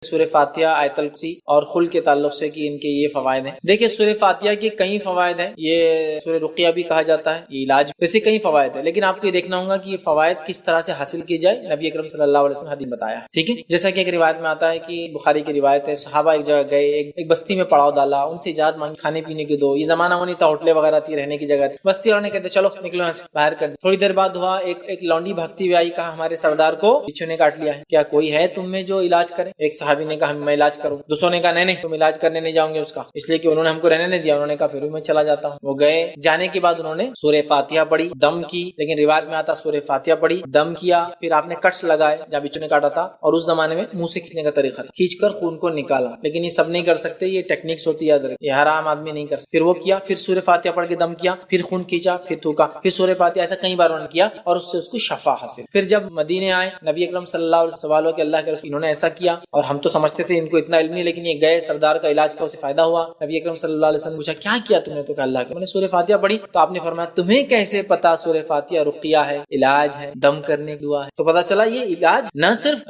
سورہ فاتحہ، آیت الکرسی اور خل کے تعلق سے کہ ان کے یہ فوائد ہیں. دیکھیں سورہ فاتحہ کے کئی فوائد ہیں. یہ سورہ رقیہ بھی کہا جاتا ہے، یہ علاج، ویسے کئی فوائد ہیں، لیکن آپ کو یہ دیکھنا ہوگا کہ یہ فوائد کس طرح سے حاصل کی جائے. نبی اکرم صلی اللہ علیہ وسلم نے حدیث بتایا، ٹھیک ہے. جیسا کہ ایک روایت میں آتا ہے کہ بخاری کی روایت ہے، صحابہ ایک جگہ گئے، ایک بستی میں پڑاؤ ڈالا، ان سے اجازت مانگی کھانے پینے کی دو. یہ زمانہ وہ نہیں تھا ہوٹلیں وغیرہ تھی، رہنے کی جگہ تھی. بستی والوں نے کہتے چلو نکلو یہاں سے، باہر کر دیں. تھوڑی دیر بعد ہوا ایک لونڈی بھاگتی ہوئی آئی، کہا ہمارے سردار کو بچھو نے کاٹ لیا ہے، کیا کوئی ہے تم میں جو علاج کرے؟ ایک صحابی نے کہا میں علاج کروں. دوسروں نے کہا نہیں تم علاج کرنے نہیں جاؤں گے اس کا، اس لیے کہ انہوں نے ہم کو رہنے نہیں دیا. انہوں نے کہا پھر بھی میں چلا جاتا ہوں. وہ گئے، جانے کے بعد انہوں نے سورہ فاتحہ پڑھی، دم کی. لیکن روایت میں آتا سورہ فاتحہ پڑھی، دم کیا، پھر آپ نے کٹس لگائے جہاں بچوں نے کاٹا تھا. اور اس زمانے میں منہ سے کھینچنے کا طریقہ تھا، کھینچ کر خون کو نکالا. لیکن یہ سب نہیں کر سکتے، یہ ٹیکنیکس ہوتی ہے، یاد رکھیں، یہ ہر عام آدمی نہیں کر سکتا. پھر وہ کیا، پھر سورہ فاتحہ پڑھ کے دم کیا، پھر خون کھینچا، پھر تھوکا، پھر سورہ فاتحہ. ایسا کئی بار انہوں نے کیا اور اس سے اس کو شفا حاصل. پھر جب مدینے آئے، نبی اکرم صلی اللہ علیہ وسلم کے اللہ کے رسول انہوں نے ایسا کیا، اور ہم تو سمجھتے تھے ان کو اتنا علم نہیں، لیکن یہ گئے سردار کا علاج کا، اسے فائدہ ہوا. نبی اکرم صلی اللہ علیہ وسلم پوچھا کیا کیا تم نے؟ تو کہا اللہ کے، میں نے سورہ فاتحہ پڑھی. تو آپ نے فرمایا تمہیں کیسے پتا سورہ فاتحہ رقیہ ہے، علاج ہے، دم کرنے کی دعا ہے؟ تو پتا چلا یہ علاج نہ صرف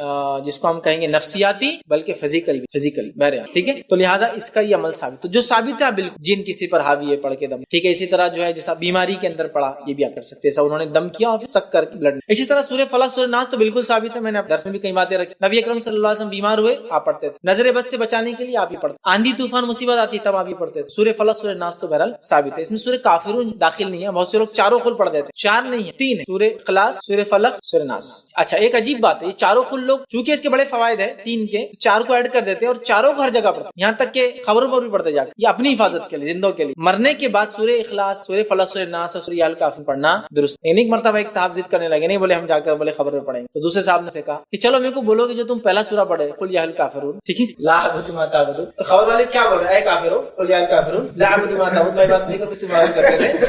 جس کو ہم کہیں گے نفسیاتی بلکہ فزیکلی بہرحال، ٹھیک ہے. تو لہٰذا اس کا یہ عمل ثابت، تو جو ثابت ہے بالکل جن کسی پر حاوی ہے پڑھ کے دم، ٹھیک ہے. اسی طرح جو ہے جیسا بیماری کے اندر پڑا یہ بھی آپ کر سکتے ہیں، ایسا انہوں نے دم کیا اور پھر سک کر کے بلڈ. اسی طرح سورہ فلق سورہ ناس تو بالکل ثابت ہے، میں نے درس میں بھی کئی باتیں رکھی. نبی اکرم صلی اللہ علیہ وسلم بیمار ہوئے آپ پڑھتے تھے، نظر بد سے بچانے کے لیے آپ ہی پڑھتے، آندھی طوفان مصیبت آتی تب آپ ہی پڑھتے تھے. سورہ فلق سورہ ناس تو بہرحال ثابت ہے. اس میں سورہ کافرون داخل نہیں ہے، بہت سے لوگ چاروں خل پڑھ دیتے، چار نہیں ہے، تین ہے، سورہ اخلاص، سورہ فلق، سورہ ناس. اچھا ایک عجیب بات ہے، یہ چاروں خل لوگ چونکہ اس کے بڑے فوائد ہیں تین کے، چار کو ایڈ کر دیتے اور چاروں کو ہر جگہ پڑھتے، یہاں تک کہ خبروں پر بھی پڑھتے جا کے. یہ اپنی حفاظت کے لیے، زندوں کے لیے. مرنے کے بعد سورہ اخلاص، سورہ فلق، سورہ ناس اور سورہ الکافرون پڑھنا درست. ایک مرتبہ ایک صاحب ضد کرنے لگے، نہیں بولے ہم جا کر بولے خبر میں پڑھیں گے. تو دوسرے صاحب نے کہا کہ چلو میرے کو بولو کہ جو تم پہلا سورہ پڑھے قل یا الکافرون، ٹھیک ہے، لا اعبد ما تعبدون. تو خبر والے کیا بول رہے ہیں؟ اے کافرو قل یا الکافرون لا اعبد ما تعبدون، میں بات نہیں کروں، تم عبادت کرتے تھے.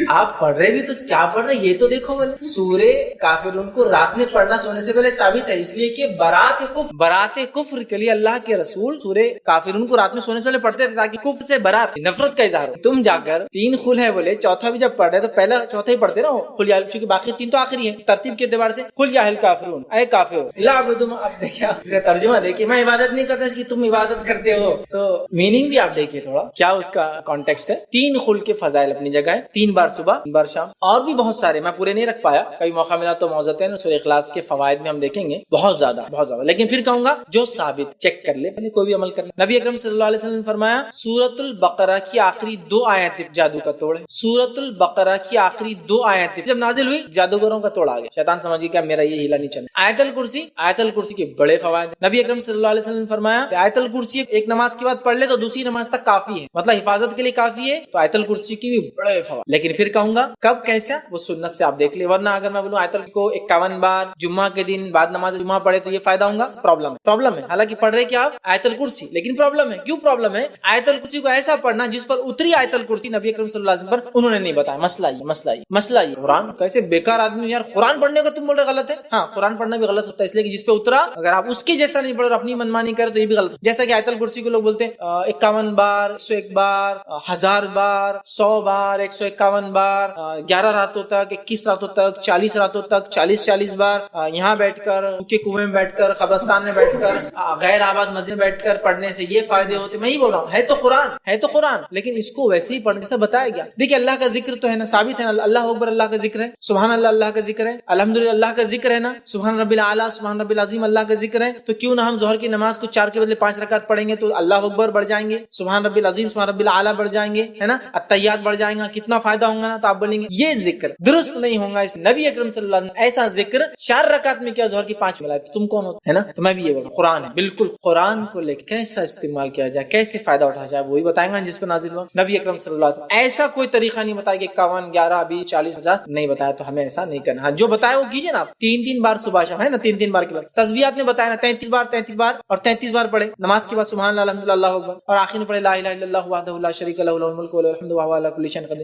آپ پڑھ رہے بھی تو کیا پڑھ رہے یہ تو دیکھو. بولے سورہ کافرون کو رات میں پڑھنا سونے سے پہلے ثابت ہے، اس لیے کہ برات کفر کے لیے اللہ کے رسول سورہ کافرون کو رات میں سونے سے پہلے پڑھتے تھے تاکہ کفر سے برات، نفرت کا اظہار ہو. تم جا کر تین خل ہے بولے چوتھا بھی جب پڑھ رہے تو پہلا چوتھا ہی پڑھتے نا قل یا، چونکہ باقی تین تو آخری ہے ترتیب کے اعتبار سے. قل یا الکافرون، اے کافرون لا اعبد ما. اب دیکھیں اس کا ترجمہ دیکھیے، میں عبادت نہیں کرتا، اس کی تم عبادت کرتے ہو. تو میننگ بھی آپ دیکھیے تھوڑا کیا اس کا کانٹیکسٹ ہے. تین خل کے فضائل اپنی جگہ ہے، 3 بار صبح 3 بار شام، اور بھی بہت سارے میں پورے نہیں رکھ پایا، کئی موقع ملا تو موزتیں سورہ اخلاص کے فوائد میں ہم دیکھیں گے بہت زیادہ. لیکن پھر کہوں گا جو ثابت چیک کر لے، پہلے کوئی بھی عمل کر لے. نبی اکرم صلی اللہ علیہ وسلم نے فرمایا سورۃ البقرہ کی آخری 2 آیتیں جادو کا توڑ ہے. سورۃ البقرہ کی آخری 2 آیتیں جب نازل ہوئی جادوگروں کا توڑ آ گیا. شیطان سمجھ گیا میرا یہ ہیلا نہیں چلے. آیت الکرسی کے بڑے فوائد. نبی اکرم صلی اللہ علیہ وسلم نے فرمایا آیت الکرسی ایک نماز کے بعد پڑھ لے تو دوسری نماز تک کافی ہے، مطلب حفاظت کے لیے کافی ہے. تو آیت الکرسی کی بھی بڑے فوائد. لیکن پھر کہوں گا کب کیسا وہ سنت سے آپ دیکھ لیں، ورنہ اگر میں بولوں آیت الکرسی کو 51 بار جمعہ کے دن بعد نماز جمعہ پڑھے تو یہ فائدہ ہوگا، پرابلم ہے. حالانکہ پڑھ رہے کیا آپ آیت الکرسی، لیکن پرابلم ہے. کیوں پرابلم ہے؟ آیت الکرسی کو ایسا پڑھنا جس پر اتری آیت الکرسی نبی اکرم صلی اللہ علیہ وسلم پر انہوں نے نہیں بتایا. مسئلہ یہ قرآن کیسے بیکار آدمی یار، قرآن پڑھنے کا تم بول رہے غلط ہے. ہاں قرآن پڑھنا بھی غلط ہوتا ہے، اس لیے کہ جس پہ اترا اگر آپ اس کے جیسا نہیں پڑھو اور اپنی منمانی کرے تو یہ بھی غلط ہے. جیسا کہ آیت الکرسی کو لوگ بولتے ہیں 51 بار، 101 بار، 1000 بار، 100 بار، 151 بار، 11 راتوں تک، 21 راتوں تک، 40 راتوں تک، 40 بار یہاں بیٹھ کر، کے کنویں میں بیٹھ کر، قبرستان میں بیٹھ کر، غیر آباد مسجد میں بیٹھ کر پڑھنے سے یہ فائدے ہوتے. میں ہی بول رہا ہوں ہے تو قرآن لیکن اس کو ویسے ہی پڑھنے سے بتایا گیا. دیکھیے اللہ کا ذکر تو ہے نا، ثابت ہے نا، اللہ اکبر اللہ کا ذکر ہے، سبحان اللہ اللہ کا ذکر ہے، الحمدللہ اللہ کا ذکر ہے نا، سبحان ربی الاعلیٰ سبحان ربی العظیم اللہ کا ذکر ہے. تو کیوں نہ ہم ظہر کی نماز کو 4 کے بدلے 5 رکعت پڑھیں گے تو اللہ اکبر بڑھ جائیں گے، سبحان ربی العظیم سبحان ربی الاعلیٰ بڑھ جائیں گے، ہے نا، التحیات بڑھ جائیں گا، کتنا فائدہ ہوگا نا. تو آپ بولیں گے یہ ذکر درست نہیں ہوگا. اس نبی اکرم صلی اللہ علیہ وسلم ایسا ذکر 4 رکعت میں کیا ظہر کی 5 ملائے تو تم کون ہو، ہے نا. تو میں بھی یہ بول رہا ہوں قرآن ہے، بالکل قرآن کو لے کے کیسا استعمال کیا جائے، کیسے فائدہ اٹھایا جائے وہی بتائیں گا جس پہ نازل ہوا. نبی اکرم صلی اللہ علیہ وسلم ایسا کوئی طریقہ نہیں بتایا کہ 51 11 20 40 50 نہیں بتایا، تو ہمیں ایسا نہیں کرنا. جو بتایا وہ کیجیے نا. آپ 3 بار صبح شام ہے نا، 3 بار کے بعد تسبیحات نے بتایا نا، 33 بار اور 33 بار پڑھے نماز کے بعد سبحان اللہ الحمدللہ اللہ اکبر، اور آخر میں پڑھے لا الہ الا اللہ وحدہ لا شریک لہ لہ الملک و لہ الحمد وهو علی کل شیء قدیر.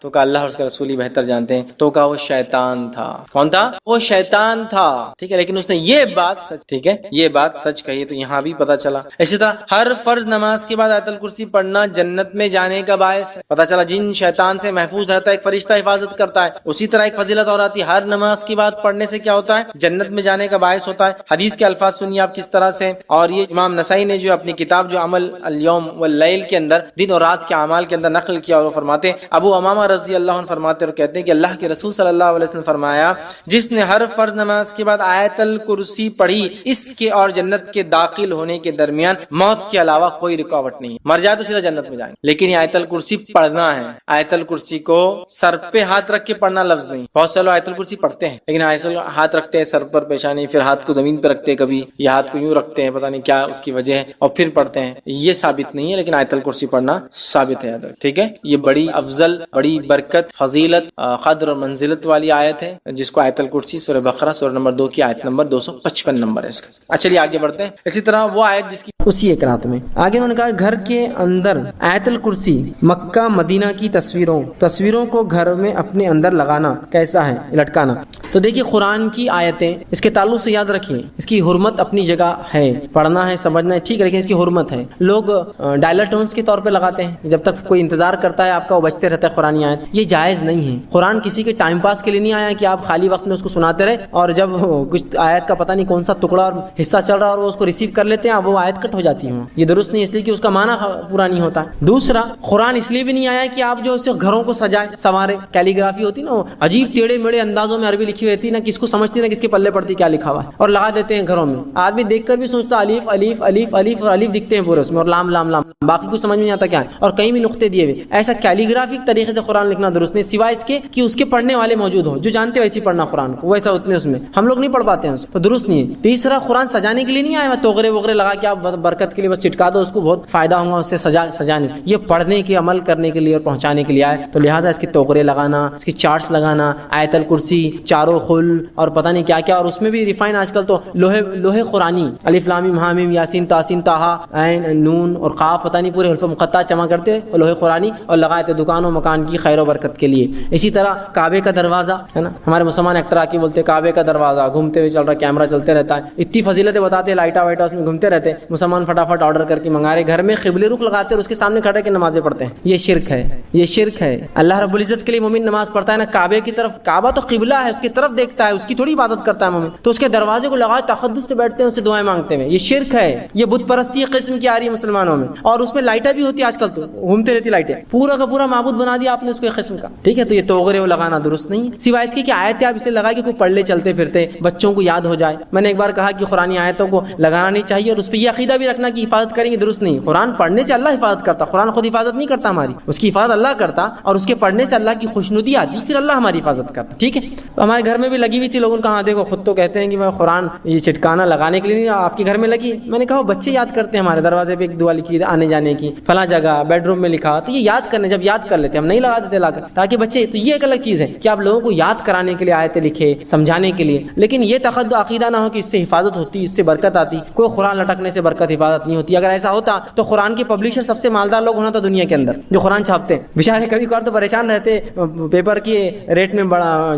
تو کہا اللہ اور اس کے رسول ہی بہتر جانتے ہیں, تو کہا وہ شیطان تھا. کون تھا؟ وہ شیطان تھا. ٹھیک ہے, لیکن اس نے یہ بات سچ, ٹھیک ہے, یہ بات سچ کہی. تو یہاں بھی پتا چلا. اسی طرح ہر فرض نماز کے بعد آیت الکرسی پڑھنا جنت میں جانے کا باعث ہے. پتا چلا جن شیطان سے محفوظ رہتا ہے ایک فرشتہ حفاظت کرتا ہے. اسی طرح ایک فضیلت اور آتی ہے, ہر نماز کی بعد پڑھنے سے کیا ہوتا ہے؟ جنت میں جانے کا باعث ہوتا ہے. حدیث کے الفاظ سنیے آپ کس طرح سے, اور یہ امام نسائی نے جو اپنی کتاب جو عمل اليوم واللیل کے اندر دن اور رات کے اعمال کے اندر نقل کیا, اور وہ فرماتے ہیں, ابو امامہ رضی اللہ عنہ فرماتے اور کہتے ہیں کہ اللہ کے رسول صلی اللہ علیہ وسلم فرمایا, جس نے ہر فرض نماز کے بعد آیت الکرسی پڑھی, اس کے اور جنت کے داخل ہونے کے درمیان موت کے علاوہ کوئی رکاوٹ نہیں ہے. مر جائے تو سیدھا جنت میں جائیں. لیکن یہ آیت الکرسی پڑھنا ہے. آیت الکرسی کو سر پہ ہاتھ رکھ کے پڑھنا لفظ نہیں. بہت سے لوگ آیت الکرسی پڑھتے ہیں لیکن ہاتھ رکھتے ہیں سر پر, پیشانی, پھر ہاتھ کو زمین پہ رکھتے ہیں, کبھی یہ ہاتھ کو یوں رکھتے ہیں, پتہ نہیں کیا اس کی وجہ ہے, اور پھر پڑھتے ہیں. یہ ثابت نہیں ہے, لیکن آیت الکرسی پڑھنا ثابت ہے. ٹھیک ہے, یہ بڑی افضل, بڑی برکت, فضیلت, قدر اور منزلت والی آیت ہے, جس کو آیت الکرسی سورہ بقرہ سورہ نمبر 2 کی آیت نمبر 255 نمبر ہے اس کا. اچھا چلیے آگے بڑھتے ہیں. اسی طرح وہ آیت جس کی اسی ایک رات میں آگے انہوں نے کہا گھر کے اندر آیت الکرسی مکہ مدینہ کی تصویروں کو گھر میں اپنے اندر لگانا کیسا ہے, لٹکانا. تو دیکھیے قرآن کی آیتیں, اس کے تعلق سے یاد رکھیے, اس کی حرمت اپنی جگہ ہے, پڑھنا ہے, سمجھنا ہے, ٹھیک ہے, لیکن اس کی حرمت ہے. لوگ ڈائلر ٹونز کے طور پہ لگاتے ہیں, جب تک کوئی انتظار کرتا ہے آپ کا وہ بجتے رہتا ہے قرآن آیت. یہ جائز نہیں ہے. قرآن کسی کے ٹائم پاس کے لیے نہیں آیا کہ آپ خالی وقت میں اس کو سناتے رہے, اور جب کچھ آیت کا پتہ نہیں کون سا ٹکڑا اور حصہ چل رہا اور وہ اس کو ریسیو کر لیتے ہیں, اب وہ آیت کٹ ہو جاتی ہے. یہ درست نہیں, اس لیے کہ اس کا معنی پورا نہیں ہوتا ہے. دوسرا, قرآن اس لیے بھی نہیں آیا کہ آپ جو اس گھروں کو سجائیں, سنوارے. کیلیگرافی ہوتی نا, عجیب ٹیڑے میڑے اندازوں میں عربی لکھی ہوئی ہوتی ہے, نہ کس کو سمجھتی نہ کس کے پلے پڑتی کیا لکھا ہوا ہے, اور لگا دیتے ہیں گھروں میں. آدمی دیکھ کر بھی سوچتا الف الف الف الف اور الف دکھتے ہیں پورے اس میں, اور لام لام لام, باقی کچھ سمجھ میں نہیں آتا کیا ہے, اور کہیں بھی نقطے دیے ہوئے. ایسا کیلیگرافک طریقے سے قرآن لکھنا درست نہیں, سوائے اس کے کہ اس کے پڑھنے والے موجود ہوں جو جانتے ویسے پڑھنا قرآن کو, ویسا اتنے اس میں ہم لوگ نہیں پڑھ پاتے ہیں اس کو, درست نہیں ہے. تیسرا, قرآن سجانے کے لیے نہیں آیا, توغرے وغیرہ لگا کے آپ برکت کے لیے بس چٹکا دو, اس کو بہت فائدہ ہوگا اس سے سجانے. یہ پڑھنے کے, عمل کرنے کے لیے اور پہنچانے کے لیے آئے. تو لہٰذا اس کے توغرے لگانا, اس کی چارٹس لگانا, آیت الکرسی, چاروں خل اور پتہ نہیں کیا کیا, اور اس میں بھی ریفائن آج کل تو لوہے قرآنی, الف لام میم ہا میم یاسین تاسین تاہا عین نون اور قاف, پتہ نہیں پورے حروف مقطع جمع کرتے لوہے قرآنی اور لگائے تھے دکان و مکان کی خیر و برکت کے لیے. اسی طرح کعبے کا دروازہ ہے نا, ہمارے مسلمان ایکٹر آ کے بولتے کعبے کا دروازہ گھومتے ہوئے چل رہا, کیمرہ چلتے رہتا ہے, اتنی فضیلتیں بتاتے, لائٹا وائٹا اس میں گھومتے رہتے. مسلمان فٹافٹ آرڈر کر کے منگا رہے, گھر میں قبلے رخ لگاتے اور اس کے سامنے کھڑے کے نمازیں پڑھتے ہیں. یہ شرک ہے, یہ شرک ہے. اللہ رب العزت کے لیے مومن نماز پڑھتا ہے نا کعبے کی طرف, کعبہ تو قبلہ ہے, اس کی طرف دیکھتا ہے, اس کی تھوڑی عبادت کرتا ہے مومن, تو اس کے دروازے کو لگائے تقدس سے بیٹھتے ہیں, اس سے دعائیں مانگتے ہیں. یہ شرک ہے, یہ بت پرستی قسم کی آ رہی ہے مسلمانوں میں, اور اس میں لائٹیں بھی ہوتی ہے آج کل, تو گھومتے رہتی لائٹیں, پورا کا پورا معبود بنا دیا آپ نے اس کو ایک قسم کا. ٹھیک ہے, تو یہ توغرے لگانا درست نہیں ہے, سوائے اس کی کہ آیتیں آپ اسے لگا کے کوئی پڑھ لے چلتے پھرتے, بچوں کو یاد ہو جائے. میں نے ایک بار کہا کہ قرآن آیتوں کو لگانا نہیں چاہیے, اور اس پہ یہ عقیدہ بھی رکھنا کہ حفاظت کریں گے, درست نہیں. قرآن پڑھنے سے اللہ حفاظت کرتا, قرآن خود حفاظت نہیں کرتا ہماری, اس کی حفاظت اللہ کرتا, اور اس کے پڑھنے سے اللہ کی خوشنودی آتی, پھر اللہ ہماری حفاظت کرتا. ٹھیک ہے, ہمارے گھر میں بھی لگی ہوئی تھی, لوگوں نے کہا دیکھو خود تو کہتے ہیں کہ میں قرآن یہ چٹکانا لگانے کے لیے نہیں, آپ کے گھر میں لگی. میں نے کہا بچے یاد کرتے ہیں, ہمارے دروازے پہ ایک دعا لکھی آنے جانے کی, فلاں جگہ بیڈ روم میں لکھا, تو یہ یاد کرنے, جب یاد کر لیتے ہم نہیں لگا دیتے لا کر تاکہ بچے. تو یہ ایک الگ چیز ہے کہ آپ لوگوں کو یاد کرانے کے لیے آیتیں لکھے, سمجھانے کے لیے, لیکن یہ عقیدہ نہ ہو کہ اس سے حفاظت ہوتی, اس سے برکت آتی. کوئی قرآن لٹکنے سے برکت حفاظت نہیں ہوتی. اگر ایسا ہوتا تو قرآن کے پبلشر سب سے مالدار لوگ ہونا تھا دنیا کے اندر, جو قرآن چھاپتے ہیں. بیچارے کبھی کبھار تو پریشان رہتے, پیپر کے ریٹ میں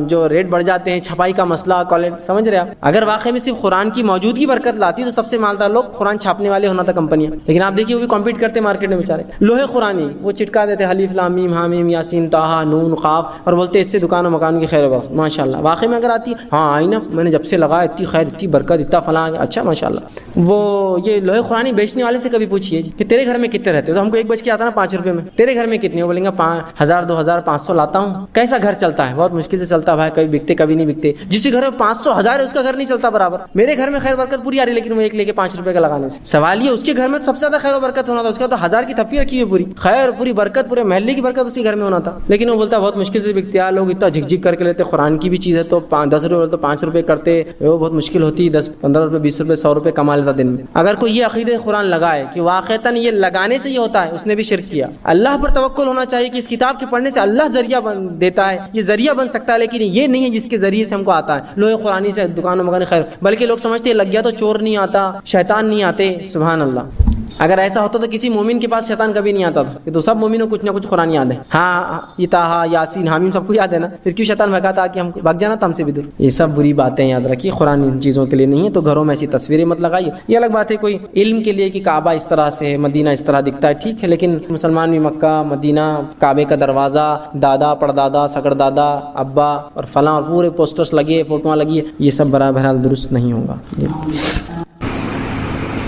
جو ریٹ بڑھ جاتے ہیں, چھپائی کا مسئلہ, کوالٹی, سمجھ رہے آپ. اگر واقعی میں صرف قرآن کی موجودگی برکت لاتی تو سب سے مالدار لوگ قرآن چھاپنے والے ہونا تھا کمپنیاں. لیکن آپ دیکھیے وہ بھی کمپیٹ کرتے مارکیٹ میں بیچارے. لوہے قرآنی وہ چٹکا دیتے, الف لام میم ہا میم یاسین تاہا نون قاف, اور بولتے اس سے دکان و مکان کی خیر و برکت. ماشاءاللہ واقعی میں اگر آتی, ہاں آئی نا, میں نے جب سے لگا اتنی خیر, اتنی برکت, اتنا فلاں, اچھا ماشاءاللہ. وہ یہ لوہے قرآنی بیچنے والے سے کبھی پوچھیے کہ تیرے گھر میں کتنے رہتے, تو ہم کو ایک بچ کے آتا نا 5 روپے میں, تیرے گھر میں کتنے, وہ بولیں گے 1000 2000 500 لاتا ہوں. کیسا گھر چلتا ہے, بہت مشکل سے چلتا ہے بھائی, کبھی بکتے کبھی نہیں بکتے. جس کے گھر میں 500 1000 ہے اس کا گھر نہیں چلتا برابر. میرے گھر میں خیر برکت پوری آ رہی, لیکن وہ ایک لے کے 5 روپے کا لگانے سے. سوال یہ اس کے گھر میں سب سے زیادہ خیر و برکت ہونا تھا, اس کا تو 1000 کی تھپی رکھی ہوئی, پوری خیر پوری برکت, پورے محلے کی برکت اسی گھر میں ہونا تھا. لیکن وہ بولتا بہت مشکل سے بکتے ہیں, لوگ اتنا جھک جھک کر کے لیتے. قرآن کی بھی چیز ہے تو 10 روپے تو 5 روپے کرتے, وہ بہت مشکل ہوتی, 10 15 روپے 20 روپے 100 روپے کما لیتا دن میں. اگر کوئی یہ عقیدہ قرآن لگائے کہ واقعتاً یہ لگانے سے یہ ہوتا ہے, اس نے بھی شرک کیا. اللہ پر توکل ہونا چاہیے کہ اس کتاب کے پڑھنے سے اللہ ذریعہ دیتا ہے, یہ ذریعہ بن سکتا ہے, لیکن یہ نہیں ہے جس کے ذریعے سے ہم کو آتا ہے. لوہے قرآنی سے دکانوں مکان خیر, بلکہ لوگ سمجھتے ہیں لگ گیا تو چور نہیں آتا, شیطان نہیں آتے. سبحان اللہ. اگر ایسا ہوتا تو کسی مومن کے پاس شیطان کبھی نہیں آتا تھا کہ تو سب مومنوں کو کچھ نہ کچھ قرآن یاد ہے، ہاں یہ طٰہٰ یاسین حامیم سب کو یاد ہے نا، پھر کیوں شیطان بھگاتا کہ ہم بھگ جانا تھا ہم سے بھی دور؟ یہ سب بری باتیں یاد رکھیے، قرآن ان چیزوں کے لیے نہیں ہے، تو گھروں میں ایسی تصویریں مت لگائیے۔ یہ الگ بات ہے کوئی علم کے لیے کہ کعبہ اس طرح سے ہے، مدینہ اس طرح دکھتا ہے، ٹھیک ہے، لیکن مسلمان بھی مکہ مدینہ کعبے کا دروازہ دادا پردادا سگڑ دادا ابا اور فلاں اور پورے پوسٹرز لگے فوٹوਆਂ لگی، یہ سب بہرحال درست نہیں ہوگا۔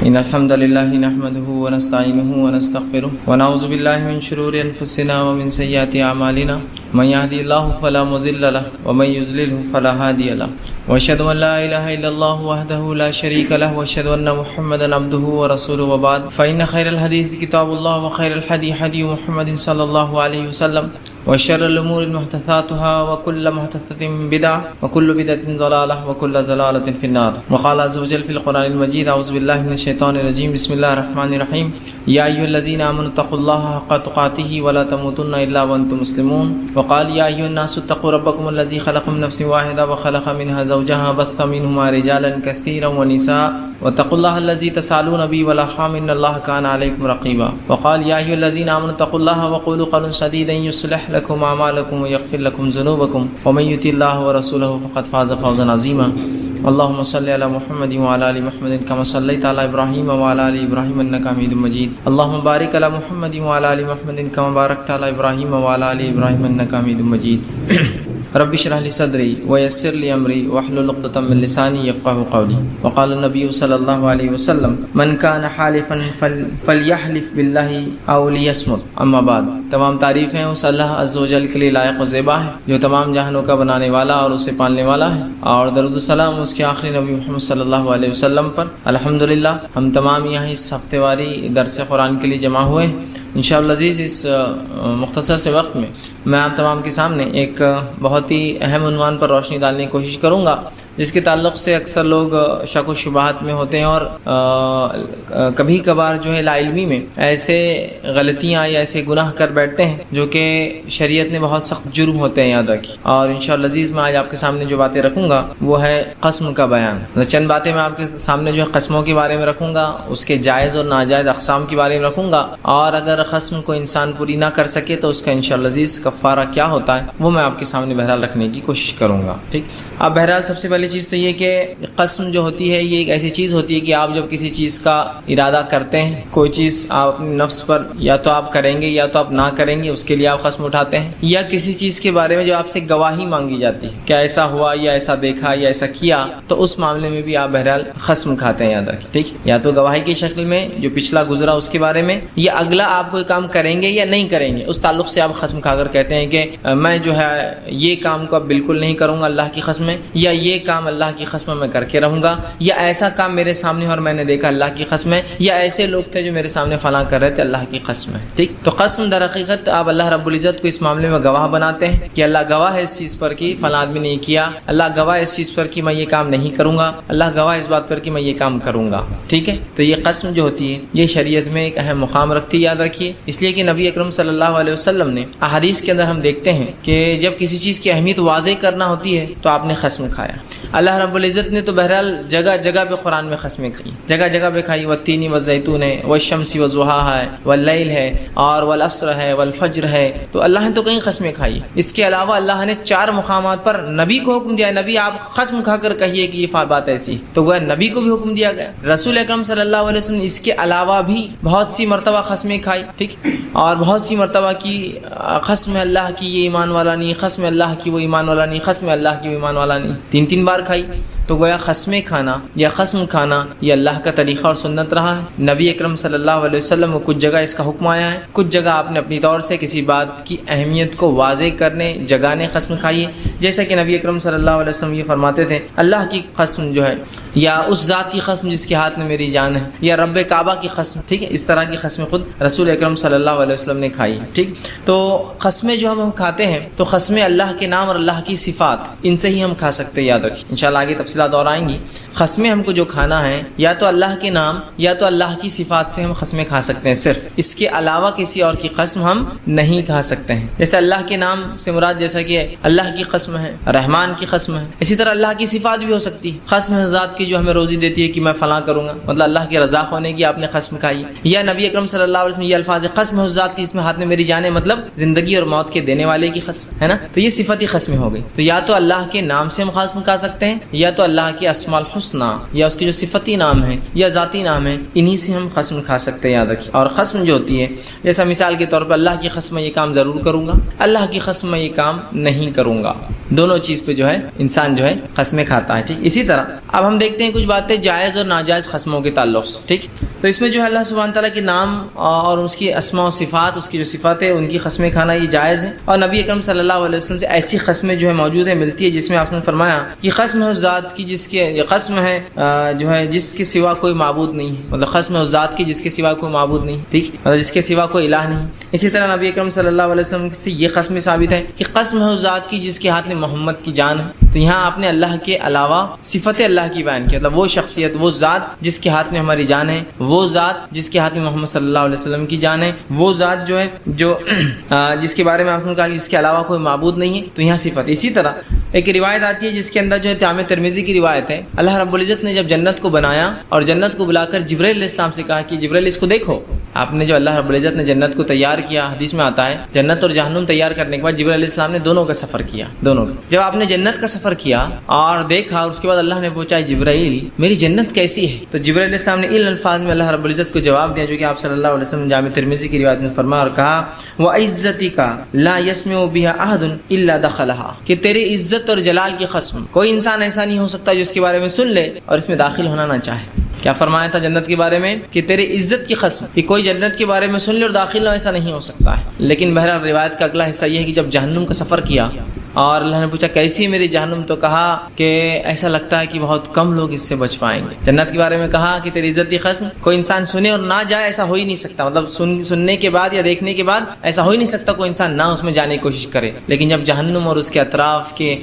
إن الحمد لله نحمده ونستعينه ونستغفره ونعوذ بالله من شرور أنفسنا ومن سيئات أعمالنا من يهدي الله فلا مضل له ومن يضلل فلا هادي له وأشهد أن لا إله إلا الله وحده لا شريك له وأشهد أن محمدا عبده ورسوله وبعد فإن خير الحديث كتاب الله وخير الهدي هدي محمد صلى الله عليه وسلم وشر الأمور محدثاتها وكل محدثة بدعة وكل بدعة ضلالة وكل ضلالة في النار وقال عز وجل في القرآن المجيد أعوذ بالله من الشيطان الرجيم بسم الله الرحمن الرحيم يا أيها الذين آمنوا اتقوا الله حق تقاته ولا تموتن إلا وأنتم مسلمون وقال يا أيها الناس اتقوا ربكم الذي خلقكم من نفس واحدة وخلق منها زوجها بث منهما رجالا كثيرا ونساء واتقوا الله الذي تسألون به والأرحام إن الله كان عليكم رقيبا وقال يا أيها الذين آمنوا اتقوا الله وقولوا قولا سديدا يصلح لكم أعمالكم ويغفر لكم ذنوبكم ومن يطع الله ورسوله فقد فاز فوزا عظيما اللهم صل على محمد وعلى آل محمد كما صليت على إبراهيم وعلى آل إبراهيم إنك حميد مجيد اللهم بارك على محمد وعلى آل محمد كما باركت على إبراهيم وعلى آل إبراهيم إنك حميد مجيد رب اشرح لي صدري ويسر لي امري واحلل عقدة من لساني يفقهوا قولي وقال النبي صلى الله عليه وسلم من كان حالفا فليحلف بالله او ليصمت اما بعد تمام تعریفیں اس اللہ عز و جل کے لیے لائق و زیبا ہے جو تمام جہانوں کا بنانے والا اور اسے پالنے والا ہے، اور درود و سلام اس کے آخری نبی محمد صلی اللہ علیہ وسلم پر۔ الحمدللہ ہم تمام یہاں اس ہفتے واری درس قرآن کے لیے جمع ہوئے ہیں۔ انشاءاللہ عزیز اس مختصر سے وقت میں آپ تمام کے سامنے ایک بہت ہی اہم عنوان پر روشنی ڈالنے کی کوشش کروں گا، جس کے تعلق سے اکثر لوگ شک و شبہات میں ہوتے ہیں اور کبھی کبھار جو ہے لا علمی میں ایسے غلطیاں یا ایسے گناہ کر بیٹھتے ہیں جو کہ شریعت نے بہت سخت جرم ہوتے ہیں یاد رکھی۔ اور انشاءاللہ عزیز میں آج آپ کے سامنے جو باتیں رکھوں گا وہ ہے قسم کا بیان۔ چند باتیں میں آپ کے سامنے جو ہے قسموں کے بارے میں رکھوں گا، اس کے جائز اور ناجائز اقسام کے بارے میں رکھوں گا، اور اگر قسم کو انسان پوری نہ کر سکے تو اس کا انشاءاللہ عزیز کفارہ کیا ہوتا ہے وہ میں آپ کے سامنے بہرحال رکھنے کی کوشش کروں گا، ٹھیک۔ اب بہرحال سب سے پہلی چیز تو یہ کہ قسم جو ہوتی ہے یہ ایک ایسی چیز ہوتی ہے کہ آپ جب کسی چیز کا ارادہ کرتے ہیں، کوئی چیز آپ اپنے نفس پر یا تو آپ کریں گے یا تو آپ نہ کریں گے، اس کے لیے آپ قسم اٹھاتے ہیں، یا کسی چیز کے بارے میں جو آپ سے گواہی مانگی جاتی ہے کہ ایسا ہوا یا ایسا دیکھا یا ایسا کیا، تو اس معاملے میں بھی آپ بہرحال قسم کھاتے ہیں یاد رکھیں، ٹھیک۔ یا تو گواہی کی شکل میں جو پچھلا گزرا اس کے بارے میں، یا اگلا آپ کوئی کام کریں گے یا نہیں کریں گے اس تعلق سے آپ قسم کھا کر کہتے ہیں کہ میں جو ہے یہ کام کو اب بالکل نہیں کروں گا اللہ کی قسم ہے، یا یہ کام اللہ کی قسم میں کر کے رہوں گا، یا ایسا کام میرے سامنے اور میں نے دیکھا اللہ کی قسم ہے، یا ایسے لوگ تھے جو میرے سامنے فلاں کر رہے تھے اللہ کی قسم ہے، ٹھیک۔ تو قسم در حقیقت آپ اللہ رب العزت کو اس معاملے میں گواہ بناتے ہیں کہ اللہ گواہ ہے اس چیز پر کہ فلاں آدمی نے یہ کیا، اللہ گواہ ہے اس چیز پر کہ میں یہ کام نہیں کروں گا، اللہ گواہ اس بات پر کہ میں یہ کام کروں گا، ٹھیک ہے۔ تو یہ قسم جو ہوتی ہے یہ شریعت میں ایک اہم مقام رکھتی ہے، یاد رکھیے، اس لیے کہ نبی اکرم صلی اللہ علیہ وسلم نے احادیث کے اندر ہم دیکھتے ہیں کہ جب کسی چیز کی اہمیت واضح کرنا ہوتی ہے تو آپ نے قسم کھایا۔ اللہ رب العزت نے تو بہرحال جگہ جگہ پہ قرآن میں قسمیں کھائی، جگہ جگہ پہ کھائی، والتین والزیتون ہے، والشمس والضحیٰ ہے، واللیل ہے، اور والعصر ہے، والفجر ہے، تو اللہ نے تو کہیں قسمیں کھائی۔ اس کے علاوہ اللہ نے 4 مقامات پر نبی کو حکم دیا، نبی آپ قسم کھا کر کہیے کہ یہ بات ایسی، تو گویا نبی کو بھی حکم دیا گیا۔ رسول اکرم صلی اللہ علیہ وسلم اس کے علاوہ بھی بہت سی مرتبہ قسمیں کھائی، ٹھیک، اور بہت سی مرتبہ کی قسم اللہ کی یہ ایمان والا نہیں، قسم اللہ کی وہ ایمان والا نہیں، قسم اللہ کی وہ ایمان والا نہیں، 3 بار کھائی۔ تو گویا قسمیں کھانا یا قسم کھانا یہ اللہ کا طریقہ اور سنت رہا ہے۔ نبی اکرم صلی اللہ علیہ وسلم کو کچھ جگہ اس کا حکم آیا ہے، کچھ جگہ آپ نے اپنی طور سے کسی بات کی اہمیت کو واضح کرنے جگانے قسم کھائی ہے، جیسا کہ نبی اکرم صلی اللہ علیہ وسلم یہ فرماتے تھے اللہ کی قسم جو ہے، یا اس ذات کی قسم جس کے ہاتھ میں میری جان ہے، یا رب کعبہ کی قسم، ٹھیک ہے، اس طرح کی قسمیں خود رسول اکرم صلی اللہ علیہ وسلم نے کھائی، ٹھیک۔ تو قسمیں جو ہم کھاتے ہیں تو قسمیں اللہ کے نام اور اللہ کی صفات ان سے ہی ہم کھا سکتے ہیں، یاد رکھیں، انشاءاللہ آگے تفصیل تفصیلات اور آئیں گی. قسمیں ہم کو جو کھانا ہے یا تو اللہ کے نام یا تو اللہ کی صفات سے ہم قسمیں کھا سکتے ہیں, صرف اس کے علاوہ کسی اور کی قسم ہم نہیں کھا سکتے ہیں. جیسے اللہ کے نام سے مراد جیسا کہ اللہ کی قسم ہے, رحمان کی قسم ہے, اسی طرح اللہ کی صفات بھی ہو سکتی ہے. قسم ہے ذات کی جو ہمیں روزی دیتی ہے کہ میں فلاں کروں گا, مطلب اللہ کے رضا ہونے کی آپ نے قسم کھائی. یا نبی اکرم صلی اللہ علیہ وسلم یہ الفاظ ہے قسم ہے ذات کی اس میں ہاتھ میں میری جان ہے, مطلب زندگی اور موت کے دینے والے کی قسم ہے نا. تو یہ صفتی قسمیں ہو گئی. تو یا تو اللہ کے نام سے ہم قسم کھا سکتے ہیں یا تو اللہ کے اسماء الحسنی یا اس کے جو صفتی نام ہے یا ذاتی نام ہے انہی سے ہم قسم کھا سکتے ہیں. یاد رکھیے. اور قسم جو ہوتی ہے جیسا مثال کے طور پر اللہ کی قسم میں یہ کام ضرور کروں گا, اللہ کی قسم میں یہ کام نہیں کروں گا, دونوں چیز پہ جو ہے انسان جو ہے قسمیں کھاتا ہے. ٹھیک, اسی طرح اب ہم دیکھتے ہیں کچھ باتیں جائز اور ناجائز قسموں کے تعلق سے. ٹھیک, تو اس میں جو ہے اللہ سبحانہ تعالیٰ کے نام اور اس کی اسماء و صفات, اس کی جو صفات ہے ان کی قسمیں کھانا یہ جائز ہے. اور نبی اکرم صلی اللہ علیہ وسلم سے ایسی قسمیں جو ہے موجود ہے, ملتی ہے, جس میں آپ نے فرمایا کہ قسم ہے ذات کی جس کے قسم ہے جو ہے جس کے سوا کوئی معبود نہیں ہے, مطلب قسم ہے ذات کی جس کے سوا کوئی معبود نہیں. ٹھیک, مطلب جس کے سوا کوئی الہ نہیں. اسی طرح نبی اکرم صلی اللہ علیہ وسلم سے یہ قسم ثابت ہے کہ قسم ہے ذات کی جس کے ہاتھ میں محمد کی جان ہے. تو یہاں آپ نے اللہ کے علاوہ صفت اللہ کی بیان کی, مطلب وہ شخصیت, وہ ذات جس کے ہاتھ میں ہماری جان ہے, وہ ذات جس کے ہاتھ میں محمد صلی اللہ علیہ وسلم کی جان ہے, وہ ذات جو ہے جو جس کے بارے میں آپ نے کہا کہ جس کے علاوہ کوئی معبود نہیں ہے. تو یہاں صفت. اسی طرح ایک روایت آتی ہے جس کے اندر جو ہے جامع ترمذی کی روایت ہے, اللہ رب العزت نے جب جنت کو بنایا اور جنت کو بلا کر جبرائیل علیہ السلام سے کہا کہ جبرائیل اس کو دیکھو. آپ نے جو اللہ رب العزت نے جنت کو تیار کیا, حدیث میں آتا ہے جنت اور جہنم تیار کرنے کے بعد جبرائیل علیہ السلام نے دونوں کا سفر کیا, دونوں کا. جب آپ نے جنت کا سفر کیا اور دیکھا, اس کے بعد اللہ نے پوچھا جبرائیل میری جنت کیسی ہے, تو جبرائیل علیہ السلام نے ان الفاظ میں اللہ رب العزت کو جواب دیا جو کہ آپ صلی اللہ علیہ وسلم جامع ترمذی کی روایت میں فرمایا اور کہا وَعِزَّتِكَ لَا يَسْمِعُ بِهَا أَحَدٌ إِلَّا دَخَلَهَا, کہ تیری عزت اور جلال کی قسم کوئی انسان ایسا نہیں ہو سکتا جو اس کے بارے میں سن لے اور اس میں داخل ہونا نہ چاہے. کیا فرمایا تھا جنت کے بارے میں کہ تیری عزت کی قسم کہ کوئی جنت کے بارے میں سن لے اور داخل نہ, ایسا نہیں ہو سکتا ہے. لیکن بہرحال روایت کا اگلا حصہ یہ ہے کہ جب جہنم کا سفر کیا اور اللہ نے پوچھا کیسی ہے میری جہنم, تو کہا کہ ایسا لگتا ہے کہ بہت کم لوگ اس سے بچ پائیں گے. جنت کے بارے میں کہا کہ تیری عزت کی قسم کوئی انسان سنے اور نہ جائے, ایسا ہو ہی نہیں سکتا, مطلب سننے کے بعد یا دیکھنے کے بعد ایسا ہو ہی نہیں سکتا کوئی انسان نہ اس میں جانے کی کوشش کرے. لیکن جب جہنم اور اس کے اطراف کے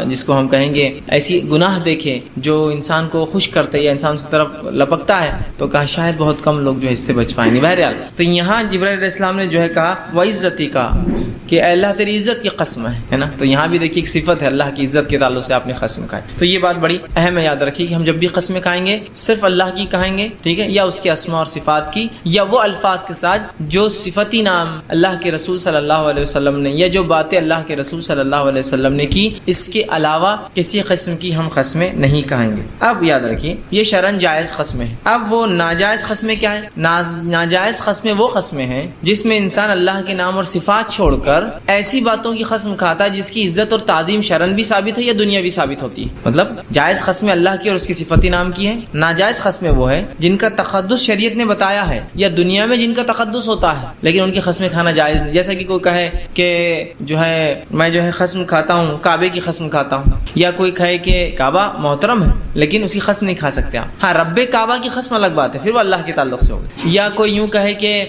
جس کو ہم کہیں گے ایسی گناہ دیکھے جو انسان کو خوش کرتے یا انسان اس کی طرف لپکتا ہے, تو کہا شاید بہت کم لوگ جو ہے اس سے بچ پائیں گے. بہرحال تو یہاں جبرائیل علیہ السلام نے جو ہے کہا وَعِزَّتِكَ, کہ اے اللہ تیری عزت کی قسم ہے نا. تو یہاں بھی دیکھیے ایک صفت ہے اللہ کی عزت کے تعلق سے آپ نے قسم کھائی. تو یہ بات بڑی اہم ہے, یاد رکھیے کہ ہم جب بھی قسمیں کھائیں گے صرف اللہ کی کہیں گے, ٹھیک ہے, یا اس کے اسماء اور صفات کی, یا وہ الفاظ کے ساتھ جو صفتی نام اللہ کے رسول صلی اللہ علیہ وسلم نے یا جو باتیں اللہ کے رسول صلی اللہ علیہ وسلم نے کی, اس کے علاوہ کسی قسم کی ہم قسمیں نہیں کہیں گے. اب یاد رکھیے یہ شرعاً جائز قسمیں ہیں. اب وہ ناجائز قسمیں کیا ہیں؟ ناجائز قسمیں وہ قسمیں ہیں جس میں انسان اللہ کے نام اور صفات چھوڑ کر ایسی باتوں کی قسم کھاتا ہے جس کی عزت اور تعظیم شرعاً بھی ثابت ہے یا دنیا بھی ثابت ہوتی ہے. مطلب جائز قسمیں اللہ کی اور اس کی صفتی نام کی ہیں. ناجائز قسمیں وہ ہے جن کا تقدس شریعت نے بتایا ہے یا دنیا میں جن کا تقدس ہوتا ہے لیکن ان کی قسمیں کھانا جائز نہیں. جیسا کہ کوئی کہے کہ جو ہے میں جو ہے قسم کھاتا ہوں کعبے کی قسم کھاتا ہوں, یا کوئی کہے کہ کعبہ محترم ہے لیکن اس کی قسم نہیں کھا سکتے آپ. ہاں رب کعبہ کی قسم الگ بات ہے, پھر وہ اللہ کے تعلق سے ہوگی. یا کوئی یوں کہے کہ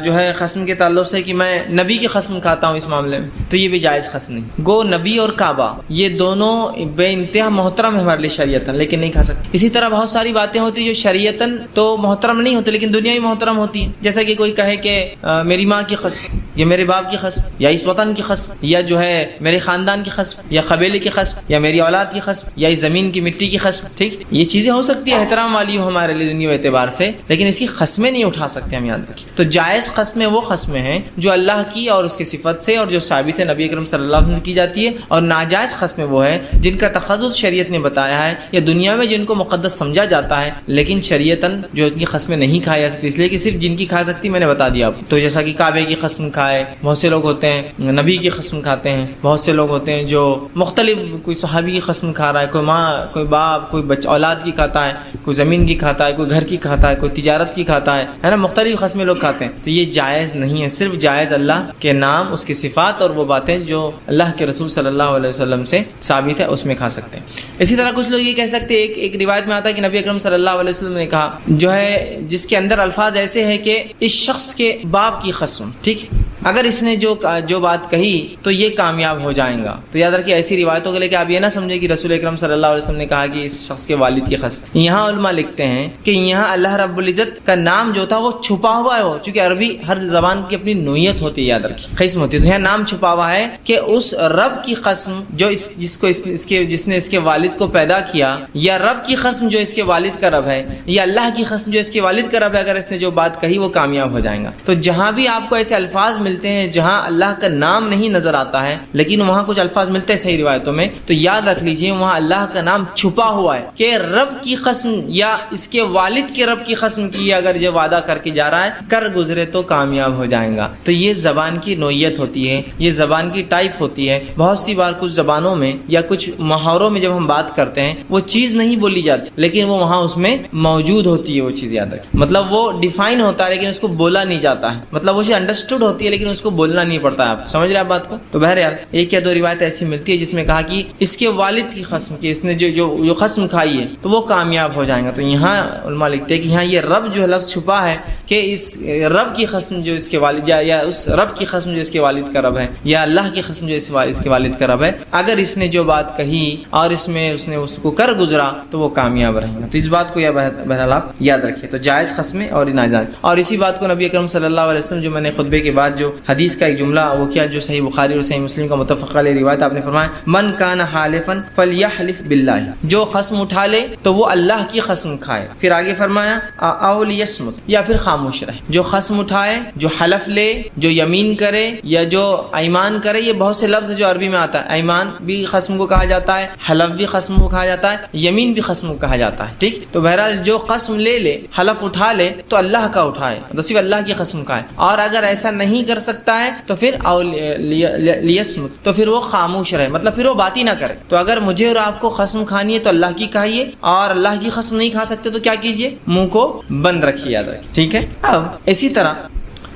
جو ہے قسم کے تعلق سے کہ میں نبی کی قسم کھاتا ہوں اس معاملے میں, تو یہ بھی جائز قسم نہیں. گو نبی اور کعبہ یہ دونوں بے انتہا محترم ہے ہمارے لیے شریعتاً, لیکن نہیں کھا سکتے. اسی طرح بہت ساری باتیں ہوتی جو شریعتاً تو محترم نہیں ہوتی لیکن دنیا بھی محترم ہوتی ہے. جیسا کہ کوئی کہے کہ میری ماں کی قسم, یا میرے باپ کی قسم, یا اس وطن کی قسم, یا جو ہے میرے خاندان کی قسم, یا قبیلے کی قسم, یا میری اولاد کی قسم, یا اس زمین کی مٹی کی قسم. ٹھیک, یہ چیزیں ہو سکتی ہے احترام والی ہو ہمارے لیے دنیا اعتبار سے, لیکن اس کی قسمیں نہیں اٹھا سکتے ہم, یاد رکھیں. تو جائز قسمیں وہ قسمیں ہیں جو اللہ کی اور اس کی صفت سے اور جو ثابت ہے نبی اکرم صلی اللہ علیہ وسلم کی جاتی ہے, اور ناجائز قسمیں وہ ہیں جن کا تخصص شریعت نے بتایا ہے یا دنیا میں جن کو مقدس سمجھا جاتا ہے لیکن شریعتاً جو ان کی قسمیں نہیں کھائی جا سکتی, اس لیے کہ صرف جن کی کھا سکتی میں نے بتا دیا. تو جیسا کہ کعبے کی قسم کھائے بہت سے لوگ ہوتے ہیں, نبی کی قسم کھاتے ہیں بہت سے لوگ ہوتے ہیں جو مختلف, کوئی صحابی کی قسم کھا رہا ہے, کوئی ماں, کوئی باپ, کوئی بچہ اولاد کی کھاتا ہے, کوئی زمین کی کھاتا ہے, کوئی گھر کی کھاتا ہے, کوئی تجارت کی کھاتا ہے نا, مختلف قسمیں لوگ کھاتے ہیں. تو یہ جائز نہیں ہے, صرف جائز اللہ کے نام, اس کی صفات اور وہ باتیں جو اللہ کے رسول صلی اللہ علیہ وسلم سے ثابت ہے اس میں کھا سکتے ہیں. اسی طرح کچھ لوگ یہ کہہ سکتے ہیں, ایک روایت میں آتا ہے کہ نبی اکرم صلی اللہ علیہ وسلم نے کہا جو ہے جس کے اندر الفاظ ایسے ہیں کہ اس شخص کے باپ کی قسم, ٹھیک, اگر اس نے جو بات کہی تو یہ کامیاب ہو جائیں گا. تو یاد رکھیے ایسی روایتوں کے لے کے آپ یہ نہ سمجھیں کہ رسول اکرم صلی اللہ علیہ وسلم نے کہا کہ اس شخص کے والد کی قسم. یہاں علماء لکھتے ہیں کہ یہاں اللہ رب العزت کا نام جو تھا وہ چھپا ہوا ہے. وہ چونکہ عربی ہر زبان کی اپنی نوعیت ہوتی ہے, یاد رکھیے قسم ہوتی ہے, تو یہاں نام چھپا ہوا ہے کہ اس رب کی قسم جو جس نے اس کے والد کو پیدا کیا, یا رب کی قسم جو اس کے والد کا رب ہے, یا اللہ کی قسم جو اس کے والد کا رب ہے, اگر اس نے جو بات کہی وہ کامیاب ہو جائیں گا. تو جہاں بھی آپ کو ایسے الفاظ ملتے ہیں جہاں اللہ کا نام نہیں نظر آتا ہے لیکن وہاں کچھ الفاظ ملتے ہیں صحیح روایتوں میں, تو یاد رکھ لیجئے وہاں اللہ کا نام چھپا ہوا ہے کہ رب کی قسم یا اس کے والد کے رب کی قسم کی اگر یہ وعدہ کر کے جا رہا ہے, کر گزرے تو کامیاب ہو جائیں گا. تو یہ زبان کی نوعیت ہوتی ہے, یہ زبان کی ٹائپ ہوتی ہے. بہت سی بار کچھ زبانوں میں یا کچھ محاوروں میں جب ہم بات کرتے ہیں وہ چیز نہیں بولی جاتی لیکن وہ وہاں اس میں موجود ہوتی ہے. وہ چیز یاد رکھیں, مطلب وہ ڈیفائن ہوتا ہے لیکن اس کو بولا نہیں جاتا ہے, مطلب وہ چیز انڈرسٹوڈ ہوتی ہے لیکن اس کو بولنا نہیں پڑتا ہے. آپ سمجھ رہے ہیں بات کو؟ تو بہرحال ایک یا دو روایت ایسی ملتی ہے جس میں کہا کہ اس کے والد کی قسم کی, اس نے جو قسم کھائی ہے تو وہ کامیاب ہو جائیں گا. تو یہاں علماء لکھتے ہیں کہ یہاں یہ رب جو لفظ چھپا ہے کہ اس رب کی قسم جو اس کے والد, یا اس رب کی قسم جو اس کے والد کا رب ہے, یا اللہ کی قسم جو اس کے والد کا رب ہے, اگر اس نے جو بات کہی اور اس نے اس کو کر گزرا تو وہ کامیاب رہیں گا. تو اس بات کو بہرحال آپ یاد رکھیے. تو جائز قسمیں اور ناجائز, اور اسی بات کو نبی اکرم صلی اللہ علیہ وسلم جو میں نے خطبے کے بعد جو حدیث کا ایک جملہ وہ کیا جو صحیح بخاری اور صحیح مسلم کا متفق علیہ روایت, آپ نے فرمایا من کان حالفا فلیحلف باللہ, جو قسم اٹھا لے تو وہ اللہ کی قسم کھائے. پھر آگے فرمایا او لیصمت, یا پھر خاموش رہے. جو قسم اٹھائے, جو حلف لے, جو یمین کرے یا جو ایمان کرے, یہ بہت سے لفظ جو عربی میں آتا ہے. ایمان بھی قسم کو کہا جاتا ہے, حلف بھی قسم کو کہا جاتا ہے, یمین بھی قسم کو کہا جاتا ہے. ٹھیک, تو بہرحال جو قسم لے حلف اٹھا لے تو اللہ کا اٹھائے, تو صرف اللہ کی قسم کھائے. اور اگر ایسا نہیں کر سکتا ہے تو پھر او لیصمت, تو پھر وہ خاموش رہے, مطلب پھر وہ بات ہی نہ کرے. تو اگر مجھے اور آپ کو قسم کھانی ہے تو اللہ کی کھائیے, اور اللہ کی قسم نہیں کھا سکتے تو کیا کیجئے, منہ کو بند رکھیے. یاد رکھیے, ٹھیک ہے. اب اسی طرح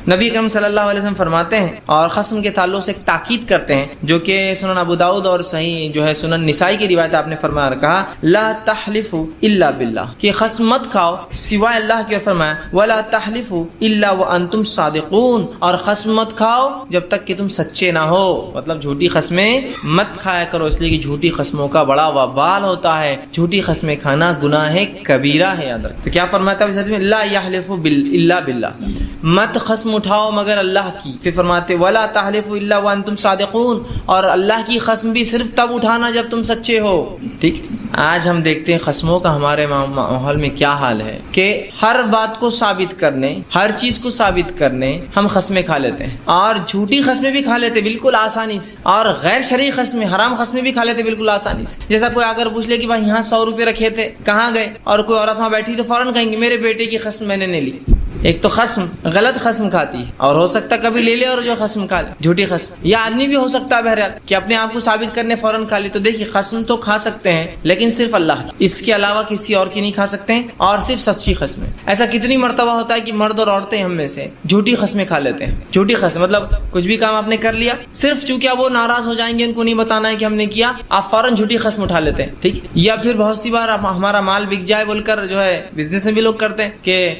نبی اکرم صلی اللہ علیہ وسلم فرماتے ہیں اور قسم کے تعلق سے ایک تاکید کرتے ہیں جو کہ سنن ابو داؤد اور صحیح جو ہے سنن نسائی کی روایت آپ نے فرمایا, کہا لا تحلفوا الا باللہ, کہ قسم مت کھاؤ سوائے اللہ کے. فرمایا ولا تحلفوا الا وانتم صادقون, اور قسم مت کھاؤ جب تک کہ تم سچے نہ ہو. مطلب جھوٹی قسمیں مت کھایا کرو, اس لیے کہ جھوٹی قسموں کا بڑا وبال ہوتا ہے. جھوٹی قسمیں کھانا گناہ کبیرہ ہے. یاد رکھ. تو کیا فرماتا ہے اس حدیث میں, لا یحلفوا الا باللہ, مت قسم اٹھاؤ مگر اللہ کی. پھر فرماتے ولا تحلفوا الا وانتم صادقون, اور اللہ کی قسم بھی صرف تب اٹھانا جب تم سچے ہو. ٹھیک, آج ہم دیکھتے ہیں قسموں کا ہمارے ماحول میں کیا حال ہے کہ ہر بات کو ثابت کرنے, ہر چیز کو ثابت کرنے ہم قسمیں کھا لیتے ہیں, اور جھوٹی قسمیں بھی کھا لیتے بالکل آسانی سے, اور غیر شرعی قسمیں, حرام قسمیں بھی کھا لیتے بالکل آسانی سے. جیسا کوئی اگر پوچھ لے کہ بھائی یہاں 100 روپے رکھے تھے کہاں گئے, اور کوئی عورت وہاں بیٹھی تو فوراً کہیں گے میرے بیٹے کی قسم میں نے نہیں لی. ایک تو قسم غلط قسم کھاتی ہے, اور ہو سکتا کبھی لے لے اور جو قسم کھا لے جھوٹی قسم, یا آدمی بھی ہو سکتا ہے بہرحال کہ اپنے آپ کو ثابت کرنے فوراً کھا لے. تو دیکھیے قسم تو کھا سکتے ہیں لیکن صرف اللہ کی, اس کے علاوہ کسی اور کی نہیں کھا سکتے ہیں, اور صرف سچی قسمیں. ایسا کتنی مرتبہ ہوتا ہے کہ مرد اور عورتیں ہم میں سے جھوٹی قسمیں کھا لیتے ہیں. جھوٹی قسم مطلب کچھ بھی کام آپ نے کر لیا, صرف چونکہ اب وہ ناراض ہو جائیں گے, ان کو نہیں بتانا ہے کہ ہم نے کیا, آپ فوراً جھوٹی قسم اٹھا لیتے ہیں. ٹھیک, یا پھر بہت سی بار ہمارا مال بک جائے بول کر جو ہے بزنس میں بھی لوگ کرتے ہیں کہ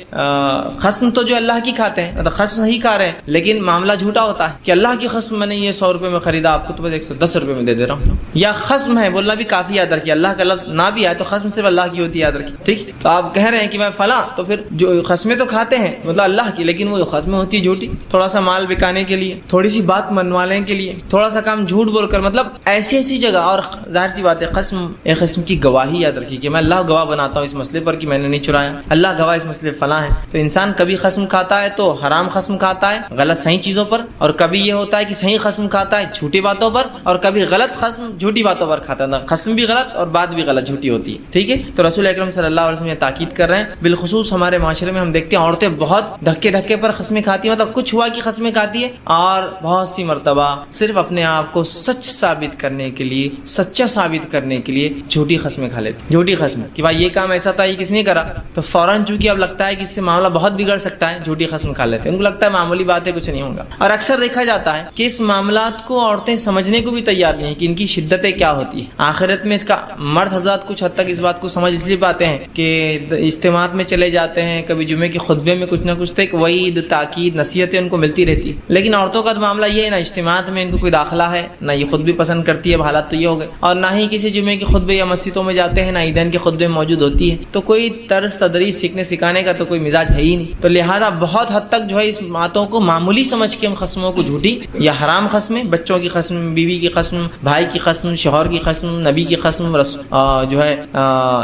قسم تو جو اللہ کی کھاتے ہیں, مطلب قسم صحیح کھا رہے ہیں لیکن معاملہ جھوٹا ہوتا ہے کہ اللہ کی قسم میں نے یہ 100 روپے میں خریدا, آپ کو تو بس 110 روپے میں دے دے رہا ہوں. یا قسم ہے بولنا بھی کافی یاد رکھیے, اللہ کا لفظ نہ بھی آئے تو قسم صرف اللہ کی ہوتی ہے, یاد رکھیے. ٹھیک, تو آپ کہہ رہے ہیں کہ میں فلاں, تو پھر جو قسمیں تو کھاتے ہیں مطلب اللہ کی, لیکن وہ قسمیں ہوتی ہے جھوٹی, تھوڑا سا مال بکانے کے لیے, تھوڑی سی بات منوانے کے لیے, تھوڑا سا کام جھوٹ بول کر, مطلب ایسی جگہ. اور ظاہر سی بات ہے قسم ایک قسم کی گواہی, یاد رکھیے کہ میں اللہ گواہ بناتا ہوں اس مسئلے پر کہ میں نے نہیں چرایا, اللہ گواہ اس مسئلے فلاں ہے. تو انسان کبھی قسم کھاتا ہے تو حرام قسم کھاتا ہے غلط صحیح چیزوں پر, اور کبھی یہ ہوتا ہے کہ صحیح قسم کھاتا ہے جھوٹی باتوں پر, اور کبھی غلط قسم جھوٹی باتوں پر کھاتا ہے. قسم بھی غلط اور بات بھی غلط جھوٹی ہوتی ہے. ٹھیک ہے, تو رسول اکرم صلی اللہ علیہ وسلم یہ تاکید کر رہے ہیں. بالخصوص ہمارے معاشرے میں ہم دیکھتے ہیں عورتیں بہت دھکے پر قسمیں کھاتی ہیں, مطلب کچھ ہوا کی قسمیں کھاتی ہے, اور بہت سی مرتبہ صرف اپنے آپ کو سچ ثابت کرنے کے لیے, سچا ثابت کرنے کے لیے جھوٹی قسمیں کھا لیتی. جھوٹی قسم کہ بھائی یہ کام ایسا تھا, یہ کس نے کرا, تو فوراً چونکہ اب لگتا ہے کہ اس سے معاملہ بہت بگڑ سکتا ہے، جھوٹی قسم کھا لیتے ہیں، ان کو لگتا ہے معمولی بات ہے، کچھ نہیں ہوگا. اور اکثر دیکھا جاتا ہے کہ اس معاملات کو عورتیں سمجھنے کو بھی تیار نہیں کہ ان کی شدتیں کیا ہوتی ہیں. آخرت میں اس کا مرد حضرات کچھ حد تک اس بات کو سمجھ اس لیے پاتے ہیں کہ اجتماعات میں چلے جاتے ہیں، کبھی جمعے کے خطبے میں کچھ نہ کچھ تو ایک وعید، تاکید، نصیحتیں ان کو ملتی رہتی ہے. لیکن عورتوں کا تو معاملہ یہ ہے، نہ اجتماعات میں ان کو کوئی داخلہ ہے، نہ یہ خود بھی پسند کرتی ہے، اب حالات تو یہ ہو گئے، اور نہ ہی کسی جمعے کے خطبے یا مسجدوں میں جاتے ہیں، نہ عیدین کے خطبے میں موجود ہوتی ہے. تو کوئی طرز تدریس سیکھنے سکھانے کا تو کوئی مزاج ہے ہی نہیں. تو لہٰذا بہت حد تک جو ہے اس باتوں کو معمولی سمجھ کے ہم قسموں کو جھوٹی یا حرام قسمیں، بچوں کی قسم، بیوی کی قسم، بھائی کی قسم، شوہر کی قسم، نبی کی قسم، جو ہے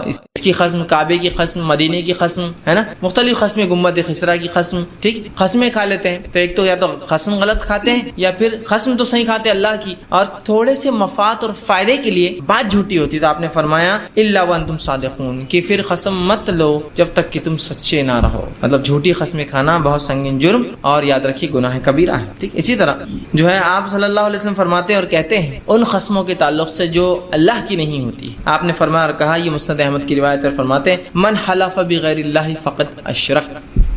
اس کی قسم، کعبے کی قسم، مدینے کی قسم، ہے نا، مختلف قسمیں، گنبد خضرا کی قسم، ٹھیک، قسمیں کھا لیتے ہیں. تو ایک تو یا تو قسم غلط کھاتے ہیں، یا پھر قسم تو صحیح کھاتے اللہ کی، اور تھوڑے سے مفاد اور فائدے کے لیے بات جھوٹی ہوتی. تو آپ نے فرمایا الا وانتم صادقون، کہ پھر قسم مت لو جب تک کہ تم سچے نہ رہو. مطلب جھوٹی قسمیں کھانا بہت سنگین جرم، اور یاد رکھیے گناہ کبیرہ ہے. ٹھیک، اسی طرح جو ہے آپ صلی اللہ علیہ وسلم فرماتے ہیں اور کہتے ہیں ان قسموں کے تعلق سے جو اللہ کی نہیں ہوتی. آپ نے فرمایا اور کہا، یہ مسند احمد کی روایت ہے، فرماتے ہیں من حلف بغیر اللہ فقد اشرک،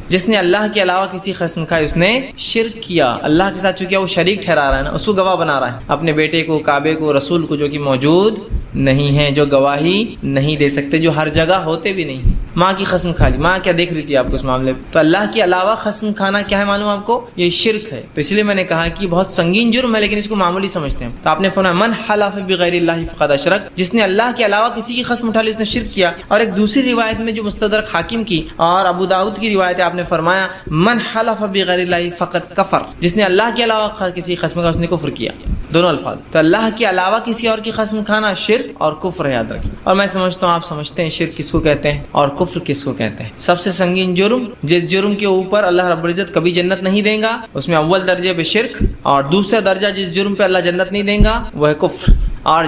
جس نے اللہ کے علاوہ کسی قسم کھائی اس نے شرک کیا. اللہ کے ساتھ چونکہ وہ شریک ٹھہرا رہا ہے نا، اس کو گواہ بنا رہا ہے، اپنے بیٹے کو، کعبے کو، رسول کو، جو کہ موجود نہیں ہیں، جو گواہی نہیں دے سکتے، جو ہر جگہ ہوتے بھی نہیں. ماں کی قسم کھا لی، ماں کیا دیکھ رہی تھی آپ کو اس معاملے میں؟ تو اللہ کے علاوہ قسم کھانا کیا ہے معلوم آپ کو؟ یہ شرک ہے. تو اس لیے میں نے کہا کہ بہت سنگین جرم ہے، لیکن اس کو معمولی سمجھتے ہیں. تو آپ نے فرمایا من حلف بغیر اللہ فقد اشرک، جس نے اللہ کے علاوہ کسی کی قسم اٹھا لی اس نے شرک کیا. اور ایک دوسری روایت میں جو مستدرک حاکم کی اور ابو داؤد کی روایت ہے، آپ نے فرمایا من حلف بغیر اللہ فقد کفر، جس نے اللہ کے علاوہ کسی قسم کا اس نے کفر کیا. دونوں الفاظ. تو اللہ کے علاوہ کسی اور کی قسم کھانا شرک اور کفر ہے، یاد رکھیں. اور میں سمجھتا ہوں آپ سمجھتے ہیں شرک کس کو کہتے ہیں اور کفر کس کو کہتے ہیں. سب سے سنگین جرم، جس جرم کے اوپر اللہ رب العزت کبھی جنت نہیں دے گا، اس میں اول درجے پہ شرک، اور دوسرا درجہ جس جرم پہ اللہ جنت نہیں دے گا وہ ہے کفر. اور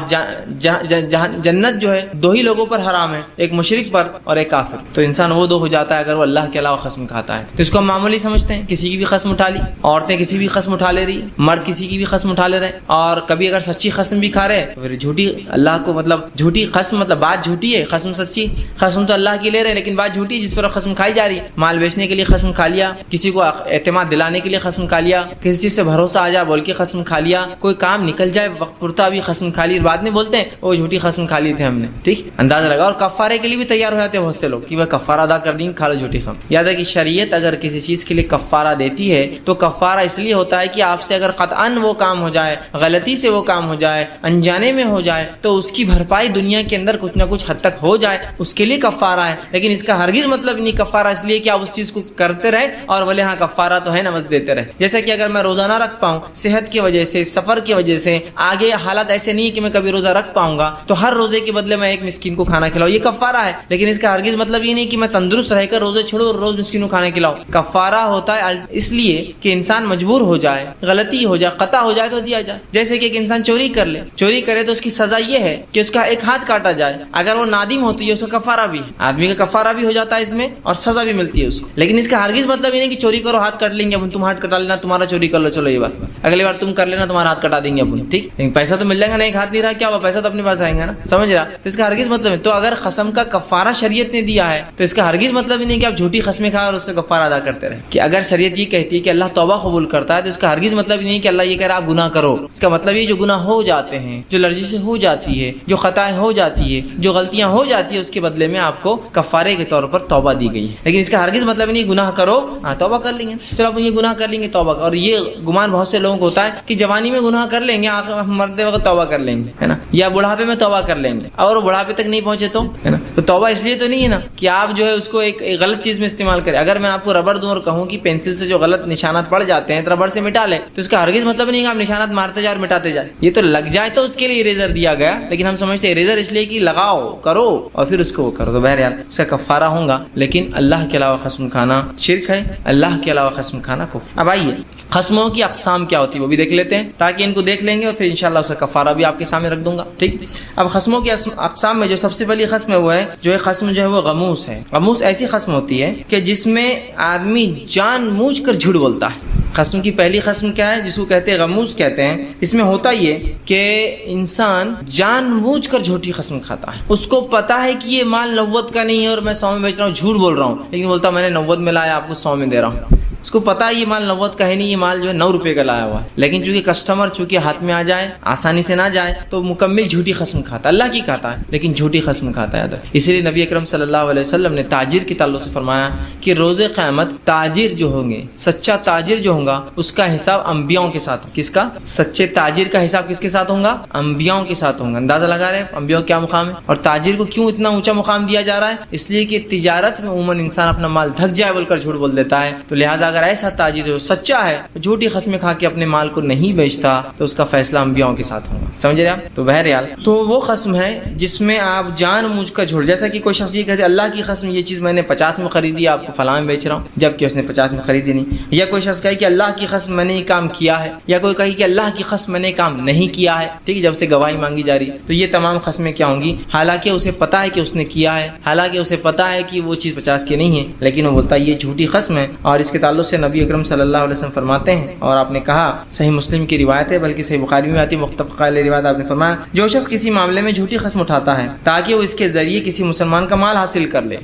جنت جو ہے دو ہی لوگوں پر حرام ہے، ایک مشرک پر اور ایک کافر. تو انسان وہ دو ہو جاتا ہے اگر وہ اللہ کے علاوہ قسم کھاتا ہے. تو اس کو ہم معمولی سمجھتے ہیں، کسی کی بھی قسم اٹھا لی، عورتیں کسی بھی قسم اٹھا لے رہی، مرد کسی کی بھی قسم اٹھا لے رہے، اور کبھی اگر سچی قسم بھی کھا رہے تو پھر جھوٹی اللہ کو، مطلب جھوٹی قسم، مطلب بات جھوٹی ہے، قسم سچی. قسم تو اللہ کی لے رہے ہیں لیکن بات جھوٹی جس پر قسم کھائی جا رہی ہے. مال بیچنے کے لیے قسم کھا لیا، کسی کو اعتماد دلانے کے لیے قسم کھا لیا، کسی چیز سے بھروسہ آ جائے بول کے قسم کھا لیا، کوئی کام نکل جائے وقت پورتا بھی قسم کھا لی، بعد میں بولتے ہیں وہ جھوٹی قسم کھا لی تھے ہم نے. ٹھیک، اندازہ لگا. اور کفارے کے لیے بھی تیار ہو جاتے ہیں بہت سے لوگ کہ وہ کفارہ ادا کر دیں، کھا لو جھوٹی قسم. یاد ہے کہ شریعت اگر کسی چیز کے لیے کفارہ دیتی ہے تو کفارہ اس لیے ہوتا ہے کہ آپ سے اگر قطعاً وہ کام ہو جائے، غلطی سے وہ کام ہو جائے، انجانے میں ہو جائے، تو اس کی بھرپائی دنیا کے اندر کچھ نہ کچھ حد تک ہو جائے، اس کے لیے کفارہ ہے. لیکن اس کا ہرگز مطلب نہیں کفارہ اس لیے کہ آپ اس چیز کو کرتے رہے اور بولے ہاں کفارہ تو ہے، نماز دیتے رہے. جیسے کہ اگر میں روزہ نہ رکھ پاؤں صحت کی وجہ سے، سفر کی وجہ سے، آگے حالات ایسے نہیں کہ میں کبھی روزہ رکھ پاؤں گا، تو ہر روزے کے بدلے میں ایک مسکین کو کھانا کھلاؤ، یہ کفارہ ہے. لیکن اس کا ہرگز مطلب یہ نہیں کہ میں تندرست رہ کر روزے چھوڑوں اور روز مسکین کو کھانا کھلاؤ. کفارہ ہوتا ہے اس لیے کہ انسان مجبور ہو جائے، غلطی ہو جائے، قطع ہو جائے تو دیا جائے. جیسے کہ ایک انسان چوری کر لے، چوری کرے تو اس کی سزا یہ ہے کہ اس کا ایک ہاتھ کاٹا جائے. اگر وہ نادم ہوتی ہے اس کا کفارہ بھی، آدمی کا کفارہ بھی ہو جاتا ہے اس میں اور سزا بھی ملتی ہے اس کو. لیکن اس کا ہرگز مطلب یہ نہیں کہ چوری کرو ہاتھ کاٹ لیں گے اپن، تم ہاتھ کٹا لینا، تمہارا چوری کر لو، چلو یہ بات، اگلی بار تم کر لینا، تمہارا ہاتھ کٹا دیں گے اپن. ٹھیک، لیکن پیسہ تو مل جائے گا نا، ایک ہاتھ نہیں رہا کیا ہوا، پیسہ تو اپنے پاس آئے گا نا، سمجھ رہا. تو اس کا ہرگز مطلب ہے. تو اگر قسم کا کفارہ شریعت نے دیا ہے تو اس کا ہرگز مطلب ہی نہیں کہ آپ جھوٹی قسمیں کھا اور اس کا کفارہ ادا کرتے رہے. کہ اگر شریعت یہ کہتی ہے کہ اللہ توبہ قبول کرتا ہے تو اس کا ہرگز مطلب نہیں کہ اللہ یہ کہہ رہا آپ گناہ کرو. اس کا مطلب یہ جو گناہ ہو جاتے ہیں، جو لرزی سے ہو جاتی ہے، جو خطائیں ہو جاتی ہے، جو غلطیاں ہو جاتی ہے، اس کے بدلے میں آپ کو کفارے کے طور پر توبہ دی گئی ہے. لیکن اس کا ہرگز مطلب نہیں گناہ کرو، ہاں توبہ کر لیں گے، چلو آپ یہ گناہ کر لیں گے توبہ. اور یہ گمان بہت سے لوگوں کو ہوتا ہے کہ جوانی میں گناہ کر لیں گے، مرتے وقت توبہ کر لیں گے، ہے نا، یا بڑھاپے میں توبہ کر لیں گے، اور وہ بڑھاپے تک نہیں پہنچے تو، ہے نا. تو توبہ اس لیے تو نہیں ہے نا کہ آپ جو ہے اس کو ایک غلط چیز میں استعمال کریں. اگر میں آپ کو ربڑ دوں اور کہوں کہ پینسل سے جو غلط نشانات پڑ جاتے ہیں تو ربڑ سے مٹا لیں، تو اس کا ہرگز مطلب نہیں کہ آپ نشانات مارتے جائیں اور مٹاتے جائیں. یہ تو لگ جائے تو اس کے لیے اریزر دیا گیا، لیکن ہم سمجھتے ہیں اریزر اس لیے کہ لگاؤ، کرو اور پھر اس کو وہ کرو. تو بہرحال اس کا کفارہ ہوگا. لیکن اللہ کے علاوہ قسم کھانا شرک ہے، اللہ کے علاوہ قسم کھانا کفر. اب آئیے قسموں کی اقسام کیا ہوتی ہے وہ بھی دیکھ لیتے ہیں، تاکہ ان کو دیکھ لیں گے اور پھر انشاءاللہ اس کا کفارہ بھی آپ کے سامنے رکھ دوں گا. ٹھیک. اب قسموں کی اقسام میں جو سب سے پہلی قسم ہے وہ ہے جو ایک قسم جو ہے وہ غموس ہے. غموس ایسی قسم ہوتی ہے کہ جس میں آدمی جان بوجھ کر جھوٹ بولتا ہے. قسم کی پہلی قسم کیا ہے؟ جس کو کہتے ہیں غموس کہتے ہیں. اس میں ہوتا یہ کہ انسان جان بوجھ کر جھوٹی قسم کھاتا ہے. اس کو پتا ہے کہ یہ مال 90 کا نہیں ہے اور میں 100 میں بیچ رہا ہوں, جھوٹ بول رہا ہوں, لیکن بولتا میں نے 90 میں لایا, آپ کو 100 میں دے رہا ہوں. اس کو پتا ہے یہ مال 90 کا ہے نہیں, یہ مال جو ہے 9 روپے کا لایا ہوا ہے, لیکن چونکہ کسٹمر چونکہ ہاتھ میں آ جائے, آسانی سے نہ جائے, تو مکمل جھوٹی قسم کھاتا ہے. اللہ کی کھاتا ہے لیکن جھوٹی قسم کھاتا ہے. اسی لیے نبی اکرم صلی اللہ علیہ وسلم نے تاجر کے تعلق سے فرمایا کہ روز قیامت تاجر جو ہوں گے, سچا تاجر جو ہوگا, اس کا حساب انبیاؤں کے ساتھ. کس کا؟ سچے تاجر کا حساب کس کے ساتھ ہوگا؟ انبیاؤں کے ساتھ ہوگا. اندازہ لگا رہے ہیں انبیاؤں کیا مقام ہے, اور تاجر کو کیوں اتنا اونچا مقام دیا جا رہا ہے؟ اس لیے کہ تجارت میں عموماً انسان اپنا مال دھک جائے بول کر جھوٹ بول دیتا ہے. تو لہٰذا اگر ایسا تاجر جو سچا ہے جھوٹی قسمیں کھا کے اپنے مال کو نہیں بیچتا تو اس کا فیصلہ انبیاؤں کے ساتھ ہوگا. سمجھ رہے آپ؟ تو بہرحال تو وہ قسم ہے جس میں آپ جان بوجھ کر جھوٹ, جیسا کہ کوئی شخص یہ کہتے اللہ کی قسم یہ چیز میں نے 50 میں خریدی, آپ کو فلاں میں بیچ رہا ہوں, جبکہ اس نے 50 میں خریدی نہیں. یا کوئی شخص کہے کہ اللہ کی قسم میں نے یہ کام کیا ہے, یا کوئی کہے کہ اللہ کی قسم میں نے کام نہیں کیا ہے. ٹھیک ہے, جب سے گواہی مانگی جا رہی, تو یہ تمام قسمیں کیا ہوں گی؟ حالانکہ اسے پتا ہے کہ اس نے کیا ہے, حالانکہ اسے پتا ہے کہ وہ چیز 50 کی نہیں ہے, لیکن وہ بولتا ہے یہ جھوٹی قسم ہے. اور اس کے تعلق سے نبی اکرم صلی اللہ علیہ وسلم فرماتے ہیں, اور آپ نے کہا صحیح مسلم کی روایت ہے, بلکہ صحیح بخاری میں آتی ہے, متفق علیہ روایت, آپ نے فرمایا جو شخص کسی معاملے میں جھوٹی قسم اٹھاتا ہے تاکہ وہ اس کے ذریعے کسی مسلمان کا مال حاصل کر لے.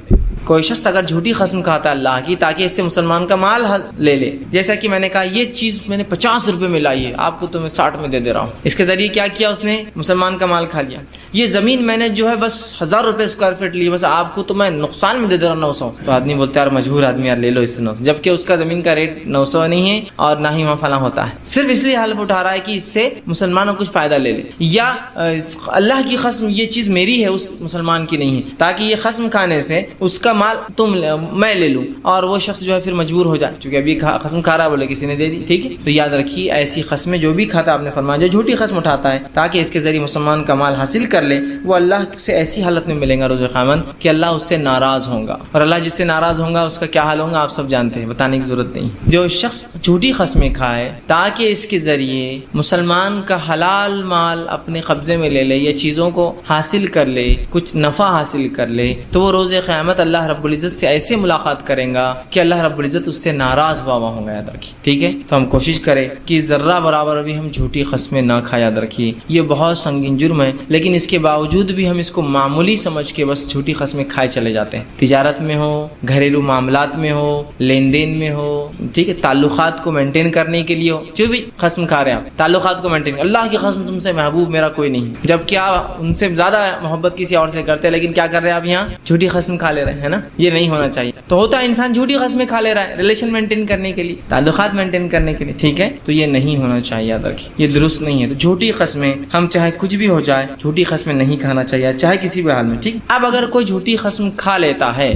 کوئی شخص اگر جھوٹی قسم کھاتا ہے اللہ کی تاکہ اس سے مسلمان کا مال لے لے, جیسا کہ میں نے کہا یہ چیز میں نے 50 روپے میں لائی ہے, آپ کو تو میں 60 میں دے رہا ہوں, اس کے ذریعے کیا کیا اس نے؟ مسلمان کا مال کھا لیا. یہ زمین میں نے جو ہے بس 1000 روپے اسکوائر فٹ لی, بس آپ کو تو میں نقصان میں دے رہا ہوں 900. تو آدمی بولتا ہے یار مجبور آدمی, یار لے لو اس سے 900, جبکہ اس کا زمین کا ریٹ 900 نہیں ہے اور نہ ہی وہاں فلاں ہوتا ہے, صرف اس لیے حلف اٹھا رہا ہے کہ اس سے مسلمانوں کچھ فائدہ لے لے. یا اللہ کی قسم یہ چیز میری ہے, اس مسلمان کی نہیں ہے, تاکہ یہ قسم کھانے سے اس کا مال میں لے لوں, اور وہ شخص جو ہے پھر مجبور ہو جائے, چونکہ ابھی قسم کھا رہا بولے کسی نے دے دی. ٹھیک ہے, تو یاد رکھیے ایسی قسمیں جو بھی کھاتا, آپ نے فرمایا جو جھوٹی قسم اٹھاتا ہے تاکہ اس کے ذریعے مسلمان کا مال حاصل کر لے, وہ اللہ سے ایسی حالت میں ملے گا روز قیامت کہ اللہ اس سے ناراض ہوگا, اور اللہ جس سے ناراض ہوگا اس کا کیا حال ہوگا آپ سب جانتے ہیں, بتانے کی ضرورت نہیں. جو شخص جھوٹی قسمیں کھائے تاکہ اس کے ذریعے مسلمان کا حلال مال اپنے قبضے میں لے لے یا چیزوں کو حاصل کر لے, کچھ نفع حاصل کر لے, تو وہ روز قیامت اللہ رب العزت سے ایسے ملاقات کریں گا کہ اللہ رب العزت اس سے ناراض ہوا ہوگا. یاد رکھیے. ٹھیک ہے, تو ہم کوشش کریں کہ ذرہ برابر بھی ہم جھوٹی قسمیں نہ کھائیں. یاد رکھیے یہ بہت سنگین جرم ہے, لیکن اس کے باوجود بھی ہم اس کو معمولی سمجھ کے بس جھوٹی قسمیں کھائے چلے جاتے ہیں. تجارت میں ہو, گھریلو معاملات میں ہو, لین دین میں ہو, ٹھیک ہے, تعلقات کو مینٹین کرنے کے لیے ہو, جو بھی قسم کھا رہے ہیں آپ, تعلقات کو مینٹین, اللہ کی قسم تم سے محبوب میرا کوئی نہیں, جب کیا ان سے زیادہ محبت کسی اور سے کرتے ہیں, لیکن کیا کر رہے ہیں آپ یہاں جھوٹی قسم کھا لے رہے ہیں نا. یہ نہیں ہونا چاہیے. تو ہوتا ہے انسان جھوٹی قسمیں کھا لے رہا ہے ریلیشن مینٹین کرنے کے لیے, تعلقات مینٹین کرنے کے لیے. ٹھیک ہے, تو یہ نہیں ہونا چاہیے. یاد رکھیے یہ درست نہیں ہے. تو جھوٹی قسمیں ہم چاہے کچھ بھی ہو جائے جھوٹی قسمیں نہیں کھانا چاہیے, چاہے کسی بھی حال میں. ٹھیک, اب اگر کوئی جھوٹی قسم کھا لیتا ہے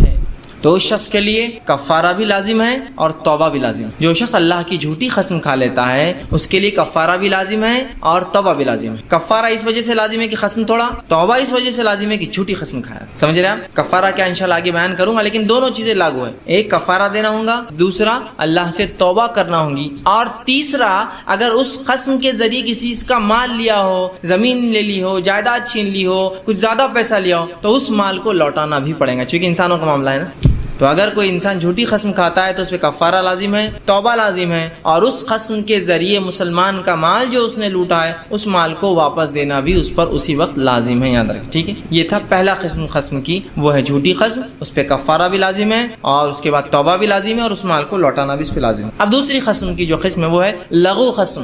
تو اس شخص کے لیے کفارہ بھی لازم ہے اور توبہ بھی لازم ہے. جو شخص اللہ کی جھوٹی قسم کھا لیتا ہے اس کے لیے کفارہ بھی لازم ہے اور توبہ بھی لازم ہے. کفارہ اس وجہ سے لازم ہے کہ قسم توڑا, توبہ اس وجہ سے لازم ہے کہ جھوٹی قسم کھایا. سمجھ رہے ہیں؟ کفارہ کیا انشاءاللہ آگے بیان کروں گا, لیکن دونوں چیزیں لاگو ہے. ایک کفارہ دینا ہوگا, دوسرا اللہ سے توبہ کرنا ہوگی, اور تیسرا اگر اس قسم کے ذریعے کسی کا مال لیا ہو, زمین لے لی ہو, جائیداد چھین لی ہو, کچھ زیادہ پیسہ لیا ہو, تو اس مال کو لوٹانا بھی پڑے گا, چونکہ انسانوں کا معاملہ ہے نا. تو اگر کوئی انسان جھوٹی قسم کھاتا ہے تو اس پہ کفارہ لازم ہے, توبہ لازم ہے, اور اس قسم کے ذریعے مسلمان کا مال جو اس نے لوٹا ہے اس مال کو واپس دینا بھی اس پر اسی وقت لازم ہے. یاد رکھیں. ٹھیک ہے, یہ تھا پہلا قسم کی, وہ ہے جھوٹی قسم, اس پہ کفارہ بھی لازم ہے اور اس کے بعد توبہ بھی لازم ہے, اور اس مال کو لوٹانا بھی اس پہ لازم ہے. اب دوسری قسم کی جو قسم ہے وہ ہے لغو قسم.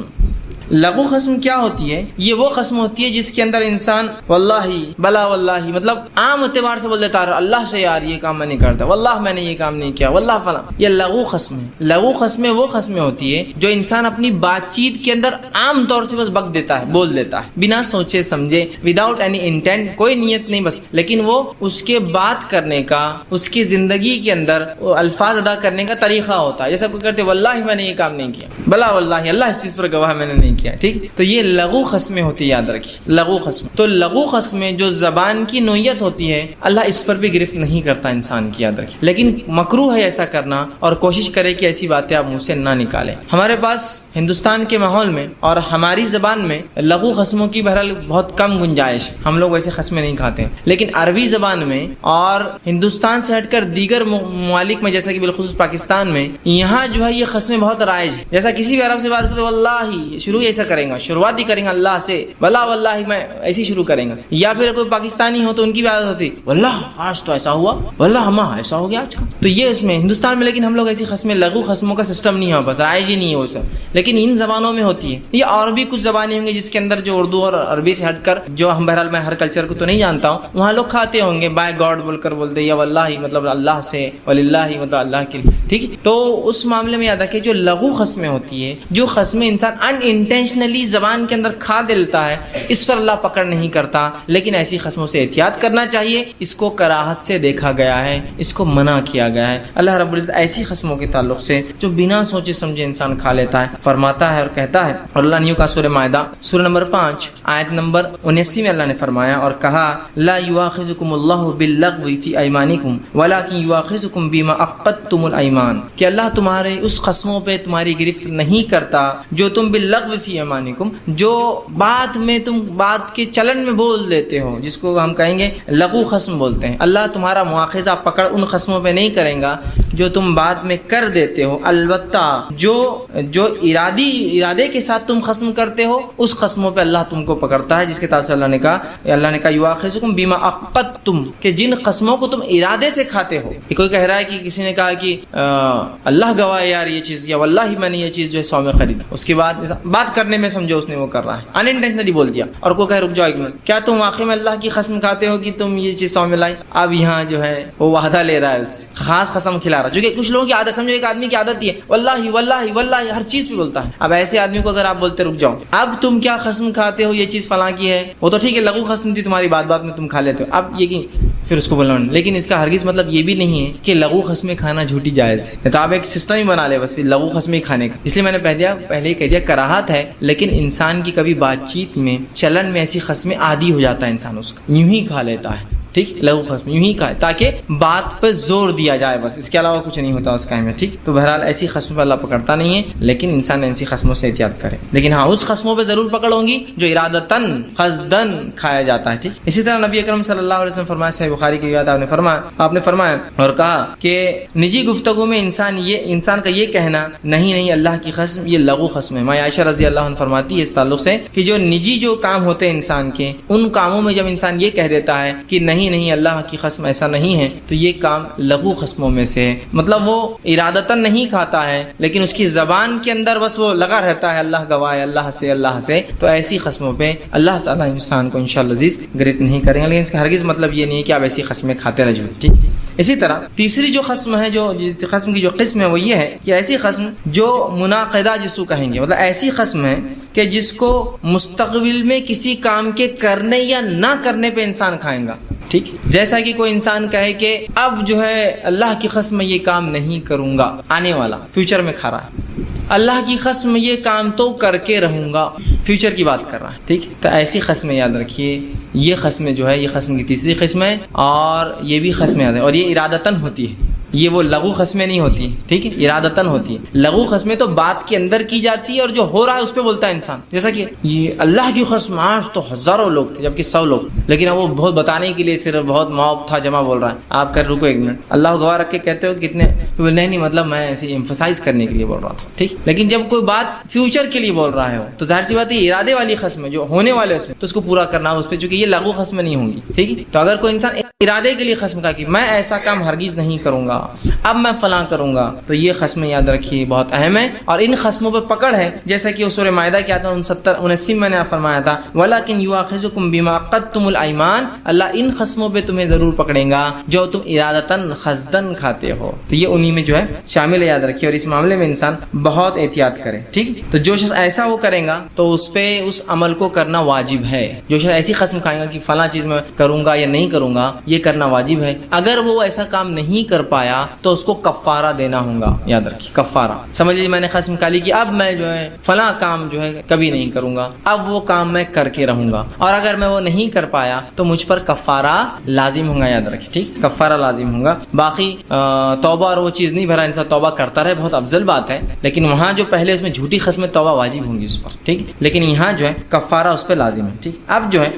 لغو قسم کیا ہوتی ہے؟ یہ وہ قسم ہوتی ہے جس کے اندر انسان واللہ بلا واللہ, مطلب عام اعتبار سے بول دیتا ہے اللہ سے یار یہ کام میں نہیں کرتا, واللہ میں نے یہ کام نہیں کیا, واللہ فلاں. یہ لغو قسم ہے. لغو قسمیں وہ قسمیں ہوتی ہے جو انسان اپنی بات چیت کے اندر عام طور سے بس بک دیتا ہے, بول دیتا ہے بنا سوچے سمجھے, وداؤٹ اینی انٹینٹ, کوئی نیت نہیں بس, لیکن وہ اس کے بات کرنے کا, اس کی زندگی کے اندر الفاظ ادا کرنے کا طریقہ ہوتا ہے. جیسا کوئی کرتے واللہ میں نے یہ کام نہیں کیا, بلا واللہ اللہ اس چیز پر گواہ میں نے نہیں کیا ہے. ٹھیک, تو یہ لغو قسمیں ہوتی ہے, یاد رکھیے لغو قسم. تو لغو قسمیں جو زبان کی نوعیت ہوتی ہے اللہ اس پر بھی گرفت نہیں کرتا انسان کی, یاد رکھیے. لیکن مکروہ ہے ایسا کرنا, اور کوشش کرے کہ ایسی باتیں آپ منہ سے نہ نکالیں. ہمارے پاس ہندوستان کے ماحول میں اور ہماری زبان میں لغو قسموں کی بہرحال بہت کم گنجائش, ہم لوگ ویسے قسمیں نہیں کھاتے ہیں. لیکن عربی زبان میں اور ہندوستان سے ہٹ کر دیگر ممالک میں جیسا کہ بالخصوص پاکستان میں, یہاں جو ہے یہ قسمیں بہت رائج ہیں. جیسا کسی بھی عرب سے بات کرتے واللہ شروع ایسا کریں گا, شروعات ہی کریں گا اللہ سے, واللہ میں ایسی شروع کریں گا. یا پھر کوئی پاکستانی ہو تو ان کی بھی عادت ہوتی واللہ آج تو ایسا ہوا, واللہ ہماں ایسا ہو گیا آج کا. تو یہ اس میں ہندوستان میں, لیکن ہم لوگ ایسی قسمیں لغو قسموں کا سسٹم نہیں ہے, بس رائج ہی نہیں ہے وہ سب. لیکن ان زبانوں میں ہوتی ہے. یہ اور بھی کچھ زبانیں ہوں گی جس کے اندر جو اردو اور عربی سے ہٹ کر, جو ہم بہرحال میں ہر کلچر کو تو نہیں جانتا ہوں, وہاں لوگ کھاتے ہوں گے بائی گاڈ بول کر بولتے, یا واللہ مطلب اللہ سے, وللہ مطلب اللہ کے لیے. ٹھیک, تو اس معاملے میں یاد رکھیں جو لغو قسمیں ہوتی ہے, جو قسمیں انسان ان انٹینشنلی زبان کے اندر کھا دیتا ہے, اس پر اللہ پکڑ نہیں کرتا. لیکن ایسی قسموں سے احتیاط کرنا چاہیے. اس کو کراہت سے دیکھا گیا ہے, اس کو منع کیا گیا ہے. اللہ رب العزت ایسی قسموں کے تعلق سے جو بنا سوچے سمجھے انسان کھا لیتا ہے فرماتا ہے اور کہتا ہے. اور اللہ نے کا سورہ مائدہ سورہ نمبر 5 آیت نمبر 79 میں اللہ نے فرمایا اور کہا لا یؤاخذکم اللہ باللغو فی ایمانکم ولکن یؤاخذکم بما عقدتم الایمان, کہ اللہ تمہارے اس قسموں پہ تمہاری گرفت نہیں کرتا جو تم باللغو فی ایمانکم, جو بات میں تم بات کے چلن میں بول دیتے ہو, جس کو ہم کہیں گے لغو قسم بولتے ہیں. اللہ تمہارا مواخذہ پکڑ ان قسموں پہ نہیں کرے گا جو تم بعد میں کر دیتے ہو. البتہ جو ارادے کے ساتھ تم قسم کرتے ہو اس قسموں پہ اللہ تم کو پکڑتا ہے, جس کے تعلق سے اللہ نے کہا یؤاخذکم بما عقدتم, کہ جن قسموں کو تم ارادے سے کھاتے ہو. کوئی کہہ رہا ہے کہ کسی نے کہا کہ اللہ گواہ یار یہ چیز, یا واللہ میں نے یہ چیز جو ہے 100 میں خرید, اس کے بعد بات کرنے میں سمجھو اس نے وہ کر رہا ہے, ان انٹینشنلی بول دیا. اور کوئی کہے رک جاؤ ایک منٹ, کیا تم واقعی میں اللہ کی قسم کھاتے ہو کہ تم یہ چیز 100 میں لائی؟ اب یہاں جو ہے وہ وعدہ لے رہا ہے, اس خاص قسم کھلا رہا ہے, جو کہ کچھ لوگوں کی عادت, سمجھو ایک آدمی کی عادت یہ ہے واللہ واللہ واللہ ہر چیز پہ بولتا ہے. اب ایسے آدمی کو اگر آپ بولتے رک جاؤ, اب تم کیا قسم کھاتے ہو یہ چیز فلاں کی ہے, وہ تو ٹھیک ہے لغو قسم تھی تمہاری, بات بات میں تم کھا لیتے ہو, اب یہ کہ پھر اس کو بولنا. لیکن اس کا ہرگز مطلب یہ بھی نہیں ہے کہ لغو قسمیں کھانا جھوٹی جائز ہے. تو آپ ایک سسٹم ہی بنا لے بس لغو قسمیں کھانے کا. اس لیے میں نے پہلے ہی کہہ دیا کراہت ہے, لیکن انسان کی کبھی بات چیت میں چلن میں ایسی قسمیں عادی ہو جاتا ہے انسان, اس کا یوں ہی کھا لیتا ہے. ٹھیک, لغو قسم یوں ہی کھائے تاکہ بات پہ زور دیا جائے, بس اس کے علاوہ کچھ نہیں ہوتا اس کام میں. ٹھیک, تو بہرحال ایسی قسموں پہ اللہ پکڑتا نہیں ہے, لیکن انسان ایسی قسموں سے احتیاط کرے. لیکن ہاں اس قسموں پہ ضرور پکڑ ہوں گی جو ارادتاً قصداً کھایا جاتا ہے. ٹھیک, اسی طرح نبی اکرم صلی اللہ علیہ وسلم فرمایا, صحیح بخاری کی روایت آپ نے فرمایا اور کہا کہ نجی گفتگو میں انسان کا یہ کہنا نہیں اللہ کی قسم یہ لغو قسم ہے. ماں عائشہ رضی اللہ عنہ فرماتی ہے اس تعلق سے کہ جو نجی جو کام ہوتے ہیں انسان کے, ان کاموں میں جب انسان یہ کہہ دیتا ہے کہ نہیں اللہ کی قسم ایسا نہیں ہے, تو یہ کام لغو قسموں میں سے ہے. مطلب وہ ارادتاً نہیں کھاتا ہے, لیکن اس کی زبان کے اندر بس وہ لگا رہتا ہے اللہ گواہ اللہ سے. تو ایسی قسموں پہ اللہ تعالیٰ انسان کو انشاءاللہ عزیز گرفت نہیں کریں گے. لیکن اس کا ہرگز مطلب یہ نہیں ہے کہ آپ ایسی قسمیں کھاتے رہو. ٹھیک, اسی طرح تیسری جو قسم ہے, جو قسم کی جو قسم ہے وہ یہ ہے کہ ایسی قسم جو مناقضہ جس کو کہیں گے, مطلب ایسی قسم ہے کہ جس کو مستقبل میں کسی کام کے کرنے یا نہ کرنے پہ انسان کھائیں گا. ٹھیک, جیسا کہ کوئی انسان کہے کہ اب جو ہے اللہ کی قسم یہ کام نہیں کروں گا, آنے والا فیوچر میں کھا رہا ہے, اللہ کی قسم یہ کام تو کر کے رہوں گا, فیوچر کی بات کر رہا ہے. ٹھیک, تو ایسی قسمیں یاد رکھیے, یہ قسمیں جو ہے یہ قسم کی تیسری قسم ہے, اور یہ بھی قسمیں یاد ہے, اور یہ ارادتاً ہوتی ہے, یہ وہ لغو قسمیں نہیں ہوتی. ٹھیک ہے, ارادتاً ہوتی ہے. لغو قسمیں تو بات کے اندر کی جاتی ہے اور جو ہو رہا ہے اس پہ بولتا ہے انسان, جیسا کہ یہ اللہ کی قسم آج تو ہزاروں لوگ تھے جبکہ 100 لوگ, لیکن اب وہ بہت بتانے کے لیے صرف بہت موب تھا جمع بول رہا ہے. آپ کر رکو ایک منٹ, اللہ گواہ رکھ کے کہتے ہو کتنے, نہیں مطلب میں ایسے ایمفسائز کرنے کے لیے بول رہا تھا. ٹھیک, لیکن جب کوئی بات فیوچر کے لیے بول رہا ہے تو ظاہر سی بات ہے ارادے والی قسم ہے جو ہونے والے اس میں, تو اس کو پورا کرنا اس پہ, چونکہ یہ لغو قسم نہیں ہوں گی. ٹھیک, تو اگر کوئی انسان ارادے کے لیے قسم کا کہ میں ایسا کام ہرگز نہیں کروں گا, اب میں فلاں کروں گا, تو یہ قسمیں یاد رکھیے بہت اہم ہے, اور ان قسموں پہ پکڑ ہے. جیسا کہ سورہ مائدہ کیا تھا 69 میں نے فرمایا تھا وَلَكِنْ يُؤَاخِذُكُمْ بِمَا عَقَدتُّمُ الْأَيْمَانَ, اللہ ان قسموں پہ تمہیں ضرور پکڑے گا جو تم ارادتاً قصداً کھاتے ہو. تو یہ انہی میں جو ہے شامل ہے, یاد رکھیے, اور اس معاملے میں انسان بہت احتیاط کرے. ٹھیک, تو جو شخص ایسا وہ کرے گا تو اس پہ اس عمل کو کرنا واجب ہے. جو شخص ایسی قسم کھائے گا کہ فلاں چیز میں کروں گا یا نہیں کروں گا, یہ کرنا واجب ہے. اگر وہ ایسا کام نہیں کر پایا تو اس کو کفارہ دینا ہوگا. یاد رکھیے کفارہ. سمجھ لیجیے میں نے قسم کھا لی کہ اب میں جو ہے فلاں کام جو ہے کبھی نہیں کروں گا, اب وہ کام میں کر کے رہوں گا, اور اگر میں وہ نہیں کر پایا تو مجھ پر کفارہ لازم ہوگا. یاد رکھیے ٹھیک, کفارہ لازم ہوگا. باقی توبہ اور وہ چیز نہیں بھرا, انسان توبہ کرتا رہے بہت افضل بات ہے, لیکن وہاں جو پہلے اس میں جھوٹی قسم توبہ واجب ہوں گی اس پر ٹھیک, لیکن یہاں جو ہے کفارہ اس پہ لازم ہے ٹھیک. اب جو ہے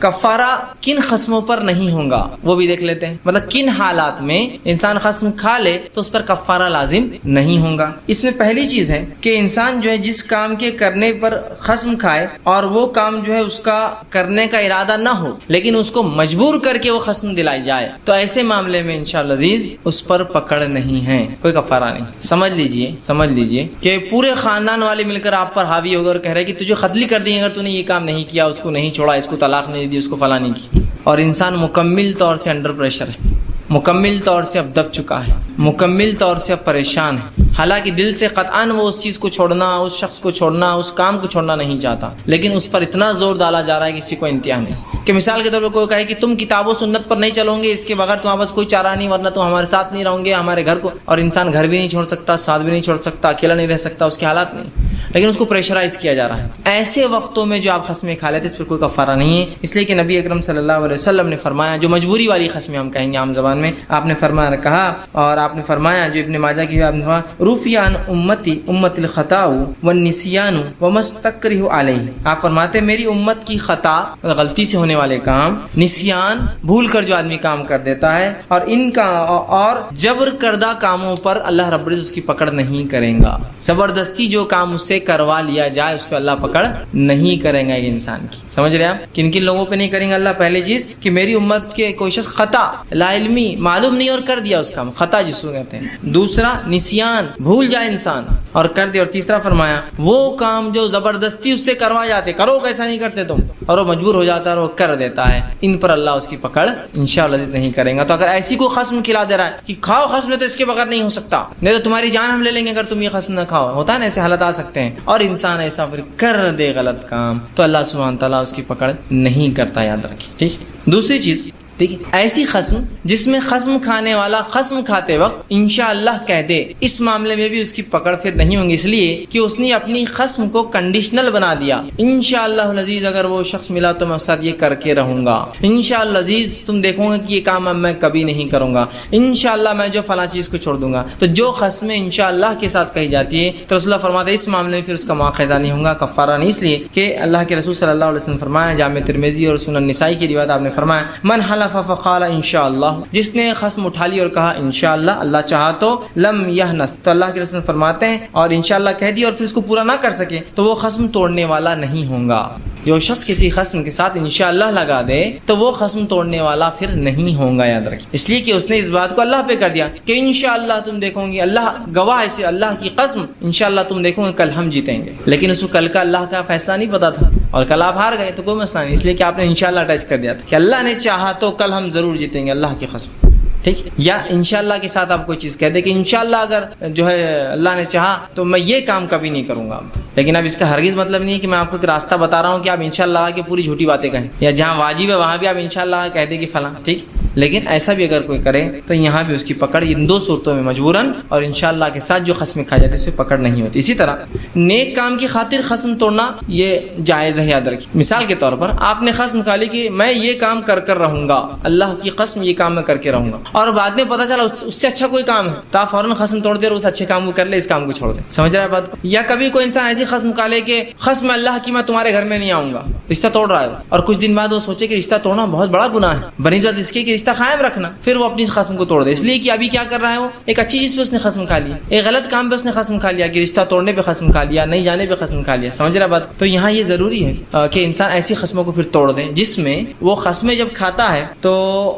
کفارہ کن قسموں پر نہیں ہوگا وہ بھی دیکھ لیتے ہیں. مطلب کن حالات میں انسان قسم کھا لے تو اس پر کفارہ لازم نہیں ہوگا. اس میں پہلی چیز ہے کہ انسان جو ہے جس کام کے کرنے پر قسم کھائے اور وہ کام جو ہے اس کا کرنے کا ارادہ نہ ہو لیکن اس کو مجبور کر کے وہ قسم دلائی جائے, تو ایسے معاملے میں انشاءاللہ عزیز اس پر پکڑ نہیں ہے, کوئی کفارہ نہیں. سمجھ لیجئے کہ پورے خاندان والے مل کر آپ پر حاوی ہو گئے اور کہہ رہے کہ تجھے قتل کر دیں اگر تو نے یہ کام نہیں کیا, اس کو نہیں چھوڑا, اس کو طلاق نہیں دی, اس کو فلاں نہیں کی, اور انسان مکمل طور سے انڈر پریشر ہے, مکمل طور سے اب دب چکا ہے, مکمل طور سے اب پریشان ہے. حالانکہ دل سے قطعاً وہ اس چیز کو چھوڑنا, اس شخص کو چھوڑنا, اس کام کو چھوڑنا نہیں چاہتا, لیکن اس پر اتنا زور ڈالا جا رہا ہے کہ کسی کو انتہا نہیں. کہ مثال کے طور پر کوئی کہے کہ تم کتاب و سنت پر نہیں چلو گے, اس کے بغیر تمہارے پاس کوئی چارہ نہیں, ورنہ تم ہمارے ساتھ نہیں رہو گے, ہمارے گھر کو, اور انسان گھر بھی نہیں چھوڑ سکتا, ساتھ بھی نہیں چھوڑ سکتا, اکیلا نہیں رہ سکتا, اس کے حالات نہیں, لیکن اس کو پریشرائز کیا جا رہا ہے. ایسے وقتوں میں جو آپ قسمیں کھا لیتے اس پر کوئی کفارہ نہیں ہے, اس لیے کہ نبی اکرم صلی اللہ علیہ وسلم نے فرمایا, جو مجبوری والی قسمیں ہم کہیں گے عام زبان میں, آپ نے فرمایا کہا, اور آپ نے فرمایا جو ابن ماجہ کی آپ نے فرمایا رفیان امتی امت الخطا والنسیان ومستکرہ علیہ. آپ فرماتے میری امت کی خطا, غلطی سے ہونے والے کام, نسیان بھول کر جو آدمی کام کر دیتا ہے, اور ان کا اور جبر کردہ کاموں پر اللہ رب العزت اس کی پکڑ نہیں کریں گا. زبردستی جو کام اس سے کروا لیا جائے اس پہ اللہ پکڑ نہیں کریں گا یہ انسان کی. سمجھ رہے آپ کن کن لوگوں پہ نہیں کریں گے اللہ؟ پہلی چیز کہ میری امت کے کوئی شخص خطا, لا علمی, معلوم نہیں اور کر دیا اس کام, خطا جس کو کہتے ہیں. دوسرا نسیان, بھول جائے انسان اور کر دے. اور تیسرا فرمایا وہ کام جو زبردستی اس سے کروا جاتے, کرو کیسا نہیں کرتے تم, اور وہ مجبور ہو جاتا ہے اور وہ کر دیتا ہے, ان پر اللہ اس کی پکڑ انشاءاللہ نہیں کریں گا. تو اگر ایسی کو قسم کھلا دے رہا ہے کہ کھاؤ قسم, تو اس کے بغیر نہیں ہو سکتا, نہیں تو تمہاری جان ہم لے لیں گے اگر تم یہ قسم نہ کھاؤ, ہوتا ہے نا ایسے حالت آ سکتے ہیں, اور انسان ایسا پھر کر دے غلط کام, تو اللہ سبحانہ تعالیٰ اس کی پکڑ نہیں کرتا, یاد رکھیں ٹھیک. دوسری چیز ٹھیک ہے, ایسی قسم جس میں قسم کھانے والا قسم کھاتے وقت انشاءاللہ کہہ دے, اس معاملے میں بھی اس کی پکڑ پھر نہیں ہوگی, اس لیے کہ اس نے اپنی قسم کو کنڈیشنل بنا دیا. انشاءاللہ العزیز اگر وہ شخص ملا تو میں اس ساتھ یہ کر کے رہوں گا, انشاءاللہ العزیز تم دیکھو گے کہ یہ کام اب میں کبھی نہیں کروں گا, انشاءاللہ میں جو فلاں چیز کو چھوڑ دوں گا. تو جو قسمیں انشاءاللہ کے ساتھ کہی جاتی ہے تو رسول اللہ فرماتے ہیں اس معاملے میں پھر اس کا مواخذہ نہیں ہوگا, کفارہ نہیں, اس لیے کہ اللہ کے رسول صلی اللہ علیہ وسلم فرمایا, جامع ترمذی اور سنن نسائی کی روایت آپ نے فرمایا, من حلف فقال انشاءاللہ, جس نے قسم اٹھا لی اور کہا انشاءاللہ, اللہ چاہا تو, لم یحنث, تو اللہ کے رسول فرماتے ہیں اور انشاءاللہ کہہ دی اور پھر اس کو پورا نہ کر سکے تو وہ قسم توڑنے والا نہیں ہوگا. جو شخص کسی قسم کے ساتھ انشاءاللہ لگا دے تو وہ قسم توڑنے والا پھر نہیں ہوگا, یاد رکھیں, اس لیے کہ اس نے اس بات کو اللہ پہ کر دیا کہ انشاءاللہ تم دیکھو گے, اللہ گواہ ہے, اللہ کی قسم, انشاءاللہ تم دیکھو گے کل ہم جیتیں گے. لیکن اس کو کل کا اللہ کا فیصلہ نہیں پتا تھا اور کل آپ ہار گئے تو کوئی مسئلہ نہیں, اس لیے کہ آپ نے انشاءاللہ اٹیچ کر دیا تھا کہ اللہ نے چاہا تو کل ہم ضرور جیتیں گے, اللہ کی قسم ٹھیک. یا انشاءاللہ کے ساتھ آپ کوئی چیز کہہ دیں کہ انشاءاللہ اگر جو ہے اللہ نے چاہا تو میں یہ کام کبھی نہیں کروں گا, لیکن اب اس کا ہرگز مطلب نہیں ہے کہ میں آپ کو ایک راستہ بتا رہا ہوں کہ آپ انشاءاللہ کے پوری جھوٹی باتیں کہیں, یا جہاں واجب ہے وہاں بھی آپ انشاءاللہ کہہ دیں کہ فلاں ٹھیک. لیکن ایسا بھی اگر کوئی کرے تو یہاں بھی اس کی پکڑ ان دو صورتوں میں مجبوراً اور انشاءاللہ کے ساتھ جو قسمیں کھا جاتی ہے اس سے پکڑ نہیں ہوتی. اسی طرح نیک کام کی خاطر قسم توڑنا یہ جائز ہے, یاد رکھیے. مثال کے طور پر آپ نے قسم کھا لی کہ میں یہ کام کر رہوں گا, اللہ کی قسم یہ کام میں کر کے رہوں گا, اور بعد میں پتہ چلا اس سے اچھا کوئی کام ہے تو آپ فوراً قسم توڑ دے اور اس اچھے کام کو کر لے, اس کام کو چھوڑ دے. سمجھ رہے ہیں بات؟ یا کبھی کوئی انسان ایسی قسم کھا لے کہ قسم اللہ کی میں تمہارے گھر میں نہیں آؤں گا, رشتہ توڑ رہا ہے, اور کچھ دن بعد وہ سوچے کہ رشتہ توڑنا بہت بڑا گناہ ہے, بنسبت اس کے کہ رشتہ قائم رکھنا, پھر وہ اپنی قسم کو توڑ دے, اس لیے کہ ابھی کیا کر رہا ہے, وہ ایک اچھی چیز پہ اس نے قسم کھا لیا, ایک غلط کام پہ اس نے قسم کھا لیا, کہ رشتہ توڑنے پہ قسم کھا لیا, نہیں جانے پہ قسم کھا لیا. سمجھ رہا بات؟ تو یہاں یہ ضروری ہے کہ انسان ایسی قسموں کو پھر توڑ دے جس میں وہ قسمیں جب کھاتا ہے تو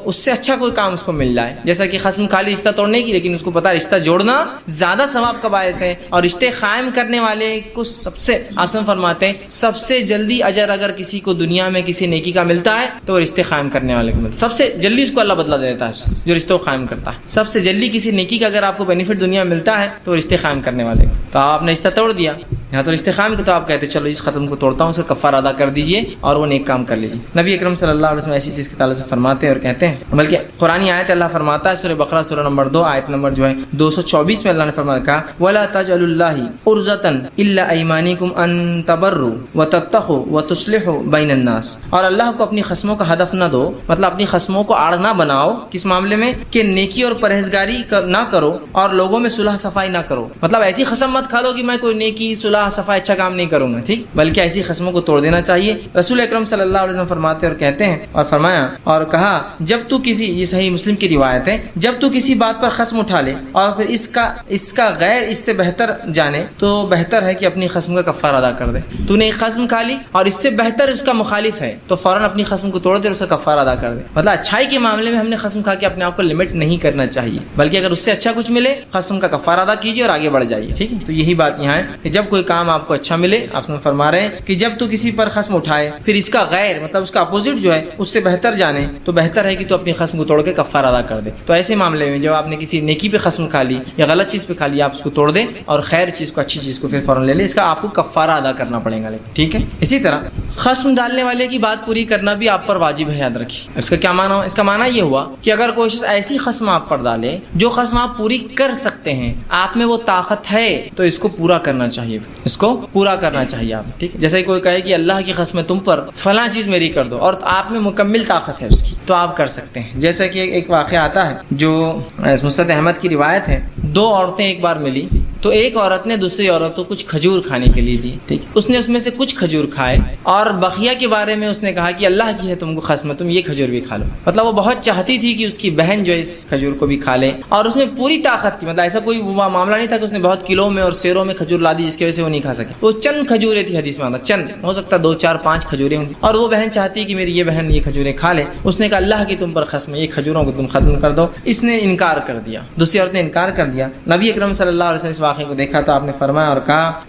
اس سے اچھا کوئی کام اس کو مل جائے. جیسا کہ قسم کھا لی رشتہ توڑنے کی, لیکن اس کو پتا رشتہ جوڑنا زیادہ ثواب کا باعث ہے, اور رشتے قائم کرنے والے کو سب سے آسان فرماتے ہیں سب سے جلدی اجر اگر کسی کو دنیا میں کسی نیکی کا ملتا ہے تو وہ رشتے قائم کرنے والے کو ملتا ہے, سب سے جلدی اس کو اللہ بدلا دیتا ہے جو رشتوں کو قائم کرتا ہے. سب سے جلدی کسی نیکی کا اگر آپ کو بینیفٹ دنیا میں ملتا ہے تو رشتے قائم کرنے والے. تو آپ نے رشتہ توڑ دیا, یہاں تو استحقام کے تو آپ کہتے چلو اس ختم کو توڑتا ہوں، اس کا کفارہ ادا کر دیجیے اور وہ نیک کام کر لیجیے۔ نبی اکرم صلی اللہ علیہ وسلم ایسی چیز کے تعلق سے فرماتے ہیں اور کہتے ہیں، بلکہ قرآن آیت اللہ فرماتا ہے سورہ بقرہ سورہ نمبر 2 آیت نمبر 224 میں اللہ نے فرمایا کہا وَلَا تَجْعَلُوا اللَّهِ عُرْضَةً إِلَّا أَيْمَانِكُمْ أَن تَبَرُّوا وَتَتَّقُوا وَتُصْلِحُوا بَيْنَ النَّاسِ، اور اللہ کو اپنی خصموں کا ہدف نہ دو، مطلب اپنی خصموں کو آڑ نہ بناؤ، کس معاملے میں کہ نیکی اور پرہیزگاری نہ کرو اور لوگوں میں صلح صفائی نہ کرو، مطلب ایسی قسم مت کھا دو کہ میں کوئی نیکی صلح صفائی اچھا کام نہیں کروں گا، ٹھیک، بلکہ ایسی قسموں کو توڑ دینا چاہیے۔ رسول اکرم صلی اللہ علیہ وسلم فرماتے اور کہتے ہیں اور فرمایا اور کہا جب تو کسی، یہ صحیح مسلم کی روایت ہے، جب تو کسی بات پر خصم اٹھا لے اور پھر اس کا غیر اس سے بہتر جانے تو بہتر ہے کہ اپنی خصم کا کفارہ ادا کر دے۔ تو نے ایک خصم کھا لی اور اس سے بہتر اس کا مخالف ہے تو فوراً اپنی خصم کو توڑ دے اور اس کا کفارہ ادا کر دے۔ مطلب اچھائی کے معاملے میں ہم نے خصم کھا کے اپنے آپ کو لمٹ نہیں کرنا چاہیے، بلکہ اگر اس سے اچھا کچھ ملے خصم کا کفارہ ادا کیجیے اور آگے بڑھ جائیے، ٹھیک ہے۔ تو یہی بات یہاں ہے کہ جب کوئی کام آپ کو اچھا ملے، آپ فرما رہے ہیں کہ جب تو کسی پر خصم اٹھائے پھر اس کا غیر مطلب اس کا اپوزٹ جو ہے اس سے بہتر جانے تو بہتر ہے کہ تو اپنی خصم کو توڑ کے کفارہ ادا کر دے۔ تو ایسے معاملے میں جب آپ نے کسی نیکی پہ خصم کھا لی یا غلط چیز پہ کھا لی، آپ اس کو توڑ دیں اور خیر چیز کو، اچھی چیز کو پھر فوراً لے لیں، اس کا آپ کو کفارہ ادا کرنا پڑے گا، لیکن ٹھیک ہے۔ اسی طرح خصم ڈالنے والے کی بات پوری کرنا بھی آپ پر واجب ہے، یاد رکھیے۔ اس کا کیا معنی ہو؟ اس کا معنی یہ ہوا کہ اگر کوئی شخص ایسی خصم آپ پر ڈالے جو خصم آپ پوری کر سکتے ہیں، آپ میں وہ طاقت ہے تو اس کو پورا کرنا چاہیے، اس کو پورا کرنا چاہیے آپ، ٹھیک ہے۔ جیسے کوئی کہے کہ اللہ کی قسم تم پر فلاں چیز میری کر دو اور آپ میں مکمل طاقت ہے اس کی، تو آپ کر سکتے ہیں۔ جیسا کہ ایک واقعہ آتا ہے جو مسند احمد کی روایت ہے، دو عورتیں ایک بار ملی تو ایک عورت نے دوسری عورت کو کچھ کھجور کھانے کے لیے دی، ٹھیک، اس نے اس میں سے کچھ کھجور کھائے اور بقیہ کے بارے میں اس نے کہا کہ اللہ کی ہے تم کو قسم، تم یہ کھجور بھی کھا لو۔ مطلب وہ بہت چاہتی تھی کہ اس کی بہن جو ہے اس کھجور کو بھی کھا لے اور اس میں پوری طاقت تھی، مطلب ایسا کوئی معاملہ نہیں تھا کہ اس نے بہت کلو میں اور سیروں میں کھجور لا دی جس کی وجہ سے وہ نہیں کھا سکے، وہ چند کھجوریں تھی، حدیث میں آتا چند، ہو سکتا 2 4 5 کھجوریں ہوں گی، اور وہ بہن چاہتی ہے کہ میری یہ بہن یہ کھجوریں کھا لے، اس نے کہا اللہ کی تم پر قسم یہ کھجوروں کو تم ختم کر دو، اس نے انکار کر دیا، دوسری عورت نے انکار کر دیا۔ نبی اکرم صلی اللہ علیہ وسلم اس واقعے کو دیکھا تو آپ نے فرمایا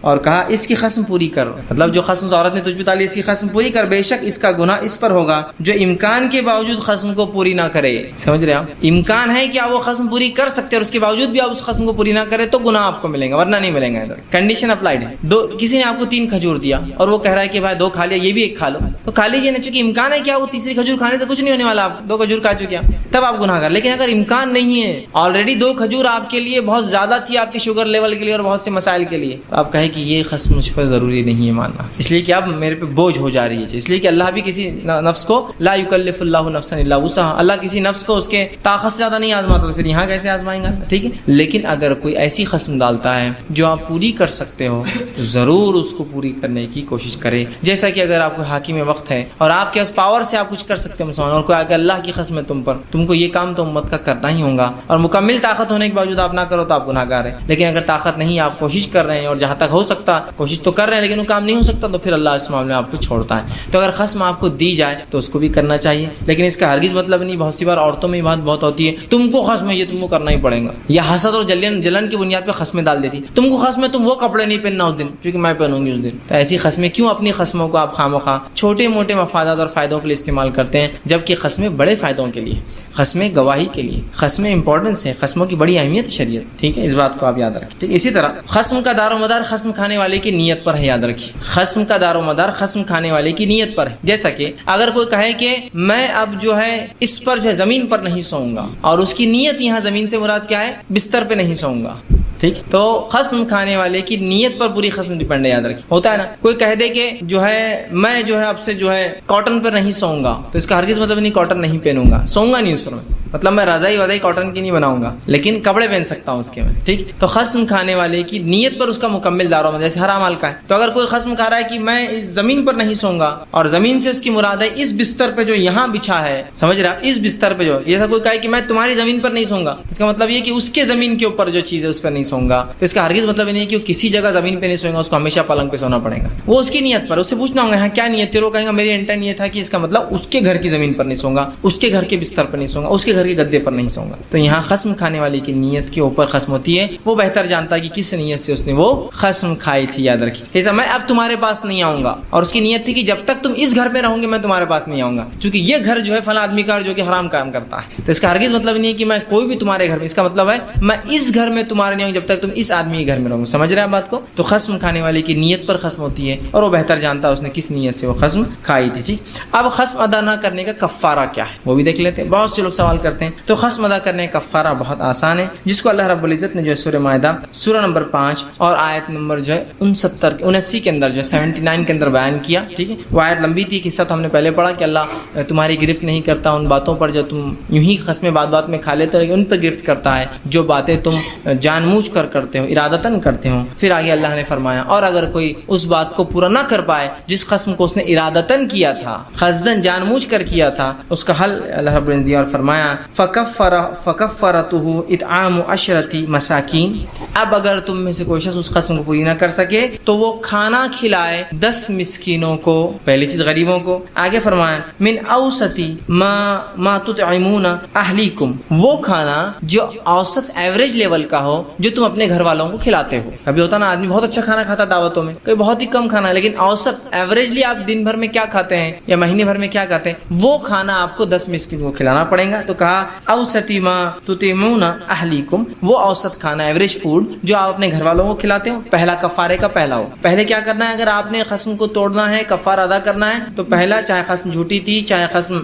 اور کہا اس کی قسم پوری کرو، مطلب جو قسم عورت نے تجھ پہ ڈالی اس کی قسم پوری کر، بے شک اس کا گناہ اس پر ہوگا جو امکان کے باوجود قسم کو پوری نہ کرے۔ سمجھ رہے آپ؟ امکان ہے کہ آپ وہ قسم پوری کر سکتے اور اس کے باوجود بھی آپ اس قسم کو پوری نہ کرے تو گناہ آپ کو ملے گا، ورنہ نہیں ملے گا۔ ادھر کنڈیشن اپلائیڈ ہے، کسی نے آپ کو 3 کھجور دیا اور وہ کہہ رہا ہے کہ بھائی 2 کھا لیا، یہ بھی 1 کھا لو، تو کھا لیجیے نا، چونکہ امکان ہے کہ وہ تیسری کھجور کھانے سے کچھ نہیں ہونے والا، آپ 2 کھجور کھا چکے تب آپ گناہ کر۔ لیکن اگر امکان نہیں ہے، آلریڈی 2 کھجور آپ کے لیے بہت زیادہ تھی، آپ کے شوگر لیول کے لیے اور بہت سے مسائل کے لیے، تو آپ کہیں کہ یہ قسم مجھ پر ضروری نہیں ہے ماننا، اس لیے کہ اب میرے پہ بوجھ ہو جا رہی ہے، اس لیے کہ اللہ بھی کسی نفس کو لا یکلف اللہ نفسا الا وسعها، اللہ کسی نفس کو اس کے طاقت سے زیادہ نہیں آزماتا، تو پھر یہاں کیسے آزمائیں گا، ٹھیک ہے۔ لیکن اگر کوئی ایسی قسم ڈالتا ہے جو آپ پوری کر سکتے ہو تو ضرور اس کو پوری کرنے کی کوشش کرے، جیسا کہ اگر آپ کو حاکم وقت ہے اور آپ کے اس پاور سے آپ کچھ کر سکتے ہیں مسلمان، اور کوئی اگر اللہ کی قسم ہے تم کو یہ کام تو امت کا کرنا ہی ہوگا اور مکمل طاقت ہونے کے باوجود آپ نہ کرو تو آپ گناہ گار ہیں۔ لیکن اگر طاقت نہیں، آپ کوشش کر رہے ہیں اور جہاں تک ہو سکتا کوشش تو کر رہے ہیں لیکن وہ کام نہیں ہو سکتا، تو پھر اللہ اس معاملے میں آپ کو چھوڑتا ہے۔ تو اگر قسم آپ کو دی جائے تو اس کو بھی کرنا چاہیے، لیکن اس کا ہرگز مطلب نہیں، بہت سی بار عورتوں میں یہ بات بہت ہوتی ہے، تم کو قسم ہے یہ تم کو کرنا ہی پڑے گا، یا حسد اور جلن کی بنیاد پہ قسمیں ڈال دیتی، تم کو قسم ہے تم وہ کپڑے نہیں پہننا اس دن کیونکہ میں پہنوں گی اس دن۔ تو ایسی قسمیں کیوں؟ اپنی قسموں کو آپ خواہ چھوٹے موٹے مفادات اور فائدوں کے لیے استعمال کرتے ہیں، جبکہ قسمیں بڑے فائدوں کے لیے، قسمیں گواہی کے لیے، قسمیں امپورٹنس ہے، قسموں کی بڑی اہمیت شریعت، ٹھیک ہے، اس بات کو آپ یاد رکھیں، ٹھیک۔ اسی طرح قسم کا دار و مدار قسم کھانے والے کی نیت پر ہے، یاد رکھیے، قسم کا دار و مدار قسم کھانے والے کی نیت پر ہے۔ جیسا کہ اگر کوئی کہے کہ میں اب جو ہے اس پر جو ہے زمین پر نہیں سوؤں گا، اور اس کی نیت یہاں زمین سے مراد کیا ہے؟ بستر پہ نہیں سوؤں گا، ٹھیک، تو قسم کھانے والے کی نیت پر پوری قسم ڈیپینڈ ہے، یاد رکھیے۔ ہوتا ہے نا کوئی کہہ دے کہ جو ہے میں جو ہے اب سے جو ہے کاٹن پر نہیں سوؤں گا، تو اس کا ہرگز مطلب نہیں کاٹن نہیں پہنوں گا، سوؤں گا نہیں اس پر، مطلب میں رضائی کاٹن کی نہیں بناؤں گا لیکن کپڑے پہن سکتا ہوں اس کے میں، ٹھیک۔ تو قسم کھانے والے کی نیت پر اس کا مکمل دار و مدار، جیسے حرام مال کا ہے، تو اگر کوئی قسم کھا رہا ہے کہ میں اس زمین پر نہیں سوؤں گا، اور زمین سے اس کی مراد ہے اس بستر پہ جو یہاں بچھا ہے، سمجھ رہا، اس بستر پہ جو جیسا کوئی کہے کہ میں تمہاری زمین پر نہیں سوؤں گا، اس کا مطلب یہ کہ اس کے زمین کے اوپر جو چیز ہے اس پر نہیں سوؤں گا، تو اس کا ہرگز مطلب نہیں ہے کہ وہ کسی جگہ زمین پہ نہیں سوئے گا، اس کو ہمیشہ پلنگ پہ سونا پڑے گا، وہ اس کی نیت پر، اس سے پوچھنا ہوگا ہاں کیا نیت ہے، وہ کہیں گا میری انٹینٹ یہ تھا کہ اس کا مطلب اس کے گھر کی زمین پر نہیں سوؤں گا، اس کے گھر کے بستر پر نہیں سوؤں گا، اس کے گھر گھر کے گدے پر نہیں سوؤں گا. تو یہاں خصم کھانے والے کی نیت کے اوپر خصم ہوتی ہے. وہ بہتر جانتا ہے کہ کس نیت سے اس نے وہ خصم کھائی تھی. یاد رکھیے جیسا میں اب تمہارے پاس نہیں آؤں گا, اور اس کی نیت تھی کہ جب تک تم اس گھر میں رہوں گے میں تمہارے پاس نہیں آؤں گا, کیونکہ یہ گھر جو ہے فلاں آدمی کا جو کہ حرام کام کرتا ہے. تو اس کا ہرگز مطلب نہیں ہے کہ میں کوئی بھی تمہارے گھر میں, اس کا مطلب ہے میں اس گھر میں تمہارے نہیں آؤں جب تک تم اس آدمی کے گھر میں رہو گے. سمجھ رہے ہیں بات کو؟ تو خصم کھانے والے کی نیت پر خصم ہوتی ہے, اور وہ بہتر جانتا ہے اس نے کس نیت سے وہ خصم کھائی تھی. ٹھیک, اب خصم ادا نہ کرنے کا کفارہ کیا ہے وہ بھی دیکھ لیتے ہیں. بہت سے لوگ سوال کرتے ہیں. تو خصم ادا کرنے کا کفارہ بہت آسان ہے, جس کو اللہ رب العزت نے جو ہے سورہ مائدہ سورہ نمبر 5 اور آیت نمبر جو ہے 79 کے اندر جو ہے 79 کے اندر بیان کیا. ٹھیک ہے, وہ آیت لمبی تھی, قصہ تو ہم نے پہلے پڑھا کہ اللہ تمہاری گرفت نہیں کرتا ان باتوں پر جو تم یوں ہی قسمیں بات بات میں کھا لیتے ہو, لیکن ان پر گرفت کرتا ہے جو باتیں تم جان بوجھ کر کرتے ہو, ارادتاً کرتے ہو. پھر آگے اللہ نے فرمایا اور اگر کوئی اس بات کو پورا نہ کر پائے جس قسم کو اس نے ارادتاً کیا تھا, قصداً جان بوجھ کر کیا تھا, اس کا حل اللہ رب نے دیا اور فرمایا فکفارتہ اطعام 10 مساکین. اب اگر تم میں سے کوئی شخص اس قسم کو پوری نہ کر سکے تو وہ کھانا کھلائے 10 مسکینوں کو. پہلی چیز غریبوں کو. آگے فرمایا من اوسط ما تطعمون اہلیکم, وہ کھانا جو اوسط ایوریج لیول کا ہو جو تم اپنے گھر والوں کو کھلاتے ہو. کبھی ہوتا نا آدمی بہت اچھا کھانا کھاتا دعوتوں میں, کوئی بہت ہی کم کھانا, لیکن اوسط ایوریجلی آپ دن بھر میں کیا کھاتے ہیں یا مہینے بھر میں کیا کھاتے ہیں, وہ کھانا آپ کو 10 مسکین کو کھلانا پڑے گا. تو کہا اوسط ما تطعمون اہلیکم, وہ اوسط کھانا ایوریج فوڈ جو آپ اپنے گھر والوں کو کھلاتے ہو. پہلا کفارے کا پہلا ہو. پہلے کیا کرنا ہے, اگر آپ نے قسم کو توڑنا ہے, کفارہ ادا کرنا ہے, تو پہلا چاہے قسم جھوٹی تھی, چاہے قسم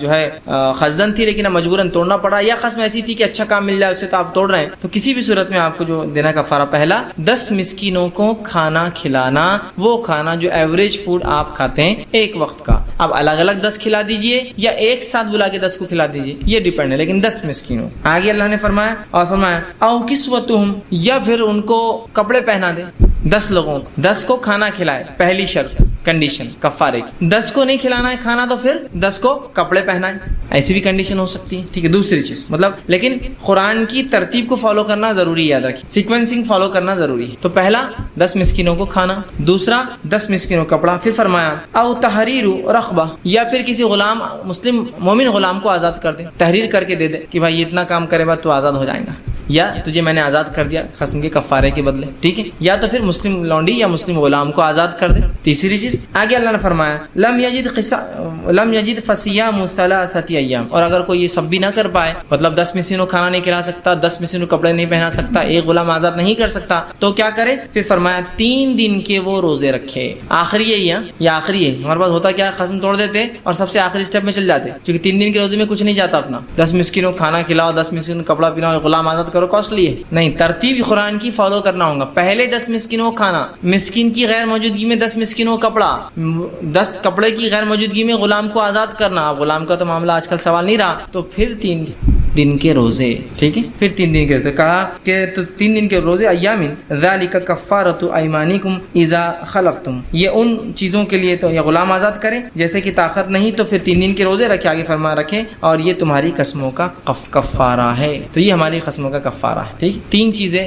جو ہے قصدن تھی لیکن مجبوراً توڑنا پڑا, یا قسم ایسی تھی کہ اچھا کام مل جائے اسے تو آپ توڑ رہے ہیں, تو کسی بھی صورت میں آپ کو جو دینا کفارہ پہلا 10 مسکینوں کو کھانا کھلانا, وہ کھانا جو ایوریج فوڈ آپ کھاتے ہیں ایک وقت کا. اب الگ الگ 10 کھلا دیجئے یا ایک ساتھ بلا کے 10 کو کھلا دیجئے, یہ ڈیپینڈ ہے, لیکن 10 مسکینوں. آگے اللہ نے فرمایا اور فرمایا او کسوتہم, یا پھر ان کو کپڑے پہنا دے. 10 لوگوں کو 10 کو کھانا کھلائے, پہلی شرط کنڈیشن کفارے کی. 10 کو نہیں کھلانا ہے کھانا تو پھر 10 کو کپڑے پہنائے, ایسی بھی کنڈیشن ہو سکتی ہے. ٹھیک ہے, دوسری چیز مطلب, لیکن قرآن کی ترتیب کو فالو کرنا ضروری ہے, یاد رکھیے سیکوینسنگ فالو کرنا ضروری ہے. تو پہلا 10 مسکینوں کو کھانا, دوسرا 10 مسکینوں کو کپڑا, پھر فرمایا او تحریر رقبہ, یا پھر کسی غلام مسلم مومن غلام کو آزاد کر دے, تحریر کر کے دے دے کہ بھائی اتنا کام کرے بعد تو آزاد ہو جائے گا, یا تجھے میں نے آزاد کر دیا قسم کے کفارے کے بدلے. ٹھیک ہے, یا تو پھر مسلم لونڈی یا مسلم غلام کو آزاد کر دے. تیسری چیز آگے اللہ نے فرمایا لم یجد فصیام 3 ایام, اور اگر کوئی یہ سب بھی نہ کر پائے, مطلب 10 مسکینوں کھانا نہیں کھلا سکتا, 10 مسکینوں کپڑے نہیں پہنا سکتا, ایک غلام آزاد نہیں کر سکتا, تو کیا کرے؟ پھر فرمایا 3 دن کے وہ روزے رکھے. آخری ہے یہ آخری ہے, ہمارے پاس ہوتا کیا, قسم توڑ دیتے اور سب سے آخری اسٹیپ میں چل جاتے, کیونکہ 3 دن کے روزے میں کچھ نہیں جاتا اپنا. 10 مسکینوں کھانا کھلاؤ, 10 مسکینوں کپڑا پہناؤ, غلام آزاد کرو, کاسٹلی ہے. نہیں, ترتیب قرآن کی فالو کرنا ہوگا. پہلے 10 مسکینوں کھانا, مسکین کی غیر موجودگی میں 10 مسکینوں کپڑا, 10 کپڑے کی غیر موجودگی میں غلام کو آزاد کرنا. اب غلام کا تو معاملہ آج کل سوال نہیں رہا, تو پھر 3 دن کے روزے. ٹھیک ہے, پھر 3 دن کے, تو کہا کہ تو 3 دن کے روزے ایامن ذالک کفارۃ ایمانکم اذا خلفتم, یہ ان چیزوں کے لیے تو یہ غلام آزاد کریں جیسے کہ طاقت نہیں تو پھر 3 دن کے روزے رکھے. آگے فرما رکھیں اور یہ تمہاری قسموں کا کفارہ ہے. تو یہ ہماری قسموں کا کفارہ ہے. ٹھیک,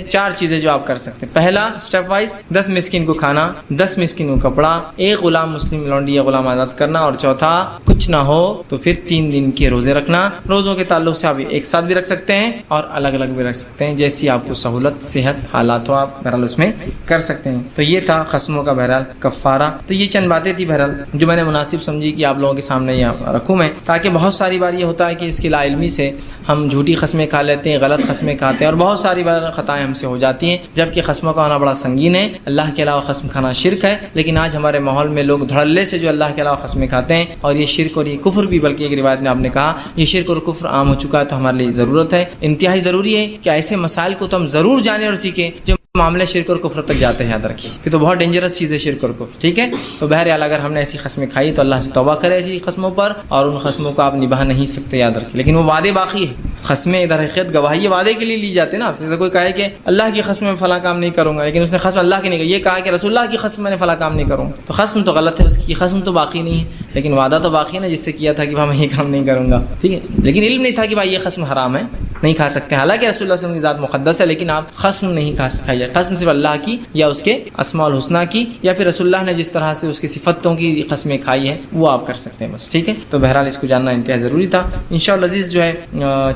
4 چیزیں جو آپ کر سکتے ہیں. پہلا اسٹیپ وائز 10 مسکین کو کھانا, 10 مسکین کو کپڑا, ایک غلام مسلم لونڈی یا غلام آزاد کرنا, اور چوتھا کچھ نہ ہو تو پھر 3 دن کے روزے رکھنا. روزوں کے تعلق سے آپ ایک ساتھ بھی رکھ سکتے ہیں اور الگ الگ بھی رکھ سکتے ہیں, جیسی آپ کو سہولت صحت حالات ہو آپ بہرحال اس میں کر سکتے ہیں. تو یہ تھا قسموں کا بہرحال کفارہ. تو یہ چند باتیں تھی بہرحال جو میں نے مناسب سمجھی کہ آپ لوگوں کے سامنے یہ رکھوں میں, تاکہ بہت ساری بار یہ ہوتا ہے کہ اس کی لا علمی سے ہم جھوٹی قسمیں کھا لیتے ہیں, غلط قسمیں کھاتے ہیں, اور بہت ساری بار خطائیں ہم سے ہو جاتی ہیں, جبکہ قسموں کا ہونا بڑا سنگین ہے. اللہ کے علاوہ قسم کھانا شرک ہے, لیکن آج ہمارے ماحول میں لوگ دھڑلے سے جو اللہ کے علاوہ قسمیں کھاتے ہیں, اور یہ شرک اور یہ کفر بھی, بلکہ ایک روایت میں آپ نے کہا یہ شرک اور کفر عام ہو چکا ہے. تو ہمارے لیے ضرورت ہے, انتہائی ضروری ہے کہ ایسے مسائل کو تو ہم ضرور جانیں اور سیکھیں جو معاملے شرک اور کفر تک جاتے ہیں. یاد رکھیے کہ تو بہت ڈینجرس چیز ہے شرک اور کفر. ٹھیک ہے, تو بہرحال اگر ہم نے ایسی قسمیں کھائی تو اللہ سے توبہ کرے ایسی قسموں پر, اور ان قسموں کو آپ نبھا نہیں سکتے, یاد رکھیے. لیکن وہ وعدے باقی ہے. قسمیں در حقیقت گواہی وعدے کے لیے لی جاتے ہیں نا. آپ سے کوئی کہے کہ اللہ کی قسم میں فلاں کام نہیں کروں گا, لیکن اس نے قسم اللہ کی نہیں کہی, یہ کہا کہ رسول اللہ کی قسم میں نے فلاں کام نہیں کروں گا, تو قسم تو غلط ہے, اس کی قسم تو باقی نہیں ہے, لیکن وعدہ تو باقی ہے نا, جس سے کیا تھا کہ میں یہ کام نہیں کروں گا. ٹھیک ہے, لیکن علم نہیں تھا کہ بھائی یہ قسم حرام ہے. نہیں کھا سکتے. حالانکہ رسول اللہ صلی اللہ علیہ وسلم کی ذات مقدس ہے, لیکن آپ خصم نہیں کھائیے. قسم صرف اللہ کی یا اس کے اسماء الحسنہ کی, یا پھر رسول اللہ نے جس طرح سے اس کی صفتوں کی قسمیں کھائی ہیں وہ آپ کر سکتے ہیں بس, ٹھیک ہے. تو بہرحال اس کو جاننا انتہائی ضروری تھا. انشاءاللہ عزیز جو ہے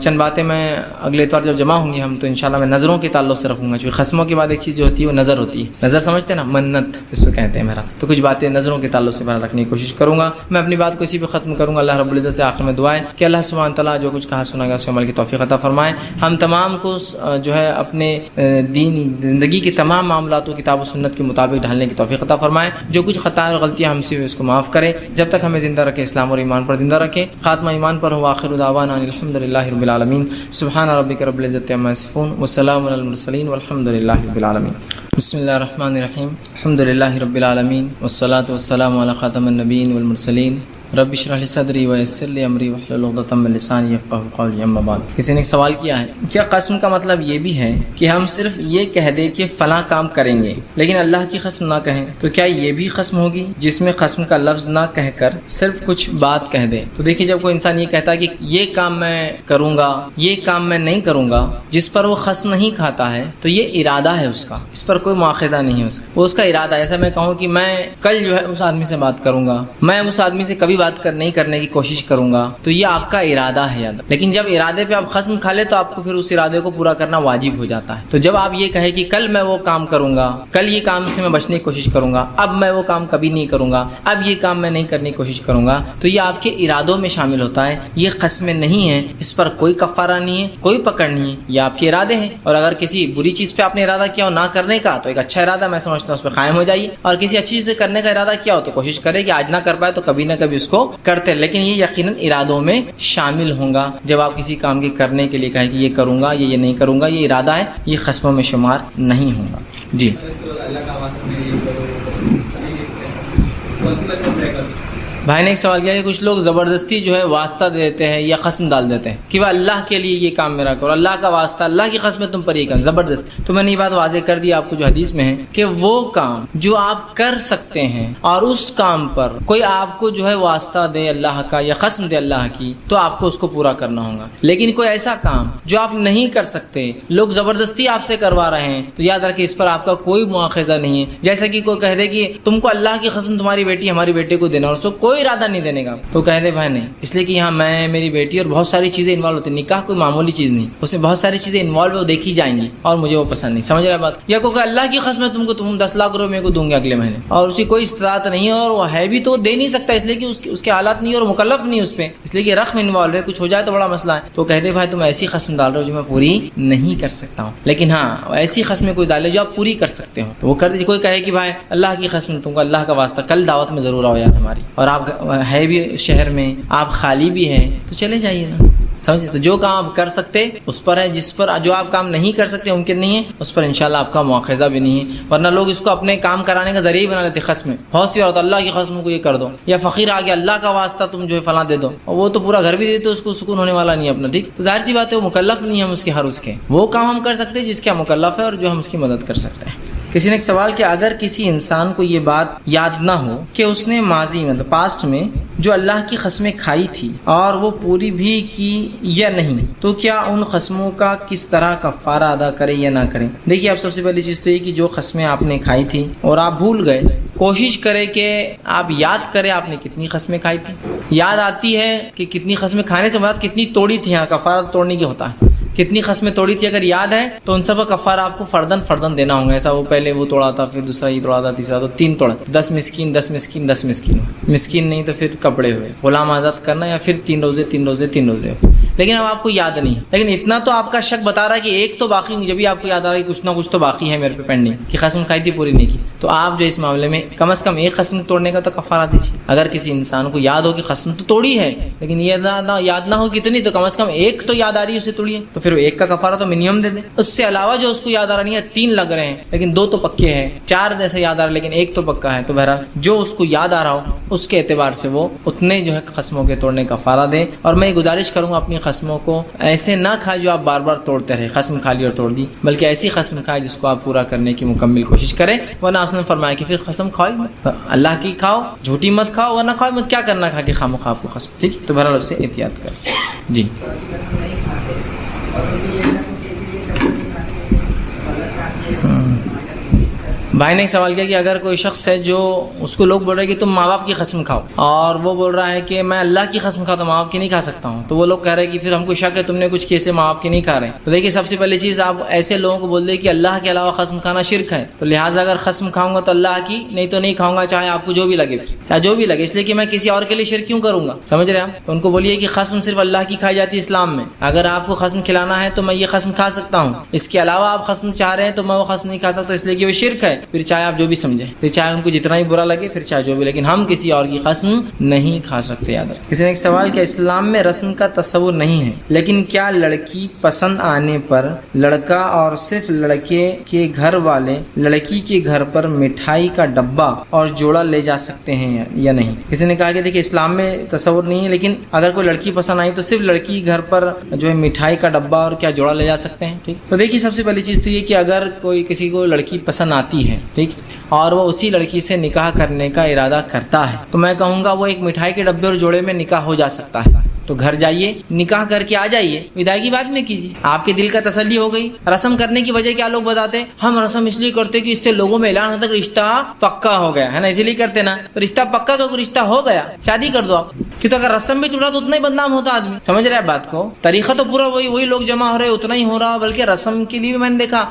چند باتیں میں اگلے اتوار جب جمع ہوں گے ہم, تو انشاءاللہ میں نظروں کے تعلق سے رکھوں گا, کیونکہ قسموں کے بعد ایک چیز جو ہوتی ہے وہ نظر ہوتی ہے. نظر سمجھتے ہیں نا, منت اس کو کہتے ہیں. بہرحال تو کچھ باتیں نظروں کے تعلق سے بہرحال رکھنے کی کوشش کروں گا. میں اپنی بات کو اسی پہ ختم کروں گا. اللہ رب العزت سے آخر میں دعا ہے کہ اللہ سبحانہ تعالیٰ جو کچھ کہا سنا گا اس عمل کی توفیق عطا فرمائے. ہم تمام کو جو ہے اپنے دین زندگی کے تمام معاملات کو کتاب و سنت کے مطابق ڈھالنے کی توفیق عطا فرمائے. جو کچھ خطا اور غلطیاں ہم سے اس کو معاف کرے. جب تک ہمیں زندہ رکھے اسلام اور ایمان پر زندہ رکھے. خاتمہ ایمان پر ہو. آخر دعوانا الحمدللہ رب العالمین. سبحان ربک رب العزت عما یصفون وسلام علی المرسلین والحمدللہ رب العالمین. بسم اللہ الرحمن الرحیم. الحمدللہ رب العالمین والصلاة والسلام علی خاتم النبیین والمرسلین. رب اشرح لی صدری ویسر لی امری واحلل عقدۃ من لسانی یفقہوا قولی. اما بعد, کسی نے ایک سوال کیا ہے, کیا قسم کا مطلب یہ بھی ہے کہ ہم صرف یہ کہہ دیں کہ فلاں کام کریں گے لیکن اللہ کی قسم نہ کہیں, تو کیا یہ بھی قسم ہوگی جس میں قسم کا لفظ نہ کہہ کر صرف کچھ بات کہہ دے؟ تو دیکھیے, جب کوئی انسان یہ کہتا ہے کہ یہ کام میں کروں گا, یہ کام میں نہیں کروں گا, جس پر وہ قسم نہیں کھاتا ہے, تو یہ ارادہ ہے اس کا, اس پر کوئی مواخذہ نہیں ہے اس کا, وہ اس کا ارادہ ہے. ایسا میں کہوں کہ میں کل جو ہے اس آدمی سے بات کروں گا, میں اس آدمی سے کبھی بات نہیں کرنے کی کوشش کروں گا, تو یہ آپ کا ارادہ ہے یاد. لیکن جب ارادے پہ آپ قسم کھا لے تو آپ کو پھر اس ارادے کو پورا کرنا واجب ہو جاتا ہے. تو جب آپ یہ کہے کہ کل میں وہ کام کروں گا, کل یہ کام سے میں بچنے کی کوشش کروں گا, اب میں وہ کام کبھی نہیں کروں گا, اب یہ کام میں نہیں کرنے کی کوشش کروں گا, تو یہ آپ کے ارادوں میں شامل ہوتا ہے. یہ قسمیں نہیں ہیں, اس پر کوئی کفارہ نہیں ہے, کوئی پکڑ نہیں ہے, یہ آپ کے ارادے ہیں. اور اگر کسی بری چیز پہ آپ نے ارادہ کیا ہو نہ کرنے کا, تو ایک اچھا ارادہ میں سمجھتا ہوں اس پہ قائم ہو جائیے. اور کسی اچھی چیز سے کرنے کا ارادہ کیا ہو تو کوشش کرے کہ آج نہ کر پائے تو کبھی نہ کبھی اس کو کرتے. لیکن یہ یقیناً ارادوں میں شامل ہوں گا. جب آپ کسی کام کے کرنے کے لیے کہیں کہ یہ کروں گا, یہ نہیں کروں گا, یہ ارادہ ہے, یہ قسموں میں شمار نہیں ہوں گا. جی بھائی نے ایک سوال کیا کہ کچھ لوگ زبردستی جو ہے واسطہ دیتے ہیں یا قسم ڈال دیتے ہیں کہ وہ اللہ کے لیے یہ کام میرا کرو, اللہ کا واسطہ, اللہ کی قسم تم پر یہ کام, زبردست. تو میں نے یہ بات واضح کر دی آپ کو جو حدیث میں ہے کہ وہ کام جو آپ کر سکتے ہیں اور اس کام پر کوئی آپ کو جو ہے واسطہ دے اللہ کا یا قسم دے اللہ کی, تو آپ کو اس کو پورا کرنا ہوگا. لیکن کوئی ایسا کام جو آپ نہیں کر سکتے, لوگ زبردستی آپ سے کروا رہے ہیں, تو یاد رکھیں اس پر آپ کا کوئی مواخذہ نہیں ہے. جیسا کہ کوئی کہہ دے کہ تم کو اللہ کی قسم تمہاری بیٹی ہماری بیٹے کو دینا, اور اس کو کوئی ارادہ نہیں دینے کا, تو کہہ دے بھائی نہیں, اس لیے کہ یہاں میں, میری بیٹی اور بہت ساری چیزیں انوالو ہوتی ہیں. نکاح کوئی معمولی چیز نہیں, اس میں بہت ساری چیزیں انوالو وہ دیکھی جائیں گی اور مجھے وہ پسند نہیں. سمجھ رہے بات؟ یا کوئی اللہ کی قسم تم کو, تم 10 لاکھ روپے میرے کو دوں گے اگلے مہینے, اور اسی کوئی استطاعت نہیں ہے, اور وہ ہے بھی تو وہ دے نہیں سکتا, اس لیے کہ اس کے حالات نہیں, اور مکلف نہیں اس پہ, اس لیے کہ رقم انوالو ہے, کچھ ہو جائے تو بڑا مسئلہ ہے. تو کہہ دے بھائی تم ایسی قسم ڈال رہے ہو جو میں پوری نہیں کر سکتا ہوں, لیکن ہاں ایسی قسمیں کوئی ڈالے جو آپ پوری کر سکتے ہو تو وہ کر دیجیے. کوئی کہے کہ بھائی اللہ کی قسم تم کو, اللہ کا واسطہ, کل دعوت میں ضرور آؤ یار ہماری, اور آپ ہے بھی شہر میں, آپ خالی بھی ہیں, تو چلے جائیے نا. سمجھے؟ تو جو کام آپ کر سکتے اس پر ہے, جس پر جو آپ کام نہیں کر سکتے ممکن نہیں ہے, اس پر انشاءاللہ آپ کا مواخذہ بھی نہیں ہے. ورنہ لوگ اس کو اپنے کام کرانے کا ذریعہ ہی بنا لیتے قسمیں. بہت سی عورت اللہ کی قسم کو یہ کر دو, یا فقیر آ گیا اللہ کا واسطہ تم جو ہے فلاں دے دو, اور وہ تو پورا گھر بھی دے تو اس کو سکون ہونے والا نہیں ہے اپنا. ٹھیک, تو ظاہر سی بات ہے وہ مکلف نہیں ہے ہم اس کے ہر اس کے, وہ کام ہم کر سکتے جس کا مکلف ہے اور جو ہم اس کی مدد کر سکتے ہیں. کسی نے ایک سوال کیا, اگر کسی انسان کو یہ بات یاد نہ ہو کہ اس نے ماضی میں, پاسٹ میں جو اللہ کی قسمیں کھائی تھی اور وہ پوری بھی کی یا نہیں, تو کیا ان قسموں کا کس طرح کفارہ ادا کرے یا نہ کرے؟ دیکھیے, آپ سب سے پہلی چیز تو یہ کہ جو قسمیں آپ نے کھائی تھی اور آپ بھول گئے, کوشش کرے کہ آپ یاد کریں آپ نے کتنی قسمیں کھائی تھی. یاد آتی ہے کہ کتنی قسمیں کھانے سے مراد کتنی توڑی تھی, یہاں کفارہ توڑنے کی ہوتا ہے, کتنی قسمیں توڑی تھی. اگر یاد ہے تو ان سب کا کفارہ آپ کو فردن دینا ہوگا. ایسا وہ پہلے وہ توڑا تھا, پھر دوسرا یہ توڑا تھا, تیسرا, تو 3 توڑا, 10 مسکین 10 مسکین 10 مسکین, مسکین نہیں تو پھر کپڑے ہوئے, غلام آزاد کرنا, یا پھر 3 روزے 3 روزے 3 روزے. لیکن اب آپ کو یاد نہیں, لیکن اتنا تو آپ کا شک بتا رہا ہے کہ ایک تو باقی نہیں. جب بھی آپ کو یاد آ رہا ہے کہ کچھ نہ کچھ تو باقی ہے میرے پہ پینڈنگ, کہ قسم کھائی تھی پوری نہیں کی, تو آپ جو اس معاملے میں کم از کم ایک قسم توڑنے کا تو کفارہ دیجیے. اگر کسی انسان کو یاد ہو کہ قسم تو توڑی ہے لیکن یہ یاد نہ ہو کتنی, تو کم از کم ایک تو یاد آ رہی ہے اسے توڑیے, تو پھر ایک کا کفارہ تو منیمم دے دیں. اس سے علاوہ جو اس کو یاد آ رہا نہیں ہے, 3 لگ رہے ہیں لیکن 2 تو پکے ہیں, 4 جیسے یاد آ رہا لیکن 1 تو پکا ہے, تو بہرحال جو اس کو یاد آ رہا ہو اس کے اعتبار سے وہ اتنے جو ہے قسموں کے توڑنے کا کفارہ دے. اور میں یہ گزارش کروں گا اپنی قسموں کو ایسے نہ کھائے جو آپ بار بار توڑتے رہے, قسم کھا لی اور توڑ دی, بلکہ ایسی قسم کھائے جس کو آپ پورا کرنے کی مکمل کوشش کریں. ورنہ اس نے فرمایا کہ پھر قسم کھاؤ اللہ کی کھاؤ, جھوٹی مت کھاؤ, ورنہ کھاؤ مت, کیا کرنا کھا کے خامخواہ آپ کو قسم. ٹھیک, تو بہرحال اس سے احتیاط کریں. جی بھائی نے ایک سوال کیا کہ اگر کوئی شخص ہے جو اس کو لوگ بول رہے ہیں کہ تم ماں باپ کی قسم کھاؤ اور وہ بول رہا ہے کہ میں اللہ کی قسم کھاتا ہوں ماں باپ کی نہیں کھا سکتا ہوں، تو وہ لوگ کہہ رہے ہیں کہ پھر ہم کو شک ہے تم نے کچھ کیا اس لیے ماں باپ کی نہیں کھا رہے ہیں. تو دیکھیے سب سے پہلی چیز آپ ایسے لوگوں کو بول دیں کہ اللہ کے علاوہ قسم کھانا شرک ہے، تو لہٰذا اگر قسم کھاؤں گا تو اللہ کی، نہیں تو نہیں کھاؤں گا، چاہے آپ کو جو بھی لگے، چاہے جو بھی لگے، اس لیے کہ میں کسی اور کے لیے شرک کیوں کروں گا. سمجھ رہے ہیں آپ؟ تو ان کو بولیے کہ قسم صرف اللہ کی کھائی جاتی ہے اسلام میں. اگر آپ کو قسم کھلانا ہے تو میں یہ قسم کھا سکتا ہوں، اس کے علاوہ آپ قسم چاہ رہے ہیں تو میں وہ قسم نہیں کھا سکتا، اس لیے کہ وہ شرک ہے. پھر چاہے آپ جو بھی سمجھیں، پھر چاہے ان کو جتنا ہی برا لگے، پھر چاہے جو بھی، لیکن ہم کسی اور کی قسم نہیں کھا سکتے. یاد رکھیں. کسی نے ایک سوال کیا اسلام میں رسم کا تصور نہیں ہے، لیکن کیا لڑکی پسند آنے پر لڑکا اور صرف لڑکے کے گھر والے لڑکی کے گھر پر مٹھائی کا ڈبہ اور جوڑا لے جا سکتے ہیں یا نہیں؟ کسی نے کہا کہ دیکھیں اسلام میں تصور نہیں ہے، لیکن اگر کوئی لڑکی پسند آئی تو صرف لڑکی گھر پر جو ہے مٹھائی کا ڈبہ اور کیا جوڑا لے جا سکتے ہیں. ٹھیک. تو دیکھیے سب سے پہلی چیز تو یہ کہ اگر کوئی کسی کو لڑکی پسند آتی ہے، ٹھیک، اور وہ اسی لڑکی سے نکاح کرنے کا ارادہ کرتا ہے، تو میں کہوں گا وہ ایک مٹھائی کے ڈبے اور جوڑے میں نکاح ہو جا سکتا ہے. تو گھر جائیے، نکاح کر کے آ جائیے، وداعی بعد میں کیجیے، آپ کے دل کا تسلی ہو گئی. رسم کرنے کی وجہ کیا لوگ بتاتے ہیں؟ ہم رسم اس لیے کرتے کہ اس سے لوگوں میں اعلان ہوتا ہے کہ رشتہ پکا ہو گیا ہے نا، اسی لیے کرتے نا. تو رشتہ پکا تو رشتہ ہو گیا، شادی کر دو آپ. کیوں تو اگر رسم بھی ٹوٹا تو اتنا ہی بدنام ہوتا آدمی. سمجھ رہے ہیں بات کو؟ طریقہ تو پورا وہی لوگ جمع ہو رہے اتنا ہی ہو رہا، بلکہ رسم کے لیے بھی میں نے دیکھا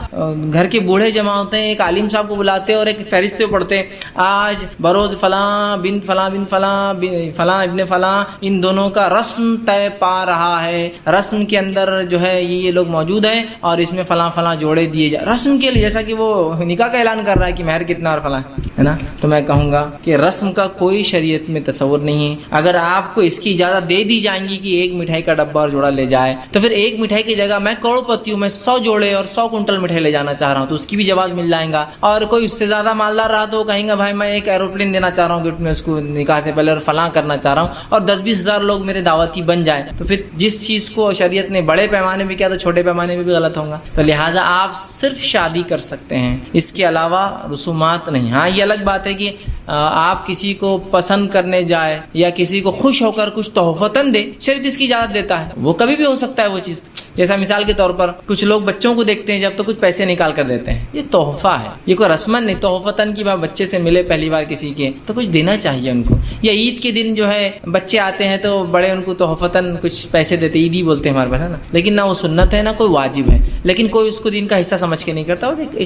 گھر کے بوڑھے جمع ہوتے ہیں، ایک عالم صاحب کو بلاتے اور ایک فہرست پڑھتے، آج بروز فلاں بنت فلاں بن فلاں فلاں ابن فلاں ان دونوں کا رسم طے پا رہا ہے، رسم کے اندر جو ہے یہ لوگ موجود ہیں اور اس میں فلاں فلاں جوڑے دیے جائے رسم کے لیے، جیسا کہ وہ نکاح کا اعلان کر رہا ہے کہ مہر کتنا اور فلاں ہے نا. تو میں کہوں گا کہ رسم کا کوئی شریعت میں تصور نہیں ہے. اگر آپ کو اس کی اجازت دے دی جائیں گی کہ ایک مٹھائی کا ڈبہ اور جوڑا لے جائے، تو پھر ایک مٹھائی کی جگہ میں کروڑ پتی ہوں، میں 100 جوڑے اور 100 کنٹل مٹھائی لے جانا چاہ رہا ہوں، تو اس کی بھی جواز مل جائے گا. اور کوئی اس سے زیادہ مالدار رہا تو وہ کہیں گا بھائی میں ایک ایروپلین دینا چاہ رہا ہوں گفٹ میں اس کو نکاح سے پہلے اور فلاں کرنا چاہ رہا ہوں، اور 10-20 ہزار لوگ میرے دعوتی بن جائیں. تو پھر جس چیز کو شریعت نے بڑے پیمانے پہ کیا تو چھوٹے پیمانے پہ بھی غلط ہوگا. تو لہٰذا آپ صرف شادی کر سکتے ہیں، اس کے علاوہ رسومات نہیں. ہاں یہ الگ بات ہے کہ آپ کسی کو پسند کرنے جائے یا کسی کو خوش ہو کر کچھ تحفتاً دے، شریعت اس کی اجازت دیتا ہے، وہ کبھی بھی ہو سکتا ہے وہ چیز. جیسا مثال کے طور پر کچھ لوگ بچوں کو دیکھتے ہیں جب تو کچھ پیسے نکال کر دیتے ہیں، یہ تحفہ ہے، یہ کوئی رسمن نہیں. تحفتاً کی بات بچے سے ملے پہلی بار کسی کے تو کچھ دینا چاہیے ان کو. یا عید کے دن جو ہے بچے آتے ہیں تو بڑے ان کو تحفتاً کچھ پیسے دیتے، عیدی بولتے ہیں ہمارے پاس ہے نا، لیکن نہ وہ سنت ہے نہ کوئی واجب ہے، لیکن کوئی اس کو دین کا حصہ سمجھ کے نہیں کرتا، بس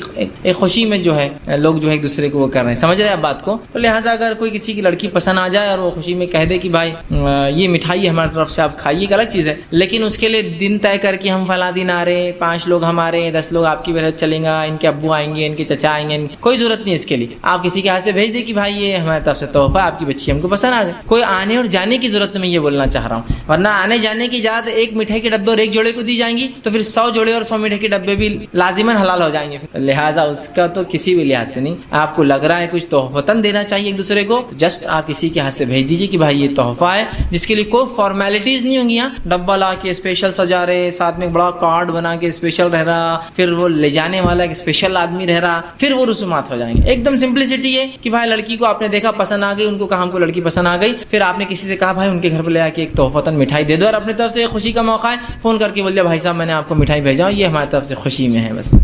ایک خوشی میں جو ہے لوگ جو ہے ایک دوسرے کو وہ کر رہے ہیں. سمجھ رہے ہیں آپ بات کو؟ تو لہٰذا اگر کوئی کسی کی لڑکی پسند آ جائے اور وہ خوشی میں کہہ دے کہ بھائی یہ مٹھائی ہماری طرف سے آپ کھائیے، غلط چیز ہے، لیکن اس کے لیے دن طے کر کے ہم فلاں دن آ رہے، 5 لوگ ہمارے 10 لوگ آپ کی بہت چلیں گا، ان کے ابو آئیں گے، ان کے چچا آئیں گے، کوئی ضرورت نہیں اس کے لیے. آپ کسی کے ہاتھ سے بھیج دیں کہ بھائی یہ ہماری طرف سے تحفہ، آپ کی بچی ہم کو پسند آ گئی. کوئی آنے اور جانے کی ضرورت میں یہ بولنا چاہ رہا ہوں، ورنہ آنے جانے کی اجازت ایک مٹھائی کے ڈبے اور ایک جوڑے کو دی جائیں گی تو پھر 100 جوڑے اور 100 مٹھائی کے ڈبے بھی لازماً حلال ہو جائیں گے. لہٰذا اس کا تو کسی بھی لحاظ سے نہیں. آپ کو لگ رہا ہے کچھ تحفتاً دینا چاہیے ایک دوسرے کو، جسٹ آپ کسی کے ہاتھ سے بھیج دیجیے کہ بھائی یہ تحفہ ہے، جس کے لیے کوئی فارمیلٹیز نہیں ہوں گی. ڈبہ لا کے اسپیشل سجا رہے، ساتھ میں ایک بڑا کارڈ بنا کے اسپیشل رہ رہا، پھر وہ لے جانے والا ایک اسپیشل آدمی رہ رہا، پھر وہ رسومات ہو جائیں گے. ایک دم سمپلسٹی ہے کہ بھائی لڑکی کو آپ نے دیکھا پسند آ گئی، ان کو کہا ہم کو لڑکی پسند آ گئی، پھر آپ نے کسی سے کہا بھائی ان کے گھر پہ لے آ کے ایک تحفتاً مٹھائی دے دو، اور اپنی طرف سے خوشی کا موقع ہے فون کر کے بول دیا بھائی صاحب میں نے آپ کو مٹھائی بھیجا ہوں، یہ ہماری طرف سے خوشی میں ہے. بس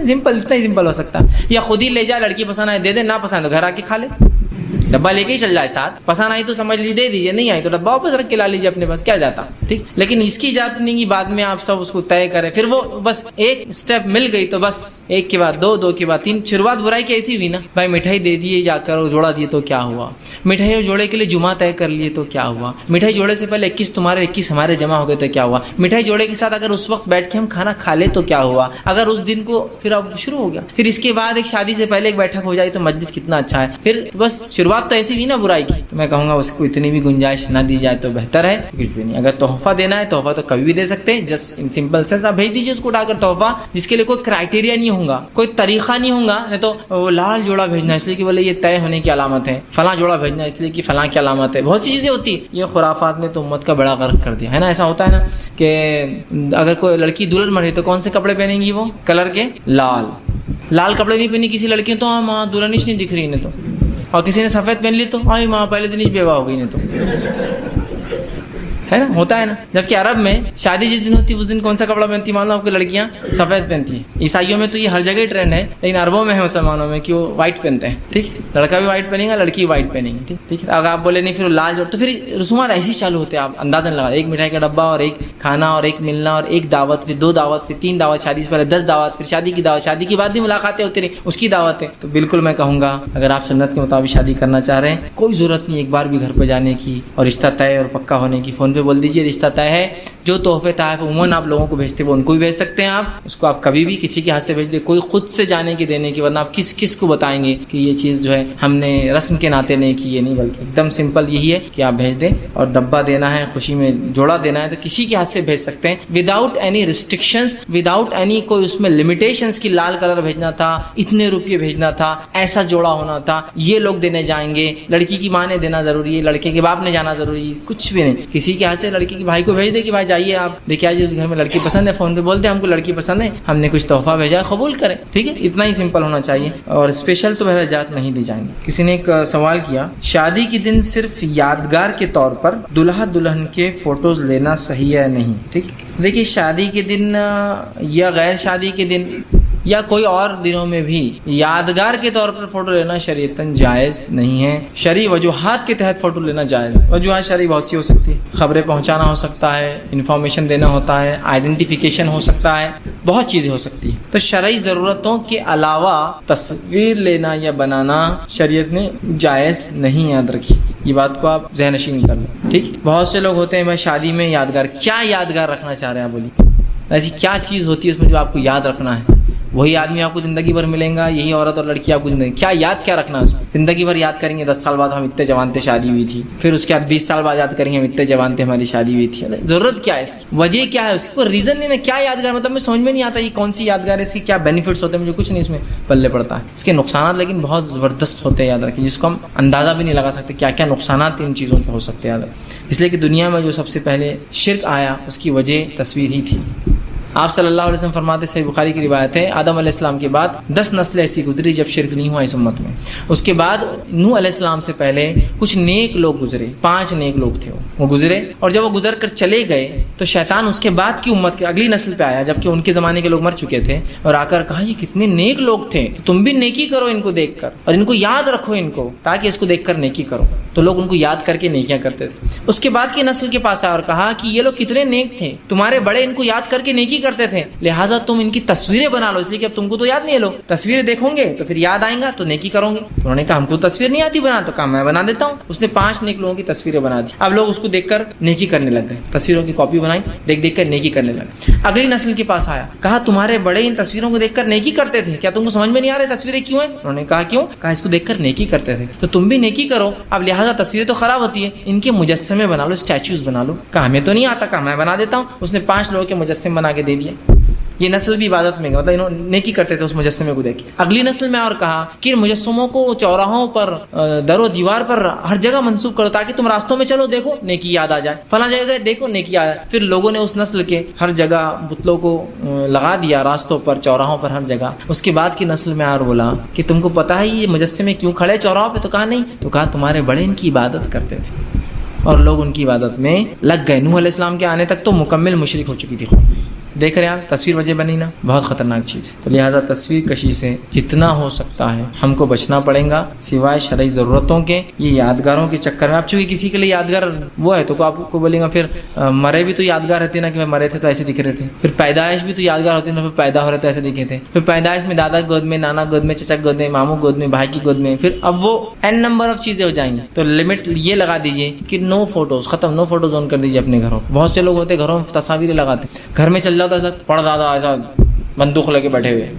سمپل، اتنا ہی سمپل ہو سکتا ہے. یا خود ہی لے جائے، لڑکی پسند آئے دے دے، نہ پسند تو گھر آ کے کھا لے، ڈبہ لے کے ہی چل جائے ساتھ. پسند آئی تو سمجھ لیجیے دے دیجیے، نہیں آئی تو ڈبہ واپس رکھ کے لا لیجیے اپنے پاس، کیا جاتا. ٹھیک، لیکن اس کی اجازت نہیں کہ بعد میں آپ سب اس کو طے کریں. پھر وہ بس ایک اسٹیپ مل گئی تو بس ایک کے بعد دو، دو کے بعد تین. شروعات برائی کی ایسی ہوئی نا، بھائی مٹھائی دے دیے جا کر اور جوڑا دیے تو کیا ہوا، مٹھائی اور جوڑے کے لیے جمعہ طے کر لیے تو کیا ہوا، مٹھائی جوڑے سے پہلے 21 تمہارے 21 ہمارے جمع ہو گئے تو کیا ہوا، مٹھائی جوڑے کے ساتھ اگر اس وقت بیٹھ کے ہم کھانا کھا لے تو کیا ہوا، اگر اس دن کو پھر اب شروع ہو گیا. پھر اس کے بعد ایک شادی سے پہلے ایک بیٹھک ہو جائے تو مجلس کتنا اچھا ہے. پھر بس شروعات تو ایسی ہوئی نا برائی کی. تو میں کہوں گا اس کو اتنی بھی گنجائش نہ دی جائے تو بہتر ہے. کچھ بھی نہیں، اگر تحفہ دینا ہے تحفہ تو کبھی بھی دے سکتے ہیں، جسٹ ان سمپل سینس آپ بھیج دیجیے اس کو اٹھا کر تحفہ، جس کے لیے کوئی کرائٹیریا نہیں ہوگا، کوئی طریقہ نہیں ہوگا. نہیں تو وہ لال جوڑا بھیجنا اس لیے کہ بولے یہ طے ہونے کی علامت ہے، فلاں جوڑا بھیجنا اس لیے کہ فلاں کی علامت ہے. بہت سی چیزیں ہوتی ہیں. یہ خرافات نے تو امت کا بڑا غرق کر دیا ہے نا. ایسا ہوتا ہے نا کہ اگر کوئی لڑکی دلہن بن رہی تو کون سے کپڑے پہنیں گی، وہ کلر کے لال کپڑے نہیں پہنی کسی لڑکی تو ہاں ماں دلہن نہیں دکھ رہی نے تو، اور کسی نے سفید پہن لی تو ہاں ماں پہلے دن ہی بیوہ ہو گئی نے تو. ہے نا, ہوتا ہے نا. جبکہ عرب میں شادی جس دن ہوتی ہے اس دن کون سا کپڑا پہنتی معلوم آپ کو, لڑکیاں سفید پہنتی ہیں. عیسائیوں میں تو یہ ہر جگہ ٹرینڈ ہے, لیکن عربوں میں ہے مسلمانوں میں کہ وہ وائٹ پہنتے ہیں. ٹھیک, لڑکا بھی وائٹ پہنے گا, لڑکی بھی وائٹ پہنیں گی. ٹھیک ہے, اگر آپ بولے نہیں پھر لال جوڑ, تو پھر رسومات ایسے ہی چالو ہوتے ہیں. آپ اندازہ لگا, ایک مٹھائی کا ڈبہ اور ایک کھانا اور ایک ملنا اور ایک دعوت, پھر 2 دعوت, پھر 3 دعوت, شادی سے پہلے 10 دعوت, پھر شادی کی دعوت, شادی کے بعد بھی ملاقاتیں ہوتی رہی, اس کی دعوت ہے. تو بالکل میں کہوں گا اگر آپ سنت کے مطابق شادی کرنا چاہ رہے ہیں, کوئی ضرورت نہیں ایک بار بھی گھر پہ جانے کی اور رشتہ طے اور پکا ہونے کی. فون پہ بول دیجیے رشتہ طے ہے. جو تحفے تحائف عموماً آپ لوگوں کو بھیجتے ہیں وہ ان کو بھی بھیج سکتے ہیں. آپ اس کو آپ کبھی بھی کسی کے ہاتھ سے بھیج دیں, کوئی خود سے جانے کی دینے کی, ورنہ آپ کس کو بتائیں گے کہ یہ چیز جو ہے ہم نے رسم کے ناطے نہیں کی, یہ نہیں, بلکہ ایک دم سمپل یہی ہے کہ آپ بھیج دیں. اور ڈبہ دینا ہے, خوشی میں جوڑا دینا ہے, تو کسی کے ہاتھ سے بھیج سکتے ہیں without any restrictions, without any کوئی اس میں لمیٹیشنز کی لال کلر بھیجنا تھا, اتنے روپے بھیجنا تھا, ایسا جوڑا ہونا تھا, یہ لوگ دینے جائیں گے, لڑکی کی ماں نے دینا ضروری ہے, لڑکے کے باپ نے جانا ضروری ہے, کچھ بھی نہیں. کسی کے ہاتھ سے لڑکی کے بھائی کو بھیج دے کہ بھائی جائیے آپ دیکھ آئیے اس گھر میں لڑکی پسند ہے, فون پہ بولتے ہیں ہم کو لڑکی پسند ہے, ہم نے کچھ تحفہ بھیجا ہے, قبول کریں. ٹھیک ہے, اتنا ہی سمپل ہونا چاہیے, اور اسپیشل تو بہرحال جات نہیں دی جائیں گے. کسی نے ایک سوال کیا, شادی کے دن صرف یادگار کے طور پر دلہا دلہن کے فوٹوز لینا صحیح ہے نہیں؟ ٹھیک, دیکھیے شادی کے دن یا غیر شادی کے دن یا کوئی اور دنوں میں بھی یادگار کے طور پر فوٹو لینا شریعتاً جائز نہیں ہے. شرعی وجوہات کے تحت فوٹو لینا جائز ہے. وجوہات شرعی بہت سی ہو سکتی ہے, خبریں پہنچانا ہو سکتا ہے, انفارمیشن دینا ہوتا ہے, آئیڈینٹیفیکیشن ہو سکتا ہے, بہت چیزیں ہو سکتی ہیں. تو شرعی ضرورتوں کے علاوہ تصویر لینا یا بنانا شریعت میں جائز نہیں. یاد رکھیے یہ بات کو آپ ذہن نشین کر لیں. ٹھیک, بہت سے لوگ ہوتے ہیں میں شادی میں یادگار, کیا یادگار رکھنا چاہ رہے ہیں بولیے, ایسی کیا چیز ہوتی ہے اس میں جو آپ کو یاد رکھنا ہے؟ وہی آدمی آپ کو زندگی بھر ملیں گا, یہی عورت اور لڑکی آپ کو زندگی, کیا یاد کیا رکھنا ہے اس میں؟ زندگی بھر یاد کریں گے 10 سال بعد ہم اتنے جوان تھے شادی ہوئی تھی, پھر اس کے بعد 20 سال بعد یاد کریں گے ہم اتنے جوان تھے ہماری شادی ہوئی تھی. ضرورت کیا ہے اس کی, وجہ کیا ہے اس کی, کوئی ریزن نہیں ہے. کیا یادگار مطلب میں سمجھ میں نہیں آتا یہ کون سی یادگار ہے, اس کی کیا بینیفٹس ہوتے ہیں, مجھے کچھ نہیں اس میں پلے پڑتا ہے. اس کے نقصانات لیکن بہت زبردست ہوتے ہیں, یاد رکھیں, جس کو ہم اندازہ بھی نہیں لگا سکتے کیا کیا نقصانات ان چیزوں کے ہو سکتے ہیں. یاد رکھیں, اس لیے کہ دنیا میں جو سب سے پہلے شرک آیا اس کی وجہ تصویر ہی تھی. آپ صلی اللہ علیہ وسلم فرماتے, صحیح بخاری کی روایت ہے, آدم علیہ السلام کے بعد 10 نسلیں ایسی گزری جب شرک نہیں ہوا اس امت میں. اس کے بعد نوح علیہ السلام سے پہلے کچھ نیک لوگ گزرے, 5 نیک لوگ تھے وہ گزرے, اور جب وہ گزر کر چلے گئے تو شیطان اس کے بعد کی امت کے اگلی نسل پہ آیا, جبکہ ان کے زمانے کے لوگ مر چکے تھے, اور آ کر کہا یہ کتنے نیک لوگ تھے, تم بھی نیکی کرو ان کو دیکھ کر, اور ان کو یاد رکھو ان کو, تاکہ اس کو دیکھ کر نیکی کرو. تو لوگ ان کو یاد کر کے نیکیاں کرتے تھے. اس کے بعد کی نسل کے پاس آیا اور کہا کہ یہ لوگ کتنے نیک تھے, تمہارے بڑے ان کو یاد کر کے نیکی کرتے تھے, لہٰذا تم ان کی تصویریں بنا لو, اس لیے کہ اب تم کو تو یاد نہیں ہے, لوگ تصویریں دیکھو گے تو پھر یاد آئیں گا تو نیکی کرو گے. انہوں نے کہا ہم کو تصویر نہیں آتی بنا, تو کہا میں بنا دیتا ہوں. اس نے 5 نیک لوگوں کی تصویریں بنا دی. اب لوگ اس کو دیکھ کر نیکی کرنے لگ گئے, تصویروں کی کاپی بنائی, دیکھ دیکھ کر نیکی کرنے لگے. اگلی نسل کے پاس آیا, کہا تمہارے بڑے ان تصویروں کو دیکھ کر نیکی کرتے تھے, کیا تم کو سمجھ میں نہیں آ رہے تصویریں کیوں ہیں؟ انہوں نے کہا کیوں؟ کہا اس کو دیکھ کر نیکی کرتے تھے, تو تم بھی نیکی کرو. اب لہٰذا تصویریں تو خراب ہوتی ہے, ان کے مجسمے بنا لو, اسٹیچوز بنا لو. کہا ہمیں تو نہیں آتا, کہا میں بنا دیتا ہوں. اس نے 5 لوگوں کے مجسمے بنا کے دے دیے. یہ نسل بھی عبادت میں گئی, مطلب انہوں نیکی کرتے تھے اس مجسمے کو دیکھ کے. اگلی نسل میں اور کہا کہ ان مجسموں کو چوراہوں پر, در و دیوار پر ہر جگہ منسوب کرو, تاکہ تم راستوں میں چلو دیکھو نیکی یاد آ جائے, فلاں جگہ دیکھو نیکی یاد آئے. پھر لوگوں نے اس نسل کے ہر جگہ بتوں کو لگا دیا, راستوں پر, چوراہوں پر, ہر جگہ. اس کے بعد کی نسل میں اور بولا کہ تم کو پتا ہے یہ مجسمے کیوں کھڑے چوراہوں پہ؟ تو کہا نہیں. تو کہا تمہارے بڑے ان کی عبادت کرتے تھے, اور لوگ ان کی عبادت میں لگ گئے. نوح علیہ السلام کے آنے تک تو مکمل مشرک ہو چکی تھی. دیکھ رہے ہیں آپ, تصویر وجہ بنی نا, بہت خطرناک چیز ہے. تو لہٰذا تصویر کشی سے جتنا ہو سکتا ہے ہم کو بچنا پڑے گا, سوائے شرعی ضرورتوں کے. یہ یادگاروں کے چکر میں, آپ چونکہ کسی کے لیے یادگار وہ ہے تو آپ کو بولیں گا, پھر مرے بھی تو یادگار رہتے نا, کہ مرے تھے تو ایسے دکھ رہے تھے. پھر پیدائش بھی تو یادگار ہوتی نا, پھر پیدا ہو رہے تھے ایسے دکھے تھے. پھر پیدائش میں دادا گود میں, نانا گود میں, چچا گود میں, ماموں گود میں, بھائی کی گود میں, پھر اب وہ n نمبر آف چیزیں ہو جائیں گی. تو لمٹ یہ لگا دیجیے کہ نو فوٹوز, ختم, نو فوٹوز آن کر دیجیے اپنے گھروں. بہت سے لوگ ہوتے گھروں میں تصاویر لگاتے, گھر میں چل جاتا تھا پڑ دادا ایسا بندوق لے کے بیٹھے ہوئے,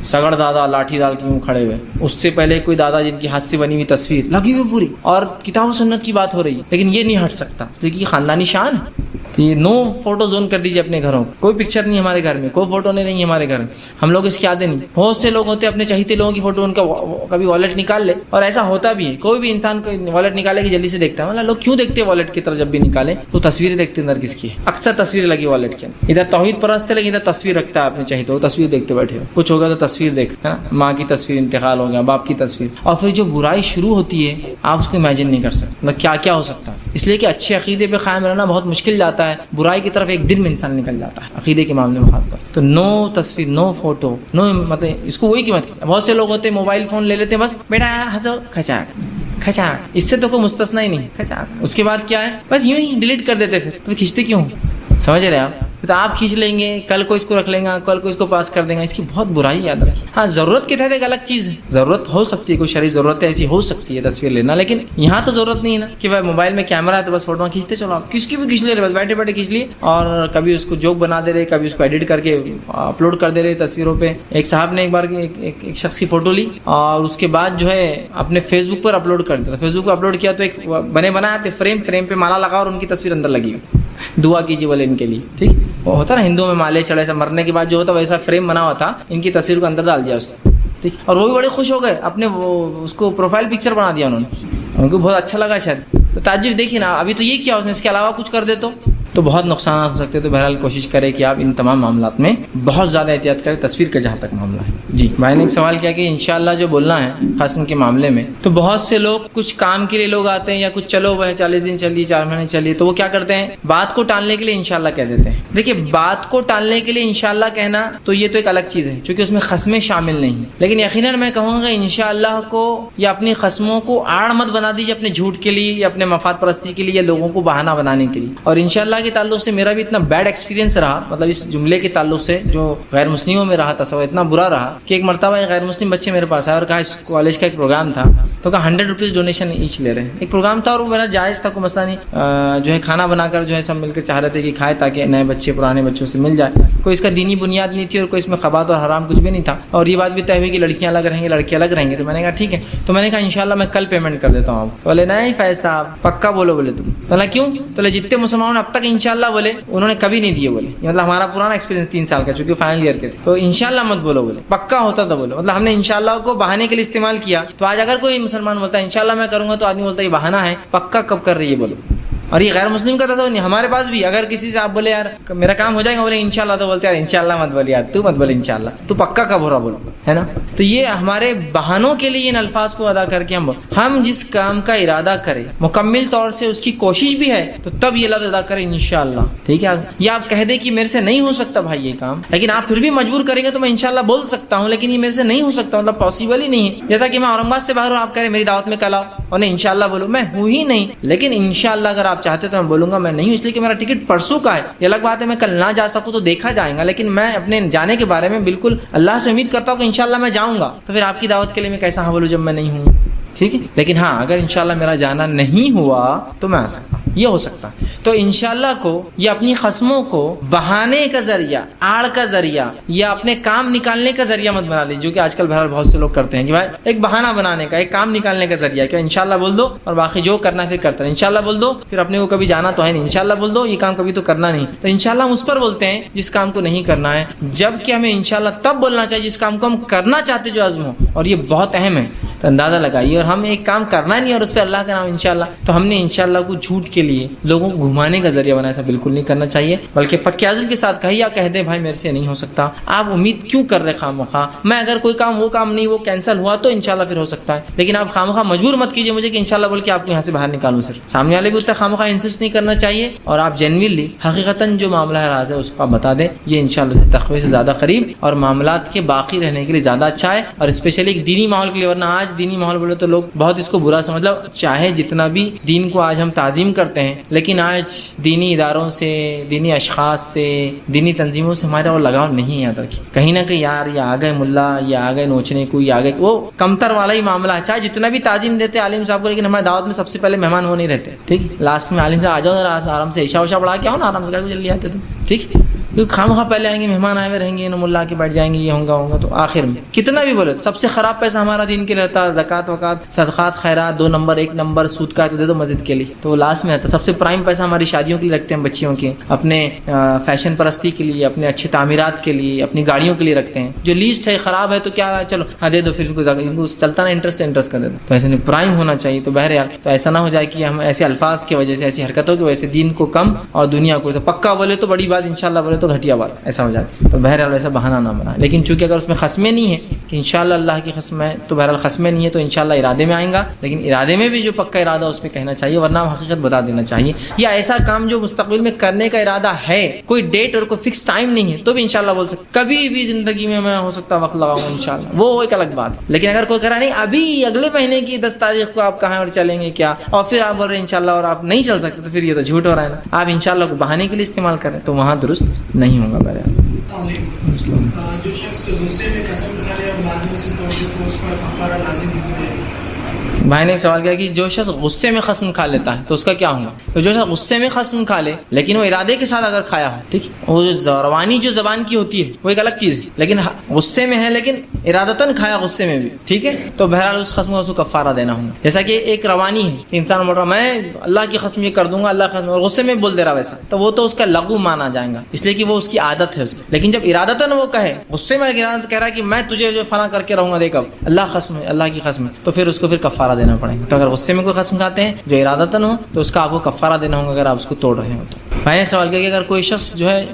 سگڑ دادا لاٹھی ڈال کے کھڑے ہوئے. اس سے پہلے کوئی دادا جن کی ہاتھ سے بنی ہوئی تصویر لگی ہوئی پوری, اور کتاب و سنت کی بات ہو رہی ہے, لیکن یہ نہیں ہٹ سکتا کیونکہ یہ خاندانی شان ہے. یہ نو فوٹو زون کر دیجیے اپنے گھروں. کوئی پکچر نہیں ہمارے گھر میں, کوئی فوٹو نہیں ہے ہمارے گھر میں, ہم لوگ اس کے عادی نہیں. بہت سے لوگ ہوتے ہیں اپنے چاہتے لوگوں کی فوٹو ان کا کبھی والٹ نکال لے, اور ایسا ہوتا بھی ہے. کوئی بھی انسان کو والٹ نکالے کہ جلدی سے دیکھتا ہے, لوگ کیوں دیکھتے ہیں والٹ کی طرف جب بھی نکالے تو تصویریں دیکھتے اندر کس کی, اکثر تصویر لگی والٹ کے اندر. ادھر توحید پرست ہے لیکن ادھر تصویر رکھتا ہے اپنے چاہتے ہو, تصویر دیکھتے بیٹھے ہو. کچھ ہوگا تو تصویر دیکھ, ہے نا, ماں کی تصویر, انتقال ہو گیا, باپ کی تصویر, اور پھر جو برائی شروع ہوتی ہے آپ اس کو امیجن نہیں کر سکتے کیا کیا ہو سکتا ہے. اس لیے کہ اچھے عقیدے پہ قائم رہنا بہت مشکل جاتا ہے، برائی کی طرف ایک دن میں انسان نکل جاتا ہے عقیدے کے معاملے میں خاص طور. تو نو تصویر، نو فوٹو، نو مطلب اس کو وہی کی مت. بہت سے لوگ ہوتے ہیں موبائل فون لے لیتے ہیں، بس بیٹا ہنسو کھچا کھچا، اس سے تو کوئی مستثنا ہی نہیں، کھچا. اس کے بعد کیا ہے، بس یوں ہی ڈیلیٹ کر دیتے. پھر تو کھینچتے کیوں؟ سمجھ رہے آپ؟ تو آپ کھینچ لیں گے، کل کو اس کو رکھ لیں گا، کل کو اس کو پاس کر دیں گا. اس کی بہت برائی یاد رکھیں. ہاں ضرورت کے تحت ایک الگ چیز ہے، ضرورت ہو سکتی ہے، کوئی شرعی ضرورت ہے ایسی ہو سکتی ہے تصویر لینا، لیکن یہاں تو ضرورت نہیں ہے نا کہ بھائی موبائل میں کیمرہ ہے تو بس فوٹو کھینچتے چلو. آپ کس کی بھی کھینچ لے رہے، بس بیٹھے بیٹھے کھینچ لیے، اور کبھی اس کو جوک بنا دے رہے، کبھی اس کو ایڈٹ کر کے اپلوڈ کر دے رہے تصویروں پہ. ایک صاحب نے ایک بار ایک شخص کی فوٹو لی اور اس کے بعد جو ہے اپنے فیس بک پر اپلوڈ کر دیا. فیس بک پہ اپلوڈ کیا تو ایک بنے بنایا تھے فریم پہ مالا لگا اور ان کی تصویر اندر لگی ہوئی. دعا کیجیے بولے ان کے لیے. ٹھیک، وہ ہوتا نا ہندوؤں میں مالے چڑھے سے مرنے کے بعد جو ہوتا ویسا فریم بنا ہوا تھا، ان کی تصویر کو اندر ڈال دیا اس نے. ٹھیک، اور وہ بھی بڑے خوش ہو گئے، اپنے وہ اس کو پروفائل پکچر بنا دیا انہوں نے، ان کو بہت اچھا لگا شاید. تو تعجب دیکھیے نا، ابھی تو یہ کیا اس نے، اس کے علاوہ کچھ کر دے تو بہت نقصانات ہو سکتے ہیں. تو بہرحال کوشش کریں کہ آپ ان تمام معاملات میں بہت زیادہ احتیاط کریں، تصویر کا جہاں تک معاملہ ہے. جی بھائی نے ایک سوال کیا کہ انشاءاللہ جو بولنا ہے خاص کے معاملے میں، تو بہت سے لوگ کچھ کام کے لیے لوگ آتے ہیں یا کچھ چلو وہ 40 دن چلیے 4 مہینے چلیے، تو وہ کیا کرتے ہیں، بات کو ٹالنے کے لیے انشاءاللہ کہہ دیتے ہیں. دیکھیے بات کو ٹالنے کے لیے انشاءاللہ کہنا تو یہ تو ایک الگ چیز ہے کیونکہ اس میں قسمیں شامل نہیں ہیں، لیکن یقیناً میں کہوں گا انشاءاللہ کو یا اپنی قسموں کو آڑ مت بنا دیجیے اپنے جھوٹ کے لیے یا اپنے مفاد پرستی کے لیے یا لوگوں کو بہانہ بنانے کے لیے. اور انشاءاللہ کے تعلق سے میرا بھی اتنا بیڈ ایکسپیرینس رہا، مطلب اس جملے کے تعلق سے جو غیر مسلموں میں رہا تصور اتنا برا رہا کہ ایک مرتبہ ایک غیر مسلم بچے میرے پاس آئے اور کہا اس کالج کا ایک پروگرام تھا، تو کہا 100 روپیز ڈونیشن ایچ لے رہے ہیں. ایک پروگرام تھا اور وہ میرا جائز تھا، کوئی مسئلہ نہیں. جو ہے کھانا بنا کر جو ہے سب مل کر چاہ رہے تھے کہ کھائے تاکہ نئے بچے پرانے بچوں سے مل جائے. کوئی اس کا دینی بنیاد نہیں تھی اور کوئی اس میں خبات اور حرام کچھ بھی نہیں تھا، اور یہ بات بھی طے ہوئی کہ لڑکیاں الگ رہیں گے لڑکے الگ رہیں گے. تو میں نے کہا ٹھیک ہے، تو میں نے کہا انشاءاللہ میں کل پیمنٹ کر دیتا ہوں آپ. بولے نہیں فیض صاحب پکا بولو. بولے تم تو کیوں؟ تو جتنے مسلمان اب تک انشاءاللہ بولے انہوں نے کبھی نہیں دیے. بولے مطلب ہمارا پرانا ایکسپیرینس 3 سال کا چونکہ فائنل ایئر کے تھے، تو انشاءاللہ مت بولو. بولے پکا ہوتا تھا. بولو مطلب ہم نے انشاءاللہ کو بہانے کے لیے استعمال کیا. تو آج اگر کوئی مسلمان بولتا ہے انشاءاللہ میں کروں گا تو آدمی بولتا ہے یہ بہانہ ہے. پکا کب کر رہی ہے بولو. اور یہ غیر مسلم کا تھا نہیں، ہمارے پاس بھی اگر کسی سے آپ بولے یار میرا کام ہو جائے گا، بولے انشاءاللہ، تو بولتے یار انشاءاللہ مت بول، یار تو مت بول انشاءاللہ، تو پکا کب ہو رہا بولو، ہے نا. تو یہ ہمارے بہانوں کے لیے ان الفاظ کو ادا کر کے ہم جس کام کا ارادہ کریں مکمل طور سے اس کی کوشش بھی ہے تو تب یہ لفظ ادا کریں انشاءاللہ. ٹھیک ہے، یا آپ کہہ دیں کہ میرے سے نہیں ہو سکتا بھائی یہ کام، لیکن آپ پھر بھی مجبور کریں گے تو میں انشاءاللہ بول سکتا ہوں، لیکن یہ میرے سے نہیں ہو سکتا، مطلب پاسبل ہی نہیں ہے. جیسا کہ میں اورنگ آباد سے باہر ہوں، آپ کہہ رہے میری دعوت میں کل آؤ اور نہیں انشاءاللہ بولو، میں ہوں ہی نہیں، لیکن انشاءاللہ اگر آپ چاہتے تو میں بولوں گا. میں نہیں ہوں اس لیے کہ میرا ٹکٹ پرسوں کا ہے. یہ الگ بات ہے میں کل نہ جا سکوں تو دیکھا جائے گا، لیکن میں اپنے جانے کے بارے میں بالکل اللہ سے امید کرتا ہوں کہ انشاءاللہ میں جاؤں گا. تو پھر آپ کی دعوت کے لیے میں کیسا ہاں بولوں جب میں نہیں ہوں؟ ٹھیک ہے، لیکن ہاں اگر انشاءاللہ میرا جانا نہیں ہوا تو میں آ سکتا ہوں، یہ ہو سکتا. تو انشاءاللہ کو یا اپنی قسموں کو بہانے کا ذریعہ، آڑ کا ذریعہ یا اپنے کام نکالنے کا ذریعہ مت بنا لیجیے، جو کہ آج کل بہرحال بہت سے لوگ کرتے ہیں کہ بھائی ایک بہانہ بنانے کا، ایک کام نکالنے کا ذریعہ کہ انشاءاللہ بول دو اور باقی جو کرنا ہے پھر کرتا رہے. انشاءاللہ بول دو، پھر اپنے کو کبھی جانا تو ہے نہیں، انشاءاللہ بول دو یہ کام کبھی تو کرنا نہیں. تو انشاءاللہ ہم اس پر بولتے ہیں جس کام کو نہیں کرنا ہے، جبکہ ہمیں انشاءاللہ تب بولنا چاہیے جس کام کو ہم کرنا چاہتے جو عزم ہو، اور یہ بہت اہم ہے. تو اندازہ لگائیے، اور ہم ایک کام کرنا نہیں اور اس پہ اللہ کا نام انشاءاللہ، تو ہم نے انشاءاللہ کو جھوٹ کے لیے لوگوں کو گھمانے کا ذریعہ بنایا، ایسا بالکل نہیں کرنا چاہیے، بلکہ پکے عزم کے ساتھ کہیے یا کہہ دیں بھائی میرے سے نہیں ہو سکتا. آپ امید کیوں کر رہے خواہ میں اگر کوئی کام وہ کام نہیں وہ کینسل ہوا تو انشاءاللہ پھر ہو سکتا ہے، لیکن آپ خواہ مجبور مت کیجیے مجھے کہ انشاءاللہ بول کے آپ کو یہاں سے باہر نکالوں. صرف سامنے والے بھی اتنا خواہ انسسٹ نہیں کرنا چاہیے، اور آپ جینوینلی حقیقتاً جو معاملہ ہے راز ہے اس کو آپ بتا دیں. یہ انشاءاللہ سے تقوی سے زیادہ قریب اور معاملات کے باقی رہنے کے لیے زیادہ اچھا ہے، اور اسپیشلی ایک دینی ماحول کے لیے. ورنہ آج دینی ماحول بولے تو لوگ بہت اس کو برا سمجھ، مطلب چاہے جتنا بھی دین کو آج ہم تعظیم کرتے ہیں، لیکن آج دینی اداروں سے، دینی اشخاص سے، دینی تنظیموں سے ہمارا وہ لگاؤ نہیں. یاد رکھیے کہیں نہ کہیں یار یہ آ گئے ملا، یہ آ گئے نوچنے کو، یہ آ گئے وہ کمتر والا ہی معاملہ ہے. چاہے جتنا بھی تعظیم دیتے عالم صاحب کو، لیکن ہماری دعوت میں سب سے پہلے مہمان وہ نہیں رہتے. ٹھیک، لاسٹ میں عالم صاحب آ جاؤ آرام سے عشاء پڑھا کے آؤ نا، آرام سے جلدی آتے تم. ٹھیک، کیونکہ خواہ پہلے آئیں گے، مہمان آئے ہوئے رہیں گے، ملا کے بیٹھ جائیں گے، یہ ہوگا تو آخر میں کتنا بھی بولے سب سے خراب پیسہ ہمارا دین کے لیے رہتا ہے زکات وکات صدقات خیرات 2 نمبر 1 نمبر سود کا تو دے دو مسجد کے لیے، تو لاسٹ میں آتا. سب سے پرائم پیسہ ہماری شادیوں کے لیے رکھتے ہیں، بچیوں کے، اپنے فیشن پرستی کے لیے، اپنے اچھے تعمیرات کے لیے، اپنی گاڑیوں کے لیے رکھتے ہیں. جو لیسٹ ہے خراب ہے تو کیا ہے، چلو ہاں دے دو، پھر ان کو چلتا نا انٹرسٹ کر دے دو. تو ایسے نہیں، پرائم ہونا چاہیے. تو بہرحال تو ایسا نہ ہو جائے کہ ہم ایسے الفاظ کی وجہ سے، ایسی حرکتوں کی وجہ سے دین کو کم اور دنیا کو پکا بولے تو بڑی بات، انشاءاللہ بولے تو گھٹیا بات ایسا ہو جاتی ہے. تو بہرحال ویسا بہانہ نہ بنا. لیکن چونکہ اگر اس میں خصمیں نہیں ہیں کہ انشاءاللہ اللہ کی قسم ہے تو بہرحال خصمیں نہیں ہے تو انشاءاللہ ارادے میں آئیں گا. لیکن ارادے میں بھی جو پکا ارادہ اس پہ کہنا چاہیے, ورنہ حقیقت بتا دینا چاہیے. یا ایسا کام جو مستقبل میں کرنے کا ارادہ ہے, کوئی ڈیٹ اور کوئی فکس ٹائم نہیں ہے, تو بھی انشاءاللہ بول سکتے کبھی بھی زندگی میں ہو سکتا وقت لگاؤں انشاءاللہ, وہ ایک الگ بات ہے. لیکن اگر کوئی کرا نہیں ابھی اگلے مہینے کی 10 تاریخ کو آپ کہاں اور چلیں گے کیا, اور پھر آپ بول رہے ہیں انشاءاللہ اور آپ نہیں چل سکتے, تو پھر یہ تو جھوٹ ہو رہا ہے نا. آپ انشاءاللہ کو بہانے کے لیے استعمال کریں تو وہاں درست نہیں ہوگا. جو شخص غصے میں قسم کھا لے اور بعد میں اسے توڑے تو اس پر کفارہ لازم ہے. بھائی نے ایک سوال کیا کہ جو شخص غصے میں قسم کھا لیتا ہے تو اس کا کیا ہوگا. تو جو شخص غصے میں قسم کھا لے لیکن وہ ارادے کے ساتھ اگر کھایا ہو, ٹھیک, وہ جو روانی جو زبان کی ہوتی ہے وہ ایک الگ چیز ہے, لیکن غصے میں ہے لیکن ارادتاً کھایا غصے میں بھی, ٹھیک ہے, تو بہرحال اس قسم کو اس کو کفارہ دینا ہوگا. جیسا کہ ایک روانی ہے کہ انسان بول رہا میں اللہ کی قسم یہ کر دوں گا, اللہ کی قسم, اور غصے میں بول دے رہا ویسا, تو وہ تو اس کا لغو مانا جائے گا, اس لیے کہ وہ اس کی عادت ہے اس کی. لیکن جب ارادتاً وہ کہے, غصے میں کہہ رہا ہے کہ میں تجھے جو فلاں کر کے رہوں گا دیکھ اب اللہ قسم ہے, اللہ کی قسم ہے, تو پھر اس کو پھر کفارہ دینا پڑے گا. تو اگر غصے میں کوئی قسم کھاتے ہیں جو ارادتاً ہو تو اس کا آپ کو کفارہ دینا ہوگا اگر آپ اس کو توڑ رہے ہو. تو میں نے سوال کیا کہ اگر کوئی شخص جو ہے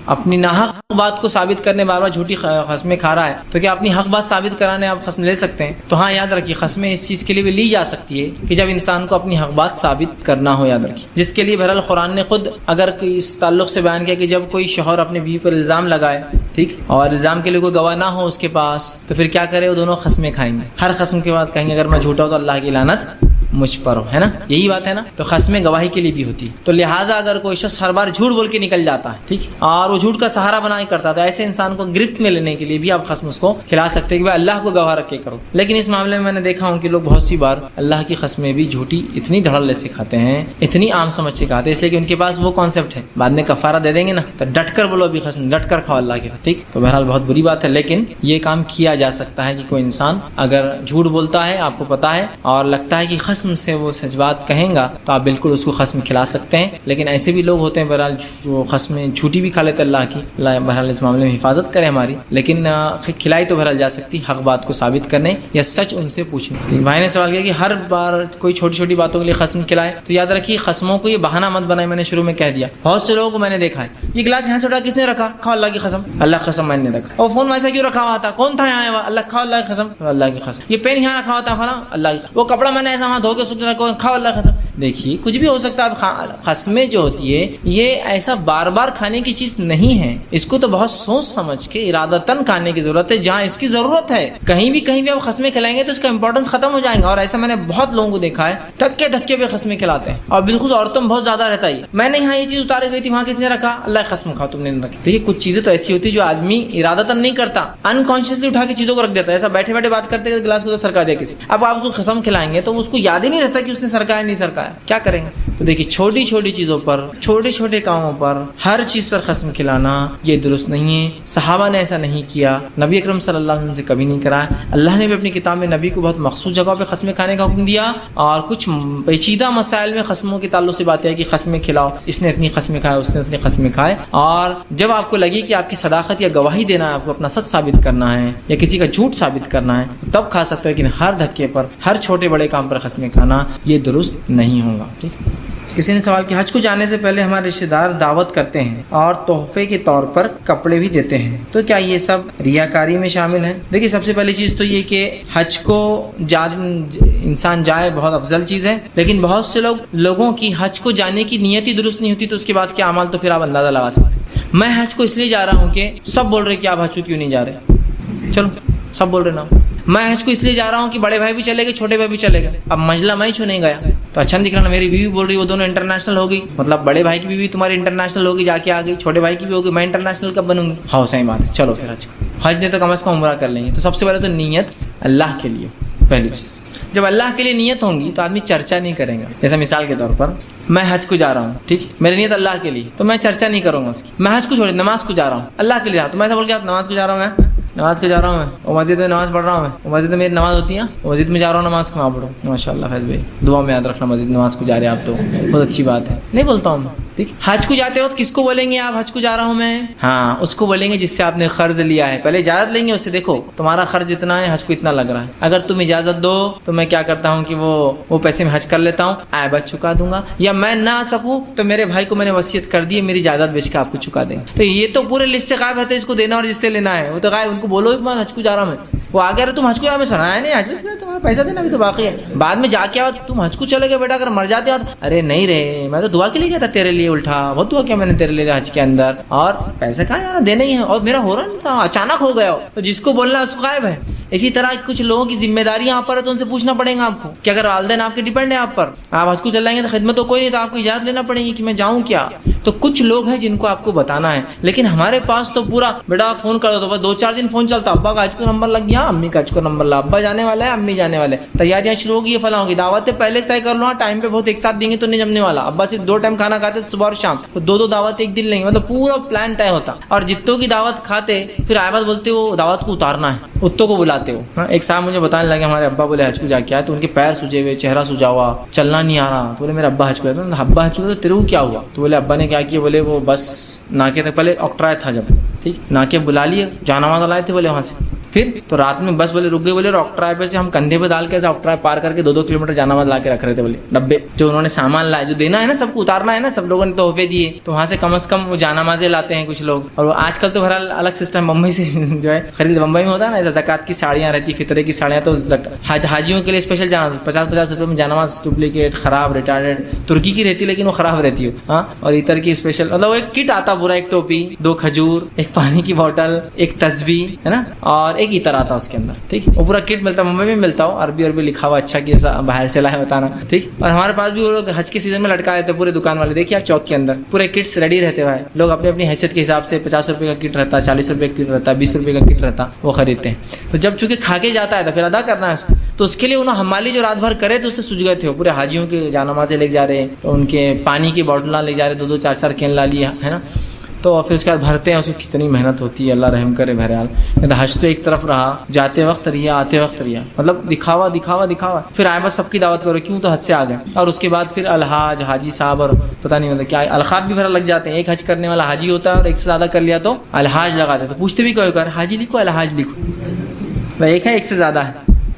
اپنی ناحق بات کو ثابت کرنے بار بار جھوٹی قسمیں کھا رہا ہے, تو کیا اپنی حق بات ثابت کرانے آپ قسم لے سکتے ہیں؟ تو ہاں, یاد رکھیے قسمیں اس چیز کے لیے بھی لی جا سکتی ہے کہ جب انسان کو اپنی حق بات ثابت کرنا ہو, یاد رکھیے, جس کے لیے بہرحال قرآن نے خود اگر اس تعلق سے بیان کیا کہ جب کوئی شوہر اپنے بیوی پر الزام لگائے, ٹھیک, اور الزام کے لیے کوئی گواہ نہ ہو اس کے پاس, تو پھر کیا کرے, وہ دونوں قسمیں کھائیں گے. ہر قسم کے بعد کہیں گے اگر میں جھوٹا ہوں تو اللہ کی لعنت مجھ پر ہو, ہے نا, یہی بات ہے نا. تو قسمیں گواہی کے لیے بھی ہوتی ہے. تو لہٰذا اگر کوئی شخص ہر بار جھوٹ بول کے نکل جاتا ہے, ٹھیک, اور وہ جھوٹ کا سہارا بنا ہی کرتا ہے, تو ایسے انسان کو گرفت میں لینے کے لیے بھی آپ قسم اس کو کھلا سکتے ہیں کہ بھائی اللہ کو گواہ رکھ کے کرو. لیکن اس معاملے میں نے دیکھا ہوں کہ لوگ بہت سی بار اللہ کی قسمیں بھی جھوٹی اتنی دھڑلے سے کھاتے ہیں, اتنی عام سمجھ سے کھاتے ہیں, اس لیے کہ ان کے پاس وہ کانسیپٹ ہے بعد میں کفارہ دے دیں گے نا, تو ڈٹ کر بولو بھی قسم, ڈٹ کر کھاؤ اللہ کی, ٹھیک. تو بہرحال بہت بری بات ہے, لیکن یہ کام کیا جا سکتا ہے کہ کوئی انسان اگر جھوٹ بولتا ہے, آپ کو پتا ہے, اور لگتا ہے کہ قسم سے وہ سچ بات کہیں گا, تو آپ بالکل اس کو قسم کھلا سکتے ہیں. لیکن ایسے بھی لوگ ہوتے ہیں بہرحال جو قسمیں جھوٹی بھی کھا لیتے اللہ کی, اللہ بہرحال اس معاملے میں حفاظت کرے ہماری, لیکن کھلائی تو بہرحال جا سکتی حق بات کو ثابت کرنے یا سچ ان سے پوچھنے. بھائی نے سوال کیا کہ ہر بار کوئی چھوٹی چھوٹی باتوں کے لیے قسم کھلائے, تو یاد رکھیے قسموں کو یہ بہانہ مت بنائے. میں نے شروع میں کہہ دیا, بہت سے لوگوں کو میں نے دیکھا ہے, یہ گلاس یہاں سے اٹھا کس نے رکھا, کھاؤ اللہ کی قسم, اللہ کی قسم میں نے رکھا. اور فون ویسا کیوں رکھا ہوا تھا, کون تھا یہاں, اللہ, کھاؤ اللہ کی قسم, اللہ کی قسم. یہ پین یہاں رکھا ہوا تھا فلاں, اللہ کی, وہ کپڑا میں نے ایسا وہاں دھو کے سکھ رکھا, کھاؤ اللہ کی قسم. دیکھیے کچھ بھی ہو سکتا ہے. قسمیں جو ہوتی ہے یہ ایسا بار بار کھانے کی چیز نہیں ہے, اس کو تو بہت سوچ سمجھ کے ارادتاً کھانے کی ضرورت ہے جہاں اس کی ضرورت ہے. کہیں بھی آپ قسمیں کھلائیں گے تو اس کا امپورٹنس ختم ہو جائے گا. اور ایسا میں نے بہت لوگوں کو دیکھا ہے دھکے دھکے پہ قسمیں کھلاتے ہیں, اور بالخصوص عورتوں میں بہت زیادہ رہتا ہے. میں نے یہاں یہ چیز اتارے گئی تھی, وہاں کس نے رکھا, اللہ کی قسم کھاؤ تم نے رکھی. دیکھیے کچھ چیزیں تو ایسی ہوتی ہے جو آدمی ارادتاً نہیں کرتا, انکانشیسلی اٹھا کے چیزوں کو رکھ دیتا ہے. ایسا بیٹھے بیٹھے بات کرتے ہیں گلاس کو سرکا دیا کسی, اب آپ اس کو قسم کھلائیں گے تو اس کو یاد ہی نہیں رہتا کہ اس نے سرکایا نہیں سرکایا, کیا کریں گے. تو دیکھیے چھوٹی چھوٹی چیزوں پر, چھوٹے چھوٹے کاموں پر ہر چیز پر قسم کھلانا یہ درست نہیں ہے. صحابہ نے ایسا نہیں کیا, نبی اکرم صلی اللہ علیہ وسلم سے کبھی نہیں کرایا. اللہ نے بھی اپنی کتاب میں نبی کو بہت مخصوص جگہ پہ قسمیں کھانے کا حکم دیا, اور کچھ پیچیدہ مسائل میں قسموں کے تعلق سے باتیں ہے کہ قسمیں کھلاؤ, اس نے اتنی قسمیں کھائے, اس نے اتنی قسمیں کھائے. اور جب آپ کو لگے کہ آپ کی صداقت یا گواہی دینا ہے, آپ کو اپنا سچ ثابت کرنا ہے یا کسی کا جھوٹ ثابت کرنا ہے, تب کھا سکتے ہو. لیکن ہر دھکے پر, ہر چھوٹے بڑے کام پر قسمیں کھانا یہ درست نہیں ہوگا. ٹھیک. کسی نے سوال کیا حج کو جانے سے پہلے ہمارے رشتہ دار دعوت کرتے ہیں اور تحفے کے طور پر کپڑے بھی دیتے ہیں, تو کیا یہ سب ریاکاری میں شامل ہے؟ دیکھیے سب سے پہلی چیز تو یہ کہ حج کو انسان جائے بہت افضل چیز ہے, لیکن بہت سے لوگوں کی حج کو جانے کی نیت ہی درست نہیں ہوتی, تو اس کے بعد کیا اعمال, تو پھر آپ اندازہ لگا سکتے ہیں. میں حج کو اس لیے جا رہا ہوں کہ سب بول رہے کہ آپ حج کو کیوں نہیں جا رہے, چلو سب بول رہے نا. میں حج کو اس لیے جا رہا ہوں کہ بڑے بھائی بھی چلے گئے, چھوٹے بھائی بھی چلے گئے. اب منزلہ میں کیوں نہیں گیا, تو اچھا نہیں دکھ رہا نا. میری بیوی بول رہی وہ دونوں انٹرنیشنل ہو گئی, مطلب بڑے بھائی کی بیوی تمہاری انٹرنیشنل ہوگی, جا کے آ گئی, چھوٹے بھائی کی بھی ہوگی, میں انٹرنیشنل کب بنوں گی. ہاں صحیح بات ہے, چلو پھر حج نے تو کم از کم عمرہ کر لیں گے. تو سب سے پہلے تو نیت اللہ کے لیے, پہلی چیز. جب اللہ کے لیے نیت ہوں گی تو آدمی چرچا نہیں کرے گا. جیسے مثال کے طور پر میں حج کو جا رہا ہوں, ٹھیک, میری نیت اللہ کے لیے, تو میں چرچا نہیں کروں گا اس کی. میں حج کو چھوڑے نماز کو جا رہا ہوں, اللہ کے لیے, تو میں ایسا بول کے نماز کو جا رہا ہوں, میں نماز کو جا رہا ہوں, میں وہ مسجد میں نماز پڑھ رہا ہوں, میں وہ مسجد میں میری نماز ہوتی ہے, وہ مسجد میں جا رہا ہوں نماز کو وہاں پڑھو. ماشاء اللہ فیض بھائی, دعا میں یاد رکھنا مسجد نماز کو جا رہے ہیں آپ, تو بہت اچھی بات ہے. نہیں بولتا ہوں میں, ٹھیک. حج کو جاتے وقت کس کو بولیں گے آپ حج کو جا رہا ہوں میں؟ ہاں اس کو بولیں گے جس سے آپ نے قرض لیا ہے. پہلے اجازت لیں گے اس سے, دیکھو تمہارا قرض اتنا ہے, حج کو اتنا لگ رہا ہے, اگر تم اجازت دو تو میں کیا کرتا ہوں کہ وہ پیسے میں حج کر لیتا ہوں, عائبت چکا دوں گا, یا میں نہ آ سکوں تو میرے بھائی کو میں نے وصیت کر دی ہے, میری جائیداد بیچ کے آپ کو چکا دیں. تو یہ تو پورے لسٹ سے غائب ہے, اس کو دینا اور جس سے لینا ہے وہ تو غائب. ان کو بولو میں حج کو جا رہا ہوں میں, وہ آ گیا تم حج کو جا, میں سنا ہے نہیں حج کو تمہارا پیسہ دینا بھی تو باقی ہے. بعد میں جا کے تم حج کو چلے گئے بیٹا, اگر مر جاتے ہو ارے نہیں رہے میں تو دعا کے لیے گیا تھا تیرے لیے, الٹا بہت دعا کیا میں نے تیرے لیے حج کے اندر, اور پیسہ کہاں جانا, دینا ہی ہے, اور میرا ہو رہا نہیں تھا, اچانک ہو گیا. تو جس کو بولنا ہے اس کو غائب ہے. اسی طرح کچھ لوگوں کی ذمہ داریاں آپ پر ہے تو ان سے پوچھنا پڑے گا آپ کو کہ اگر والدین آپ کے ڈیپینڈ ہے آپ پر, آپ حج کو چلائیں گے تو خدمت تو کوئی نہیں, تو آپ کو اجازت لینا پڑے گی کہ میں جاؤں کیا. تو کچھ لوگ ہیں جن کو آپ کو بتانا ہے, لیکن ہمارے پاس تو پورا بیٹا فون کر دو تو بس 2-4 دن فون چلتا, ابا کا حج کو نمبر لگ گیا, امی کا حج کو نمبر لگا, ابا جانے والا ہے, امی جانے والے, تیاریاں شروع ہوگی, یہ فلاں ہوگی, دعوتیں پہلے سے طے کر لو, ٹائم پہ بہت ایک ساتھ دیں گے تو نہیں جمنے والا. ابا صرف 2 ٹائم کھانا کھاتے صبح اور شام, تو 2 دعوت ایک دن لیں گے, مطلب پورا پلان طے ہوتا. اور جتوں کی دعوت کھاتے پھر آئے بولتے وہ دعوت کو اتارنا ہے, اتوں کو بلاتے ہو. ایک صاحب مجھے بتانے لگے ہمارے ابا بولے حج کو جا کے آئے تو ان کے پیر سوجے ہوئے, چہرہ سجا ہوا, چلنا نہیں آ رہا. تو بولے میرا ابا حج کو گیا تھا. ابا حج کو تو تیرے کو کیا ہوا؟ تو بولے ابا نے کیا کیا, بولے وہ بس ناکے تک پہلے آکٹرائے تھا جب, ٹھیک, ناکے بلا لیے, جانواز لائے تھے بولے وہاں سے, پھر تو رات میں بس بولے رک گئے, بولے آکٹرائے پہ سے ہم کندھے پہ ڈال کے آکٹرائے پار کر کے 2-2 کلومیٹر جانواز لا کے رکھ رہے تھے. بولے ڈبے جو انہوں نے سامان لائے, جو دینا ہے نا سب کو اتارنا ہے نا, سب لوگوں نے تحفے دیے, تو وہاں سے کم از کم وہ جانمازیں لاتے ہیں کچھ لوگ. اور آج کل تو بہرحال الگ سسٹم بمبئی سے جو ہے خرید, بمبئی میں ہوتا ہے نا ایسا, زکوٰۃ کی ساڑیاں رہتی, فطرے کی ساڑیاں, تو حاجیوں کے لیے اسپیشل جانواز 50-50 روپے میں جانواز, ڈپلیکیٹ خراب ریٹارڈیڈ, ترکی کی رہتی لیکن وہ خراب رہتی ہے. ہاں, اور اتر کی اسپیشل, مطلب ایک کٹ آتا پورا, ایک ٹوپی, 2 کھجور, ایک پانی کی بوٹل, ایک تسبیح ہے نا, اور ایک عطر آتا اس کے اندر, ٹھیک, وہ پورا کٹ ملتا. ممبئی میں ملتا ہو, عربی لکھا ہوا اچھا کہ جیسا باہر سے لائے بتانا, ٹھیک. اور ہمارے پاس بھی وہ لوگ حج کے سیزن میں لٹکا دیتے پورے دکان والے, دیکھیے آپ چوک کے اندر پورے کٹس ریڈی رہتے ہوئے, لوگ اپنی اپنی حیثیت کے حساب سے 50 روپے کا کٹ رہتا, 40 روپے کا کٹ رہتا, 20 روپے کا کٹ رہتا, وہ خریدتے ہیں. تو جب چونکہ کھا کے جاتا ہے تو پھر ادا کرنا ہے, تو اس کے لیے انہوں حمالی جو رات بھر کرے تو اس سے سوج گئے تھے, پورے حاجیوں کے جانمازیں لے جا رہے ہیں, تو ان کے پانی کی بوٹلاں لے جا رہے, 2-2 4-4 کین لا لیا ہے نا, تو پھر اس کے بعد بھرتے ہیں, اس کی کتنی محنت ہوتی ہے, اللہ رحم کرے. بہرحال حج تو ایک طرف رہا, جاتے وقت ریا, آتے وقت ریا, مطلب دکھاوا دکھاوا دکھاوا, پھر آئے بس سب کی دعوت کرو, کیوں تو حج سے آ گئے. اور اس کے بعد پھر الحاج, حاجی صاحب, اور پتہ نہیں مطلب کیا الخات بھی پھر لگ جاتے ہیں. ایک حج کرنے والا حاجی ہوتا ہے اور ایک سے زیادہ کر لیا تو الحاج لگاتے, تو پوچھتے بھی کوئی کر حاجی لکھو الحاج لکھو, ایک ہے ایک سے زیادہ ہے,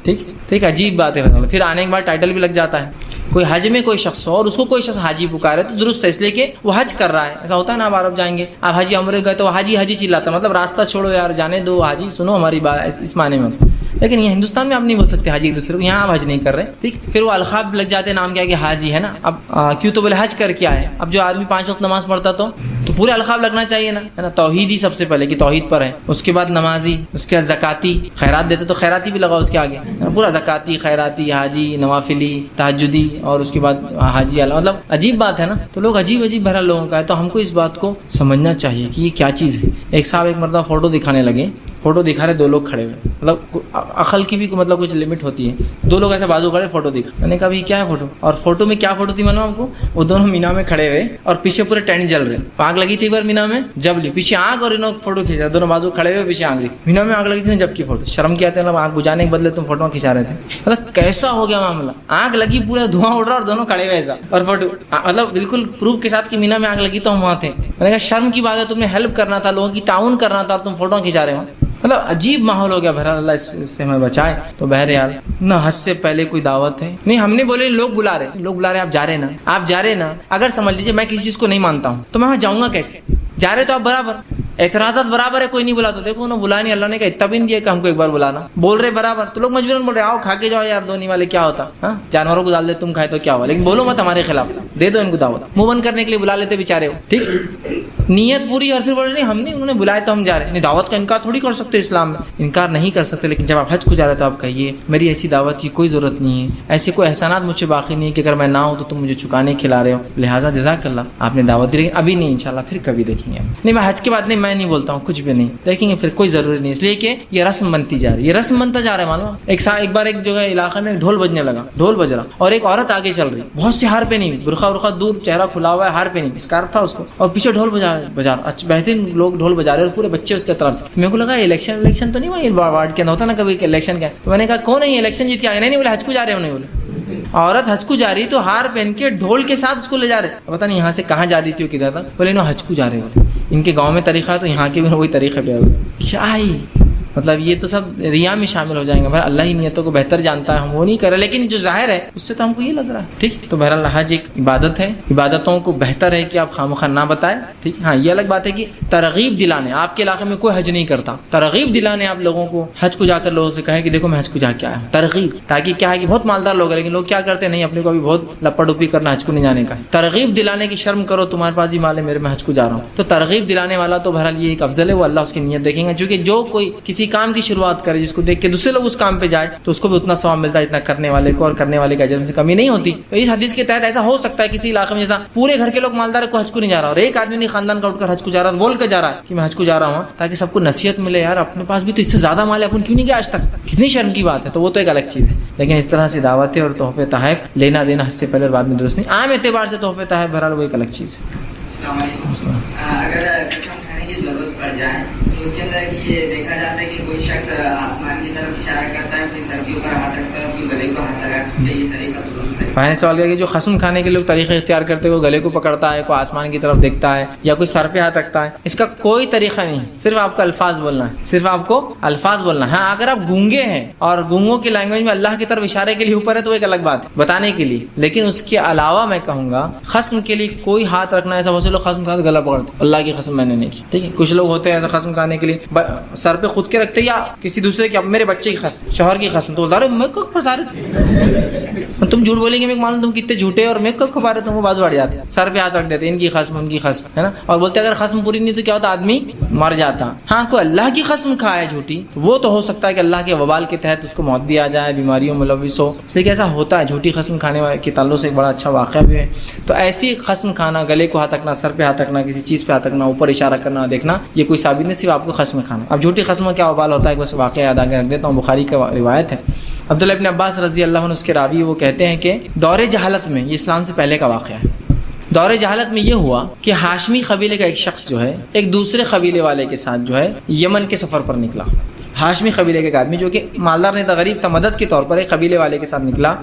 ٹھیک ٹھیک, عجیب بات ہے. پھر آنے کے بعد ٹائٹل بھی لگ جاتا ہے. کوئی حج میں کوئی شخص ہو اور اس کو کوئی شخص حاجی پکارے تو درست ہے, اس لیے کہ وہ حج کر رہا ہے. ایسا ہوتا ہے نا, آپ عرب جائیں گے, آپ حاجی عمرے گئے تو حاجی حاجی چلاتا, مطلب راستہ چھوڑو یار, جانے دو, حاجی سنو ہماری بات, اس معنی میں. لیکن یہ ہندوستان میں آپ نہیں بول سکتے حاجی ایک دوسرے کو, یہاں آپ حج نہیں کر رہے, ٹھیک. پھر وہ القاب لگ جاتے, نام کیا کہ حاجی ہے نا. اب کیوں تو بولے حج کر کے آئے. اب جو آدمی 5 وقت نماز پڑھتا تو پورے القاب لگنا چاہیے نا, ہے نا. توحیدی سب سے پہلے کہ توحید پر ہے, اس کے بعد نمازی, اس کے بعد زکاتی, خیرات دیتے تو خیراتی بھی لگاؤ اس کے آگے, پورا زکاتی, خیراتی, حاجی, نوافلی, تہجدی, اور اس کے بعد حاجی. مطلب عجیب بات ہے نا. تو لوگ عجیب عجیب بہرحال لوگوں کا ہے, تو ہم کو اس بات کو سمجھنا چاہیے کہ یہ کیا چیز ہے. ایک صاحب ایک مرتبہ فوٹو دکھانے لگے, فوٹو دکھا رہے 2 لوگ کھڑے ہوئے, مطلب عقل کی بھی مطلب کچھ لمٹ ہوتی ہے. 2 لوگ ایسے بازو کھڑے فوٹو دکھا, میں نے کہا یہ کیا ہے فوٹو, اور فوٹو میں کیا فوٹو تھی معلوم آپ کو, وہ دونوں مینا میں کھڑے ہوئے اور پیچھے پورے ٹینٹ جل رہے, آگ لگی تھی ایک بار مینا میں, جب لی پیچھے آگ, اور انہوں فوٹو کھینچا, دونوں بازو کھڑے ہوئے, پیچھے آگ لی, مینا میں آگ لگی تھی جب کی فوٹو. شرم کیا تھا, آگ بجانے کے بدلے تم فوٹو کھینچا رہے تھے. مطلب کیسا ہو گیا معاملہ, آگ لگی, پورا دھواں اڑ رہا اور دونوں کھڑے ہوئے ایسا, اور فوٹو مطلب بالکل پروف کے ساتھ کہ مینا میں آگ لگی تو ہم وہاں تھے. میں نے کہا شرم کی بات ہے, تم نے ہیلپ کرنا تھا, لوگوں کی تعاون کرنا تھا, تم فوٹو کھینچا رہے ہو. مطلب عجیب ماحول ہو گیا. بہرحال اللہ اس سے ہمیں بچائے. تو بہرحال نہ حج سے پہلے کوئی دعوت ہے نہیں, ہم نے بولے لوگ بلا رہے, آپ جا رہے نا, اگر سمجھ لیجیے میں کسی چیز کو نہیں مانتا ہوں تو میں وہاں جاؤں گا کیسے. جا رہے تو آپ برابر, اعتراضات برابر ہے, کوئی نہیں بلا تو دیکھو انہوں بلا نہیں, اللہ نے کہا اتنا بھی نہیں دیا کہ ہم کو ایک بار بلانا, بول رہے برابر, تو لوگ مجبوراً بول رہے آؤ کھا کے جاؤ یار, دونی والے کیا ہوتا, ہاں جانوروں کو ڈال دے تم کھائے تو کیا ہوا, لیکن بولو مت ہمارے خلاف, دے دو ان کو دعوت. منہ بند کرنے کے لیے بلا لیتے بیچارے ہو, ٹھیک, نیت پوری, اور پھر بول رہے ہم نہیں, انہوں نے بلائے تو ہم جا رہے ہیں. دعوت کا انکار تھوڑی کر سکتے, اسلام میں انکار نہیں کر سکتے, لیکن جب آپ حج کو جا رہے تو آپ کہیے میری ایسی دعوت کی کوئی ضرورت نہیں ہے, ایسے کوئی احسانات مجھ سے باقی نہیں ہے کہ اگر میں نہ ہوں تو تم مجھے چکانے کھلا رہے ہو, لہٰذا جزاک اللہ آپ نے دعوت دی, لیکن ابھی نہیں, انشاءاللہ پھر کبھی دیکھیں گے. نہیں میں حج کے بعد نہیں, میں نہیں بولتا ہوں کچھ بھی نہیں, دیکھیں گے پھر, کوئی ضروری نہیں, اس لیے کہ یہ رسم بنتی جا رہی ہے, یہ رسم بنتا جا رہا ہے. معلوم ایک بار ایک جگہ علاقے میں ڈھول بجنے لگا, ڈھول بج رہا, اور ایک عورت آگے چل رہی, بہت سی ہار پہنی, برقع دور, چہرہ کھلا ہوا ہے, ہار پہنی, اسکارف تھا اس کو, اور پیچھے ڈھول بجا اچھا بہترین لوگ ڈھول بجا رہے اور پورے بچے اس کے طرف سے. میرے کو لگا الیکشن تو نہیں ہوا, یہ وارڈ کے اندر ہوتا نا کبھی الیکشن کیا, تو میں نے کہا کون ہے یہ الیکشن جیت کے آئے, نہیں بولے حج کو جا رہے ہو, نہیں بولے عورت حج کو جا رہی تو ہار پہن کے ڈھول کے ساتھ اس کو لے جا رہے, پتہ نہیں یہاں سے کہاں جا رہی تھی, وہ کدھر تھا, بولے انہوں حج کو جا رہے بولے. ان کے گاؤں میں طریقہ ہے تو یہاں کے بھی وہی طریقے پہ کیا ہی مطلب یہ تو سب ریا میں شامل ہو جائیں گے. بہرحال اللہ ہی نیتوں کو بہتر جانتا ہے, ہم وہ نہیں کر رہے, لیکن جو ظاہر ہے اس سے تو ہم کو یہ لگ رہا ہے. ٹھیک, تو بہرحال حج ایک عبادت ہے, عبادتوں کو بہتر ہے کہ آپ خامخواہ نہ بتائیں. ٹھیک, ہاں یہ الگ بات ہے کہ ترغیب دلانے, آپ کے علاقے میں کوئی حج نہیں کرتا, ترغیب دلانے آپ لوگوں کو حج کو جا کر لوگوں سے کہیں کہ دیکھو میں حج کو جا کے آیا ہوں, ترغیب, تاکہ کیا ہے کہ بہت مالدار لوگ ہیں لیکن لوگ کیا کرتے نہیں, اپنے کو ابھی بہت لپڑ ڈپی کرنا حج کو نہیں جانے کا ہے. ترغیب دلانے کی شرم کرو, تمہارے پاس ہی مال ہے, میرے میں حج کو جا رہا ہوں. تو ترغیب دلانے والا تو بہرحال یہ ایک افضل ہے, وہ اللہ اس کی نیت دیکھیں گا. چونکہ جو کوئی کسی کام کی شروعات کرے جس کو دیکھ کے دوسرے لوگ اس کام پہ جائے تو اس کو بھی اتنا ثواب ملتا ہے اتنا کرنے والے کو, اور کرنے والے کے اجر میں سے کمی نہیں ہوتی. تو اس حدیث کے تحت ایسا ہو سکتا ہے کسی علاقے میں جیسا پورے گھر کے لوگ مالدار کو حج کو نہیں جا رہا, اور ایک آدمی نہیں خاندان کا اٹھ کر حج کو جا رہا, بول کر جا رہا ہے کہ میں حج کو جا رہا ہوں, تاکہ سب کو نصیحت ملے, یار اپنے پاس بھی تو اس سے زیادہ مال ہے, اپن کیوں نہیں گیا آج تک, کتنی شرم کی بات ہے. تو وہ تو ایک الگ چیز ہے, لیکن اس طرح سے دعوتیں اور تحفے تحائف لینا دینا حج سے پہلے اور بعد میں درست نہیں. عام اعتبار سے تحفے تحائف بہرحال وہ ایک الگ چیز ہے. السلام علیکم. اگر قسم کھانے کی ضرورت پڑ جائے تو اس کے اندر یہ دیکھا جاتا ہے کہ کوئی شخص آسمان کی طرف اشارہ کرتا ہے, کوئی سر کے اوپر ہاتھ رکھتا ہے, کوئی گلے کو ہاتھ لگاتا ہے, یہ طریقہ درست ہے؟ پہلے سوال کیا کہ جو قسم کھانے کے لوگ طریقے اختیار کرتے ہیں, کوئی گلے کو پکڑتا ہے, کوئی آسمان کی طرف دیکھتا ہے, یا کوئی سر پہ ہاتھ رکھتا ہے, اس کا کوئی طریقہ نہیں, صرف آپ کو الفاظ بولنا ہے, صرف آپ کو الفاظ بولنا ہے. ہاں اگر آپ گونگے ہیں اور گونگوں کی لینگویج میں اللہ کی طرف اشارے کے لیے اوپر ہے تو ایک الگ بات ہے بتانے کے لیے, لیکن اس کے علاوہ میں کہوں گا قسم کے لیے کوئی ہاتھ رکھنا, ایسا بہت سے لوگ قسم کھاتے گلا پکڑتے, اللہ کی قسم میں نے نہیں کی. ٹھیک ہے, کچھ لوگ ہوتے ہیں ایسا قسم کھانے کے لیے سر پہ خود کے رکھتے یا کسی دوسرے کی, میرے بچے کی قسم, شوہر کی قسم, تو ارے میں کب پھنسا رہے, تم جھوٹ بولیں گے میں معلوم تم کتنے جھوٹے, اور میں کب کھپا رہے تم کو بازو اڑ جاتے, سر پہ ہاتھ رکھ دیتے, ان کی قسم ان کی قسم, ہے نا, اور بولتے اگر قسم پوری نہیں تو کیا ہوتا, آدمی مر جاتا. ہاں کوئی اللہ کی قسم کھائے جھوٹی, وہ تو ہو سکتا ہے کہ اللہ کے وبال کے تحت اس کو موت بھی آ جائے, بیماریوں ملوث ہو, اس لیے کہ ایسا ہوتا ہے. جھوٹی قسم کھانے والے کے تعلق سے ایک بڑا اچھا واقعہ بھی ہے. تو ایسی قسم کھانا, گلے کو ہاتھ رکھنا, سر پہ ہاتھ رکھنا, کسی چیز پہ ہاتھ رکھنا, اوپر اشارہ کرنا, دیکھنا, یہ کوئی ثابت نہیں, صرف آپ کو قسم کھانا. اب جھوٹی قسم کا کیا وبال ہوتا ہے, بس واقعہ یاد آ کے رکھ دیتا ہوں, بخاری کا روایت ہے. عبداللہ ابن عباس رضی اللہ عنہ اس کے راوی, وہ کہتے ہیں کہ دور جہالت میں, یہ اسلام سے پہلے کا واقعہ ہے, دور جہالت میں یہ ہوا کہ ہاشمی قبیلے کا ایک شخص جو ہے ایک دوسرے قبیلے والے کے ساتھ جو ہے یمن کے سفر پر نکلا. ہاشمی قبیلے کا ایک آدمی جو کہ مالدار نہیں تھا, غریب تھا, مدد کے طور پر ایک قبیلے والے کے ساتھ نکلا.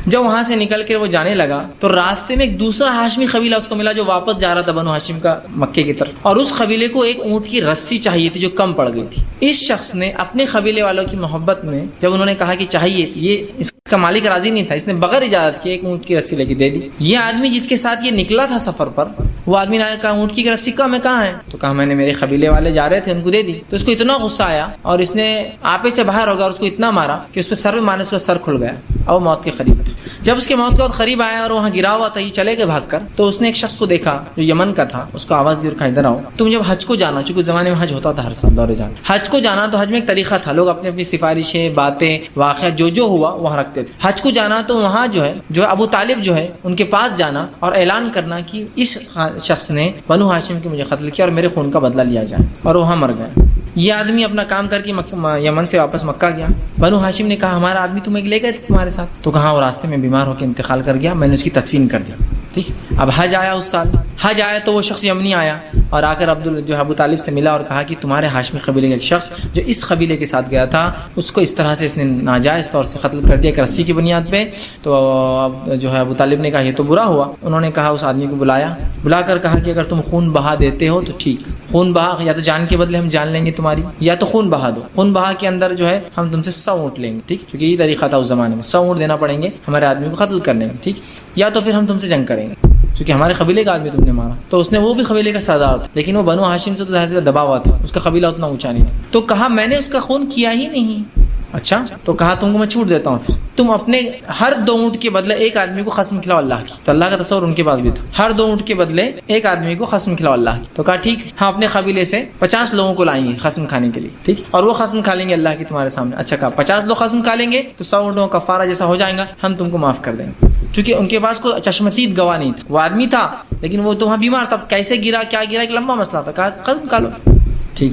جب وہاں سے نکل کر وہ جانے لگا تو راستے میں ایک دوسرا ہاشمی قبیلہ اس کو ملا جو واپس جا رہا تھا بنو ہاشم کا مکے کی طرف, اور اس قبیلے کو ایک اونٹ کی رسی چاہیے تھی جو کم پڑ گئی تھی. اس شخص نے اپنے قبیلے والوں کی محبت میں جب انہوں نے کہا کہ چاہیے, یہ اس کا مالک راضی نہیں تھا, اس نے بغیر اجازت کے ایک اونٹ کی رسی لے کے دے دی. یہ آدمی جس کے ساتھ یہ نکلا تھا سفر پر, وہ آدمی نے کہا اونٹ کی رسی کہاں ہے, تو کہا میں نے میرے قبیلے والے جا رہے تھے ان کو دے دی. تو اس کو اتنا غصہ آیا اور اس نے آپے سے باہر ہوگا اور اس کو اتنا مارا کہ اس پہ سر میں مارنے اس کا سر کھل گیا اور وہ موت کے قریب تھا. جب اس کے موت کے وقت قریب آیا اور وہاں گرا ہوا تھا, یہ چلے گئے بھاگ کر, تو اس نے ایک شخص کو دیکھا جو یمن کا تھا, اس کو آواز دی اور کہا ادھر آؤ, تم جب حج کو جانا, چونکہ زمانے میں حج ہوتا تھا ہر سال دورے جانا, حج کو جانا تو حج میں ایک طریقہ تھا, لوگ اپنی اپنی سفارشیں, باتیں, واقعات جو ہوا وہاں رکھتے تھے. حج کو جانا تو وہاں جو ہے ابو طالب جو ہے ان کے پاس جانا اور اعلان کرنا کہ اس شخص نے بنو ہاشم کے مجھے قتل کیا اور میرے خون کا بدلہ لیا جائے, اور وہاں مر گئے. یہ آدمی اپنا کام کر کے یمن سے واپس مکہ گیا. بنو ہاشم نے کہا ہمارا آدمی تمہیں لے گئے تھے تمہارے ساتھ, تو کہا وہ راستے میں بیمار ہو کے انتقال کر گیا, میں نے اس کی تدفین کر دیا. ٹھیک, اب حج آیا, اس سال حج آیا تو وہ شخص یمنی آیا اور آ کر ابو طالب سے ملا اور کہا کہ تمہارے ہاشمی قبیلے کا ایک شخص جو اس قبیلے کے ساتھ گیا تھا اس کو اس طرح سے اس نے ناجائز طور سے قتل کر دیا ایک رسی کی بنیاد پہ. تو جو ہے ابو طالب نے کہا یہ تو برا ہوا. انہوں نے کہا اس آدمی کو بلا کر کہا کہ اگر تم خون بہا دیتے ہو تو ٹھیک, خون بہا, یا تو جان کے بدلے ہم جان لیں گے تمہاری, یا تو خون بہا دو. خون بہا کے اندر جو ہے ہم تم سے 100 اونٹ لیں گے, ٹھیک, کیونکہ یہ طریقہ تھا اس زمانے میں, 100 اونٹ دینا پڑیں گے ہمارے آدمی کو قتل کرنے میں, ٹھیک, یا تو پھر ہم تم سے جنگ کریں گے کیونکہ ہمارے قبیلے کا آدمی تم نے مارا. تو اس نے, وہ بھی قبیلے کا سردار تھا لیکن وہ بنو ہاشم سے تو ظاہر دبا ہوا تھا, اس کا قبیلہ اتنا اونچا نہیں تھا. تو کہا میں نے اس کا خون کیا ہی نہیں. اچھا, تو کہا تم کو میں چھوٹ دیتا ہوں, تم اپنے ہر 2 اونٹ کے بدلے ایک آدمی کو قسم کھلاؤ اللہ کی. تو اللہ کا تصور ان کے پاس بھی تھا, ہر 2 اونٹ کے بدلے ایک آدمی کو قسم کھلاؤ اللہ کی. تو کہا ٹھیک, ہم اپنے قبیلے سے 50 لوگوں کو لائیں گے قسم کھانے کے لیے, ٹھیک, اور وہ قسم کھا لیں گے اللہ کی تمہارے سامنے. اچھا, کہا 50 لوگ قسم کھا لیں گے تو 100 اونٹوں کا کفارہ جیسا ہو جائے گا, ہم تم کو معاف کر دیں گے. چونکہ ان کے پاس کوئی چشمدید گواہ نہیں تھا, وہ آدمی تھا لیکن وہ تو وہاں بیمار تھا, کیسے گرا کیا گرا ایک لمبا مسئلہ تھا. کہا قسم کھا لو, ٹھیک.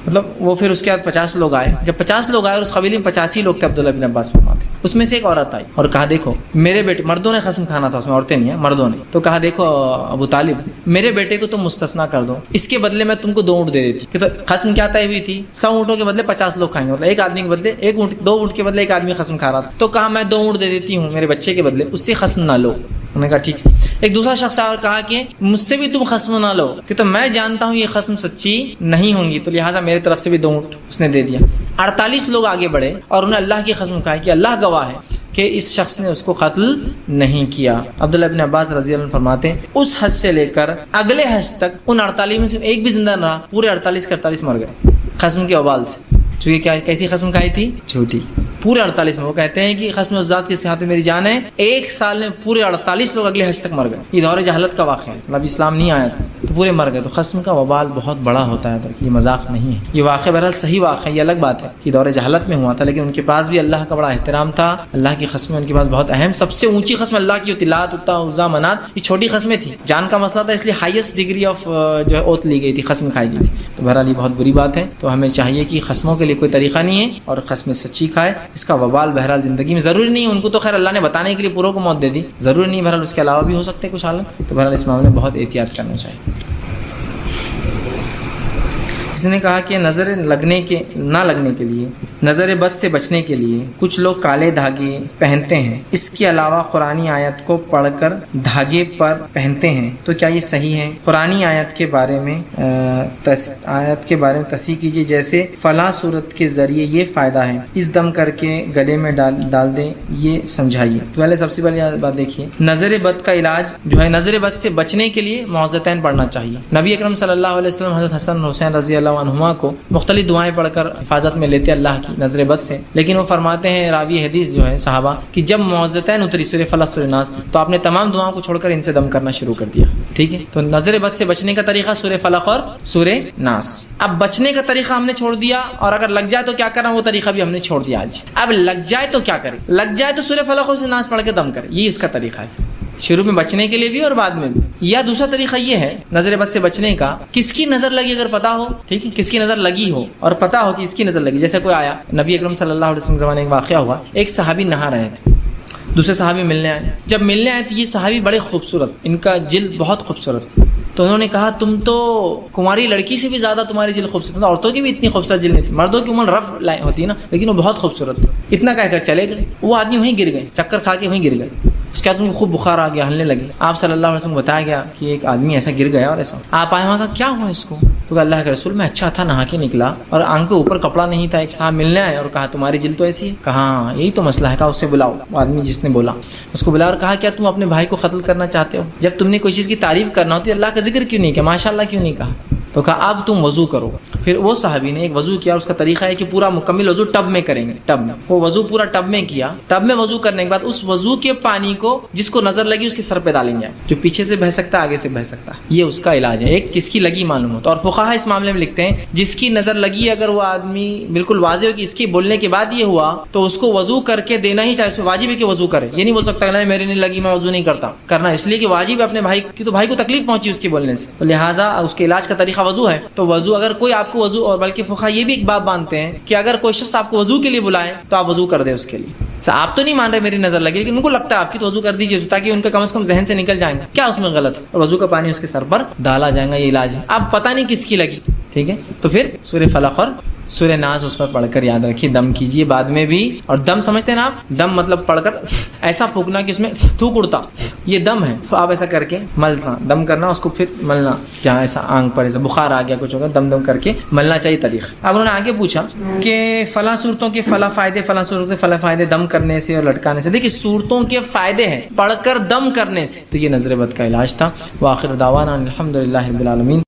مطلب وہ پھر اس کے بعد 50 لوگ آئے. جب 50 لوگ آئے اور اس قبیلے میں 85 لوگ تھے, عبداللہ بن عباس فرماتے اس میں سے ایک عورت آئی اور کہا دیکھو میرے بیٹے, مردوں نے قسم کھانا تھا اس میں, عورتیں نہیں ہیں, مردوں نے, تو کہا دیکھو ابو طالب میرے بیٹے کو تم مستثنا کر دو, اس کے بدلے میں تم کو 2 اونٹ دے دیتی. کہ تو قسم کیا طے ہوئی تھی, 100 اونٹوں کے بدلے 50 لوگ کھائیں گے, مطلب ایک آدمی کے بدلے 1 اونٹ, 2 اونٹ کے بدلے ایک آدمی قسم کھا رہا تھا. تو کہا میں 2 اونٹ دے دیتی ہوں میرے بچے کے بدلے, اس سے قسم نہ لو. انہوں نے کہا ٹھیک. ایک دوسرا شخص اور کہا کہ مجھ سے بھی تم قسم نہ لو, کہ تو میں جانتا ہوں یہ قسم سچی نہیں ہوں گی, تو لہٰذا میرے طرف سے بھی 2 اونٹ اس نے دے دیا. 48 لوگ آگے بڑھے اور انہیں اللہ کی قسم کھائی کہ اللہ گواہ ہے کہ اس شخص نے اس کو قتل نہیں کیا. عبداللہ بن عباس رضی اللہ عنہ فرماتے ہیں اس حج سے لے کر اگلے حج تک ان 48 میں سے ایک بھی زندہ نہ رہا, پورے 48 کے 48 مر گئے قسم کے وبال سے. چونکہ کیا کیسی قسم کھائی تھی, جھوٹی. پورے 48 میں, وہ کہتے ہیں کہ قسم ذات کی صحت میری جان ہے, 1 سال میں پورے 48 لوگ اگلے حج تک مر گئے. یہ دور جہالت کا واقعہ ہے, مطلب اسلام نہیں آیا تھا تو پورے مر گئے. تو قسم کا وبال بہت بڑا ہوتا ہے, یہ مذاق نہیں ہے. یہ واقعہ بہرحال صحیح واقعہ ہے, یہ الگ بات ہے کہ دور جہالت میں ہوا تھا, لیکن ان کے پاس بھی اللہ کا بڑا احترام تھا. اللہ کی قسمیں ان کے پاس بہت اہم, سب سے اونچی قسم اللہ کی ہوتی, لات, عزا, عزا, منات, یہ چھوٹی قسمیں تھیں. جان کا مسئلہ تھا اس لیے ہائیسٹ ڈگری آف جو ہے اوت لی گئی تھی, قسم کھائی گئی تھی. تو بہرحال یہ بہت بری بات ہے. تو ہمیں چاہیے کہ قسموں کے لیے کوئی طریقہ نہیں ہے اور قسمیں سچی کھائے. اس کا وبال بہرحال زندگی میں ضروری نہیں, ان کو تو خیر اللہ نے بتانے کے لیے پوروں کو موت دے دی, ضروری نہیں, بہرحال اس کے علاوہ بھی ہو سکتے کچھ حالت. تو بہرحال اس معاملے میں بہت احتیاط کرنا چاہیے. اس نے کہا کہ نظر نہ لگنے کے لیے, نظر بد سے بچنے کے لیے کچھ لوگ کالے دھاگے پہنتے ہیں, اس کے علاوہ قرآنی آیت کو پڑھ کر دھاگے پر پہنتے ہیں, تو کیا یہ صحیح ہے؟ قرآنی آیت کے بارے میں تصحیح کیجیے, جیسے فلاں صورت کے ذریعے یہ فائدہ ہے, اس دم کر کے گلے میں ڈال دیں, یہ سمجھائیے. تو پہلے سب سے پہلے بات دیکھیے, نظر بد کا علاج جو ہے, نظر بد سے بچنے کے لیے معوذتین پڑھنا چاہیے. نبی اکرم صلی اللہ علیہ وسلم حضرت حسن حسین رضی اللہ عنہما کو مختلف دعائیں پڑھ کر حفاظت میں لیتے اللہ کی نظر بد سے, لیکن وہ فرماتے ہیں راوی حدیث جو ہے صحابہ کہ جب معوذتین اتری سورہ فلق سورہ ناس, تو آپ نے تمام دعاؤں کو چھوڑ کر ان سے دم کرنا شروع کر دیا. ٹھیک ہے, تو نظر بد سے بچنے کا طریقہ سورہ فلق اور سورہ ناس. اب بچنے کا طریقہ ہم نے چھوڑ دیا, اور اگر لگ جائے تو کیا کرنا, وہ طریقہ بھی ہم نے چھوڑ دیا آج. اب لگ جائے تو کیا کرے, لگ جائے تو سورہ فلق اور سورہ ناس پڑھ کے دم کرے, یہ اس کا طریقہ ہے, شروع میں بچنے کے لیے بھی اور بعد میں بھی. یا دوسرا طریقہ یہ ہے نظر بد سے بچنے کا, کس کی نظر لگی اگر پتا ہو, ٹھیک ہے, کس کی نظر لگی ہو اور پتا ہو کہ اس کی نظر لگی. جیسے کوئی آیا, نبی اکرم صلی اللہ علیہ وسلم زمانے ایک واقعہ ہوا, ایک صحابی نہا رہے تھے, دوسرے صحابی ملنے آئے. جب ملنے آئے تو یہ صحابی بڑے خوبصورت, ان کا جلد بہت خوبصورت, تو انہوں نے کہا تم تو کماری لڑکی سے بھی زیادہ تمہاری جلد خوبصورت, عورتوں کی بھی اتنی خوبصورت جلد نہیں تھی, مردوں کی عمر رف ہوتی ہے نا, لیکن وہ بہت خوبصورت تھی. اتنا کہہ کر چلے گئے, وہ آدمی وہیں گر گئے, چکر کھا کے وہیں گر گئے. اس کے بعد ان کو خوب بخار آ گیا, ہلنے لگے. آپ صلی اللہ علیہ وسلم کو بتایا گیا کہ ایک آدمی ایسا گر گیا, اور ایسا آپ آئے, وہاں کا کیا ہوا اس کو, تو اللہ کے رسول میں اچھا تھا, نہا کے نکلا اور آنکھ کے اوپر کپڑا نہیں تھا. ایک صاحب ملنے آئے اور کہا تمہاری جلد تو ایسی ہے, کہا یہی تو مسئلہ ہے. کہا اسے بلاؤ, وہ آدمی جس نے بولا اس کو بلا اور کہا کیا تم اپنے بھائی کو قتل کرنا چاہتے ہو؟ جب تم نے کوئی چیز کی تعریف کرنا ہوتی ہے اللہ کا ذکر کیوں نہیں کیا, ماشاء اللہ کیوں نہیں کہا؟ تو کہا اب تم وضو کرو. پھر وہ صحابی نے ایک وضو کیا, اس کا طریقہ ہے کہ پورا مکمل وضو ٹب میں کریں گے, ٹب میں. وہ وضو پورا ٹب میں کیا, ٹب میں وضو کرنے کے بعد اس وضو کے پانی کو جس کو نظر لگی اس کے سر پہ ڈالیں گے, جو پیچھے سے بہہ سکتا آگے سے بہہ سکتا. یہ اس کا علاج ہے. ایک کس کی لگی معلوم ہو تو, اور فقہا اس معاملے میں لکھتے ہیں جس کی نظر لگی اگر وہ آدمی بالکل واضح ہو کہ اس کی بولنے کے بعد یہ ہوا, تو اس کو وضو کر کے دینا ہی چاہیے. اس میں واجب ہے کہ وضو کرے, یہ نہیں بول سکتا نہیں میرے نہیں لگی میں وضو نہیں کرتا. کرنا اس لیے کہ واجب ہے اپنے بھائی کی, تو بھائی کو تکلیف پہنچی اس کے بولنے سے, تو لہٰذا اس کے علاج کا طریقہ وضو ہے. تو وضو اگر کوئی آپ کو وضو, اور بلکہ فقہا یہ بھی ایک بات مانتے ہیں کہ اگر کوئی شخص آپ کو وضو کے لیے بلائے تو آپ وضو کر دیں اس کے لیے. آپ تو نہیں مان رہے میری نظر لگی, لیکن ان کو لگتا ہے آپ کی, تو وضو کر دیجیے تاکہ ان کا کم از کم ذہن سے نکل جائیں گا کیا اس میں غلط ہے, اور وضو کا پانی اس کے سر پر ڈالا جائے گا. یہ علاج ہے. اب پتہ نہیں کس کی لگی, ٹھیک ہے, تو پھر سورہ فلق اور سورہ ناس اس پر پڑھ کر یاد رکھیے, دم کیجیے بعد میں بھی. اور دم سمجھتے ہیں نا آپ, دم مطلب پڑھ کر ایسا پھونکنا کہ اس میں تھوک اڑتا, یہ دم ہے. تو آپ ایسا کر کے ملنا, دم کرنا, اس کو پھر ملنا, جہاں ایسا آنکھ پر ایسا بخار آ گیا کچھ ہوگا, دم دم کر کے ملنا چاہیے طریقہ. اب انہوں نے آگے پوچھا کہ فلاں صورتوں کے فلاں فائدے, فلاں صورتوں کے فلاں فائدے دم کرنے سے اور لٹکانے سے. دیکھیے صورتوں کے فائدے ہیں پڑھ کر دم کرنے سے, تو یہ نظر بد کا علاج تھا. وآخر دعوانا الحمدللہ رب العالمین.